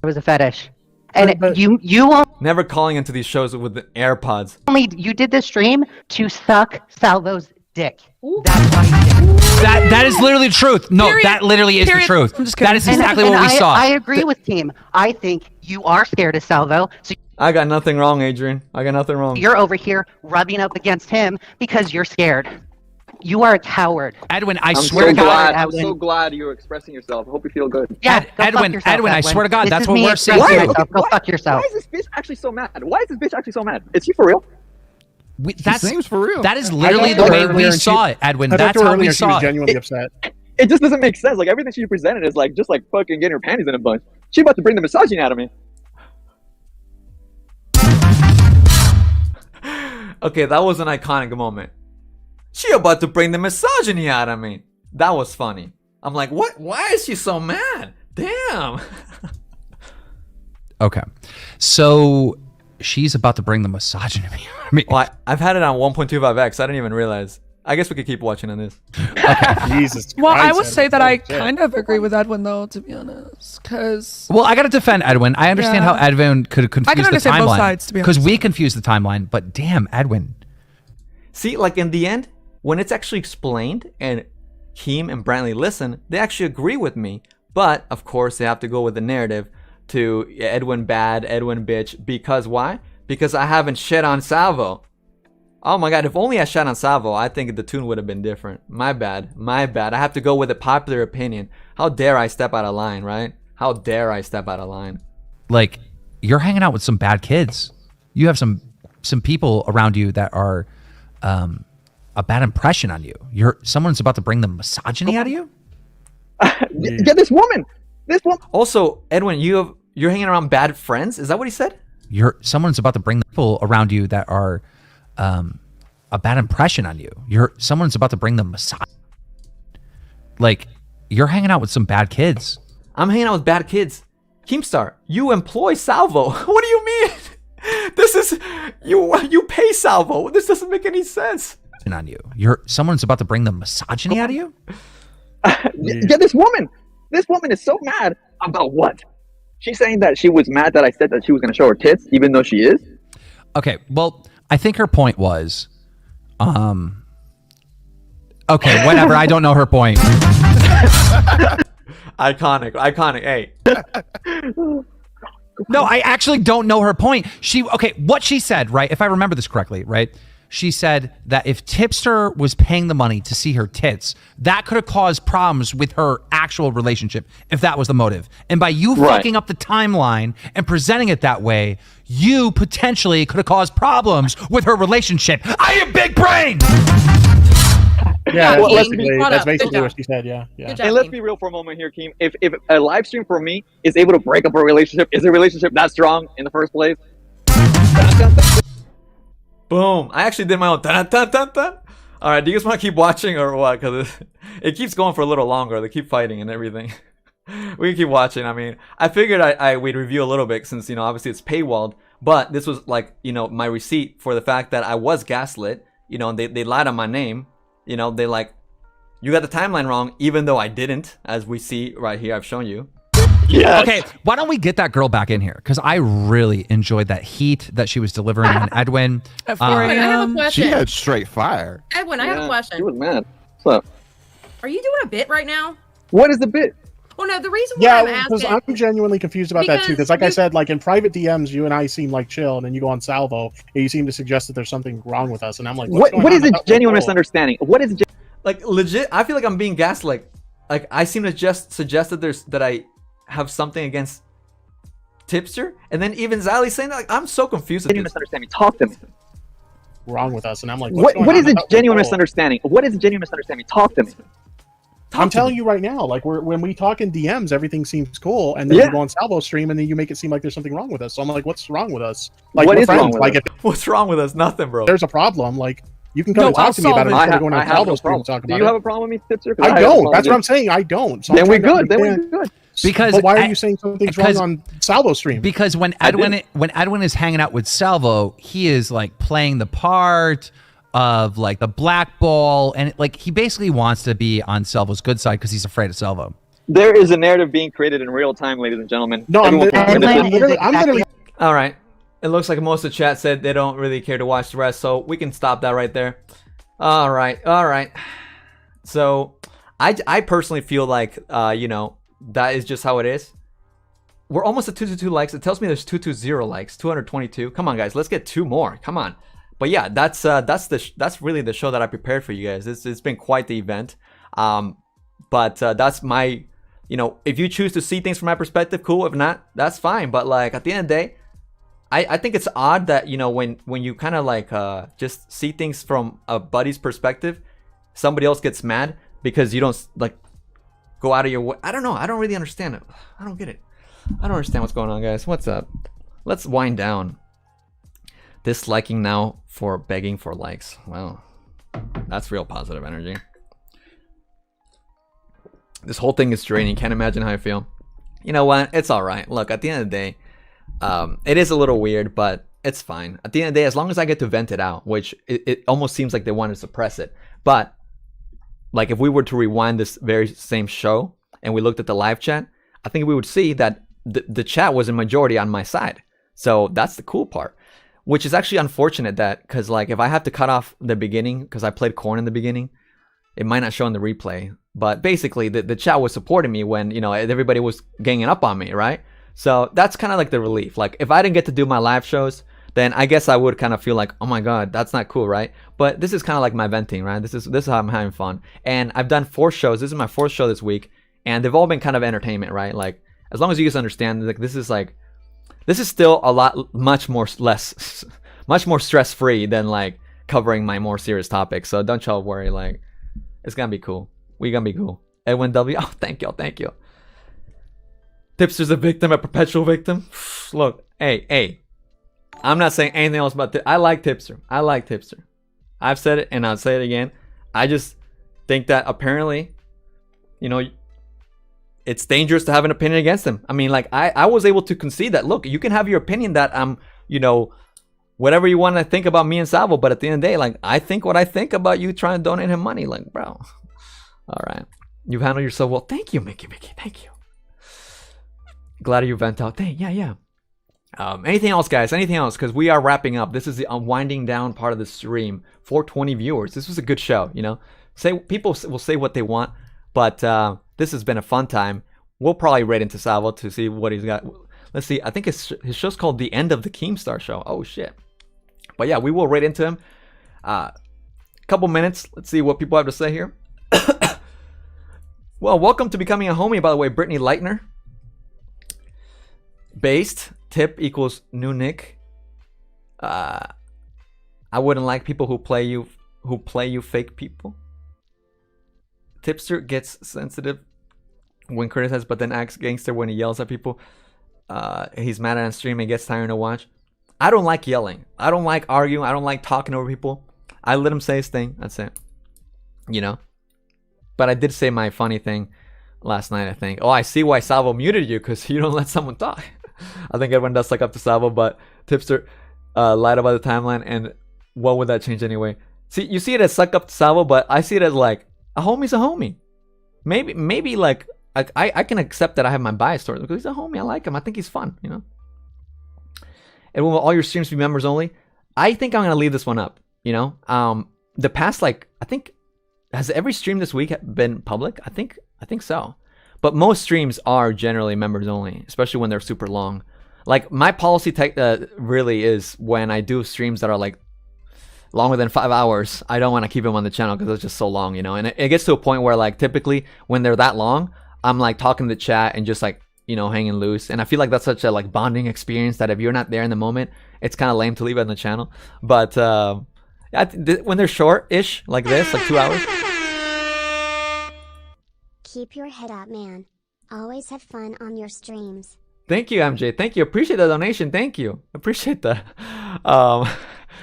was a fetish. And you Never calling into these shows with the AirPods. you did the stream to suck Salvo's dick. That's why you did it. That is literally the truth. No, Period. that literally is the Period. truth. I'm just That is exactly what we saw. I agree with Team. I think you are scared of Salvo, so I got nothing wrong, Adrian. I got nothing wrong. you're over here rubbing up against him because you're scared. You are a coward. Edwin, I I'm swear so to God. glad. I'm Edwin. so glad you're expressing yourself. I hope you feel good. Yeah, go fuck Edwin, yourself, Edwin, I swear to God, This that's is what me we're saying. expressing myself. Go fuck yourself. Why is this bitch actually so mad? Why is this bitch actually so mad? Is she for real? That's seems for real. That is literally the way we saw it, Edwin. That's how we saw it. Genuinely upset. It just doesn't make sense. Like everything she presented is like just like fucking getting her panties in a bunch. She about to bring the misogyny out of me. Okay, that was an iconic moment. She about to bring the misogyny out of me. That was funny. I'm like, what? Why is she so mad? Damn. Okay. So she's about to bring the misogyny out of me. Well, I've had it on 1.25x. I didn't even realize. I guess we could keep watching on this. Jesus Well, I Christ, would say Edwin. that I Holy shit. kind of agree with Edwin, though, to be honest, because Well, I got to defend Edwin. I understand Yeah. how Edwin could confuse the understand timeline. both sides, to be Because honest. we confused the timeline, but damn, Edwin. See, like in the end, when it's actually explained and Keem and Brantley listen, they actually agree with me. But of course, they have to go with the narrative to Edwin bad, Edwin bitch. Because why? Because I haven't shit on Salvo. Oh my god, if only I shot on Salvo, I think the tune would have been different. My bad. I have to go with a popular opinion. How dare I step out of line, right? How dare I step out of line? Like, you're hanging out with some bad kids. You have some people around you that are a bad impression on you. Someone's about to bring the misogyny out of you? Yeah, this woman. Also, Edwin, you're hanging around bad friends? Is that what he said? Someone's about to bring the people around you that are a bad impression on you. Someone's about to bring the misogyny. Like, you're hanging out with some bad kids. I'm hanging out with bad kids. Keemstar, you employ Salvo. What do you mean? This is you pay Salvo. This doesn't make any sense. On you. Someone's about to bring the misogyny out of you? Yeah, this woman is so mad about what? She's saying that she was mad that I said that she was going to show her tits, even though she is. Okay, well, I think her point was, okay, whatever. I don't know her point. Iconic. Hey. No, I actually don't know her point. What she said, right? If I remember this correctly, right? She said that if Tipster was paying the money to see her tits, that could have caused problems with her actual relationship, if that was the motive. And by you fucking up the timeline and presenting it that way, you potentially could have caused problems with her relationship. I am big brain! Yeah, well, that's basically what she said. Yeah. Good job, And let's Keem. be real for a moment here, Keem. If a live stream for me is able to break up a relationship, is a relationship that strong in the first place? Boom. I actually did my own dun dun dun dun. All right, do you guys want to keep watching or what? Because it keeps going for a little longer. They keep fighting and everything. We can keep watching. I mean, I figured we'd review a little bit since, obviously it's paywalled. But this was like, my receipt for the fact that I was gaslit. And they lied on my name. They like, you got the timeline wrong, even though I didn't, as we see right here. I've shown you. Yes. Okay, why don't we get that girl back in here? Because I really enjoyed that heat that she was delivering on Edwin. At 4 Edwin, I have a question. She had straight fire. Edwin, I have a question. She was mad. What's up? Are you doing a bit right now? What is the bit? Oh no, the reason why I'm because asking. I'm genuinely confused about that too. Because like I said, like in private DMs, you and I seem like chill, and then you go on Salvo, and you seem to suggest that there's something wrong with us, and I'm like, What is a genuine misunderstanding? What is Like, legit, I feel like I'm being gaslit. Like, I seem to just suggest that I have something against Tipster, and then even Zally's saying that. Like, I'm so confused. genuine misunderstanding? Talk to me. wrong with us? And I'm like, What is a genuine misunderstanding? What is a genuine misunderstanding? Talk to me. I'm telling you right now, like when we talk in DMs, everything seems cool, and then you go on Salvo stream, and then you make it seem like there's something wrong with us. So I'm like, what's wrong with us? Like, What we're is wrong friends. with Like, us? What's wrong with us? Nothing, bro. There's a problem. Like, you can come No, and talk I'll to me about it solve it. instead of going on I have Salvo no stream problem. and talk Do about you it. have a problem with me, Tipster? 'Cause I have a don't. problem That's with what it. I'm saying. I don't. So I'm Then we're trying to good. Then we're understand- good. Because But why are you saying something's wrong because- on Salvo stream? Because when Edwin is hanging out with Salvo, he is like playing the part of like the black ball, and like he basically wants to be on Salvo's good side because he's afraid of Salvo. There is a narrative being created in real time, ladies and gentlemen. No, I'm Everyone can literally, witness it. All right. It looks like most of the chat said they don't really care to watch the rest, so we can stop that right there. All right. So, I personally feel like, that is just how it is. We're almost at 222 likes. It tells me there's 220 likes, 222. Come on, guys, let's get 2 more. Come on. But yeah, that's really the show that I prepared for you guys. It's been quite the event. But that's my, if you choose to see things from my perspective, cool. If not, that's fine. But like at the end of the day, I think it's odd that, when you kind of like just see things from a buddy's perspective, somebody else gets mad because you don't like go out of your way. I don't know. I don't really understand it. I don't get it. I don't understand what's going on, guys. What's up? Let's wind down. Disliking now for begging for likes. Wow. That's real positive energy. This whole thing is draining. Can't imagine how I feel. You know what? It's all right. Look, at the end of the day, it is a little weird, but it's fine. At the end of the day, as long as I get to vent it out, which it almost seems like they want to suppress it. But like if we were to rewind this very same show and we looked at the live chat, I think we would see that the chat was in majority on my side. So that's the cool part. which is actually unfortunate that, because like if I have to cut off the beginning because I played corn in the beginning, it might not show in the replay. But basically, the chat was supporting me when, you know, everybody was ganging up on me, right? So that's kind of like the relief. Like if I didn't get to do my live shows, then I guess I would kind of feel like, oh my god, that's not cool, right? But this is kind of like my venting, right? This is how I'm having fun. And I've done 4 shows. This is my 4th show this week, and they've all been kind of entertainment, right? Like as long as you guys understand, like this is still a lot much more stress free than like covering my more serious topics. So don't y'all worry, like it's gonna be cool. We gonna be cool. Edwin W. Oh, thank you. Tipster's a victim, a perpetual victim. Look, hey. I'm not saying anything else about I like Tipster. I've said it and I'll say it again. I just think that apparently, you know, it's dangerous to have an opinion against him. I mean, like I was able to concede that, look, you can have your opinion that I'm, you know, whatever you want to think about me and Salvo, but at the end of the day, like I think what I think about you trying to donate him money. Like, bro. All right. You've handled yourself well. Thank you, Mickey. Thank you. Glad you vent out. Yeah. Anything else, guys? Anything else? Because we are wrapping up. This is the winding down part of the stream. 420 viewers. This was a good show, you know? People will say what they want, but this has been a fun time. We'll probably raid into Salvo to see what he's got. Let's see. I think his show's called The End of the Keemstar Show. Oh, shit. But yeah, we will raid into him. Couple minutes. Let's see what people have to say here. Well, welcome to becoming a homie, by the way, Brittany Leitner. Based. Tip equals new nick. I wouldn't like people who play you fake people. Tipster gets sensitive when criticized, but then acts gangster when he yells at people. He's mad at stream and gets tired to watch. I don't like yelling. I don't like arguing. I don't like talking over people. I let him say his thing. That's it. You know? But I did say my funny thing last night, I think. Oh, I see why Salvo muted you, because you don't let someone talk. I think everyone does suck up to Salvo, but Tipster lied about the timeline, and what would that change anyway? See, you see it as suck up to Salvo, but I see it as like, a homie's a homie. Maybe like, I can accept that I have my bias towards him, because he's a homie. I like him. I think he's fun, you know? And will all your streams be members only? I think I'm going to leave this one up, you know? The past, like, I think, has every stream this week been public? I think so. But most streams are generally members only, especially when they're super long. Like my policy really is when I do streams that are like longer than 5 hours, I don't want to keep them on the channel because it's just so long, you know. And it gets to a point where like typically when they're that long, I'm like talking to the chat and just like, you know, hanging loose. And I feel like that's such a like bonding experience that if you're not there in the moment, it's kind of lame to leave it on the channel. But when they're short-ish like this, like 2 hours. Keep your head up, man. Always have fun on your streams. Thank you, MJ. Thank you. Appreciate the donation. Thank you. Appreciate that.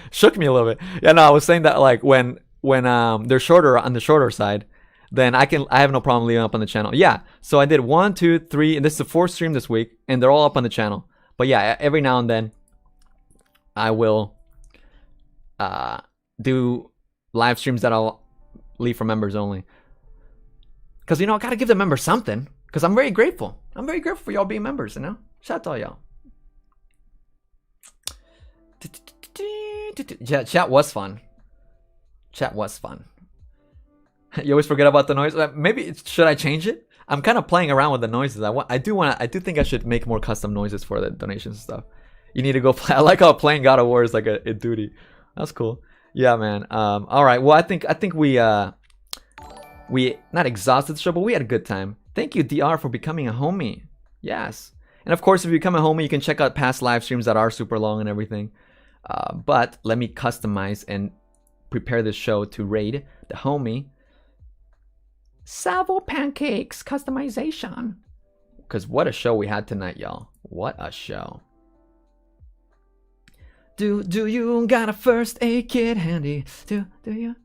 Shook me a little bit. Yeah, no, I was saying that like when they're shorter on the shorter side, then I have no problem leaving up on the channel. Yeah. So I did 1, 2, 3, and this is the 4th stream this week, and they're all up on the channel. But yeah, every now and then I will do live streams that I'll leave for members only. Because, you know, I got to give the members something. Because I'm very grateful. I'm very grateful for y'all being members, you know? Shout out to all y'all. Chat was fun. Chat was fun. You always forget about the noise. Maybe, should I change it? I'm kind of playing around with the noises. I do think I should make more custom noises for the donations and stuff. You need to go play. I like how playing God of War is like a duty. That's cool. Yeah, man. All right. Well, I think we not exhausted the show, but we had a good time. Thank you, DR, for becoming a homie. Yes. And of course, if you become a homie, you can check out past live streams that are super long and everything. But let me customize and prepare this show to raid the homie. Salvo Pancakes customization. Because what a show we had tonight, y'all. What a show. Do you got a first aid kit handy? Do you?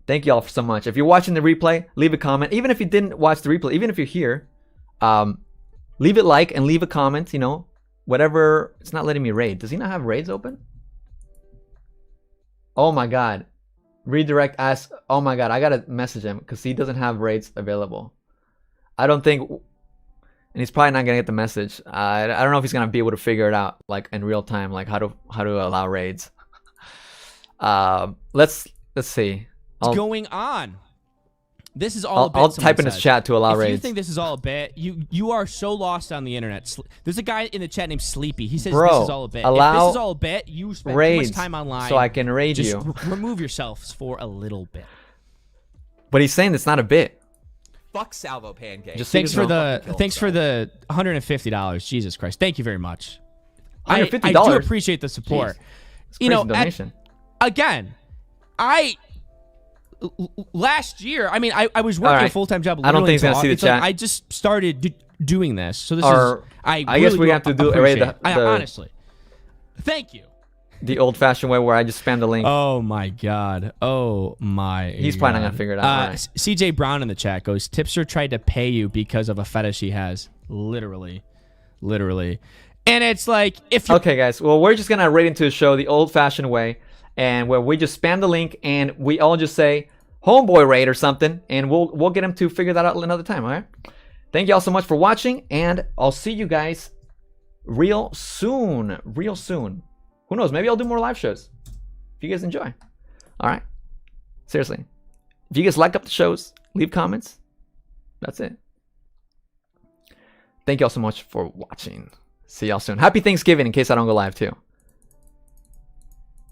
Thank y'all so much. If you're watching the replay, leave a comment. Even if you didn't watch the replay, even if you're here, leave it like and leave a comment, you know, whatever. It's not letting me raid. Does he not have raids open? Oh my God. Redirect ask. Oh my God. I got to message him because he doesn't have raids available. I don't think. and he's probably not gonna get the message. I don't know if he's gonna be able to figure it out like in real time, like how to allow raids. Let's see. What's going on? This is all a bit. I'll type in his chat to allow if raids. You think this is all a bit? You are so lost on the internet. There's a guy in the chat named Sleepy. He says Bro, this is all a bit. allow if this is all a bit, you spend raids too much time online. so I can raid just you. Remove yourselves for a little bit. But he's saying it's not a bit. Fuck Salvo Pancake. Just thanks for the $150. Jesus Christ! Thank you very much. I do appreciate the support. You know, donation. Again, last year, I mean, I was working a full-time job. I don't think he's gonna see the chat. Like I just started doing this, so this is. I guess we have to do honestly. Thank you. The old-fashioned way where I just spam the link. Oh my god. Oh my. He's probably not gonna figure it out. Right. CJ Brown in the chat goes, Tipster tried to pay you because of a fetish he has. Literally. And it's like if. Okay, guys. Well, we're just gonna raid into the show the old-fashioned way, and where we just spam the link and we all just say homeboy raid or something, and we'll get him to figure that out another time. All right. Thank you all so much for watching, and I'll see you guys real soon. Who knows? Maybe I'll do more live shows if you guys enjoy. All right. Seriously. If you guys like up the shows, leave comments. That's it. Thank you all so much for watching. See y'all soon. Happy Thanksgiving in case I don't go live too.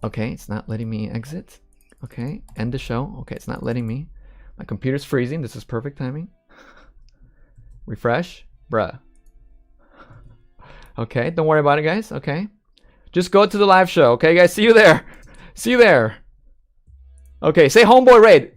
Okay, it's not letting me exit. Okay, end the show. Okay, it's not letting me. My computer's freezing. This is perfect timing. Refresh. Bruh. Okay, don't worry about it, guys. Okay. Just go to the live show. Okay, guys? See you there. Okay, say homeboy raid.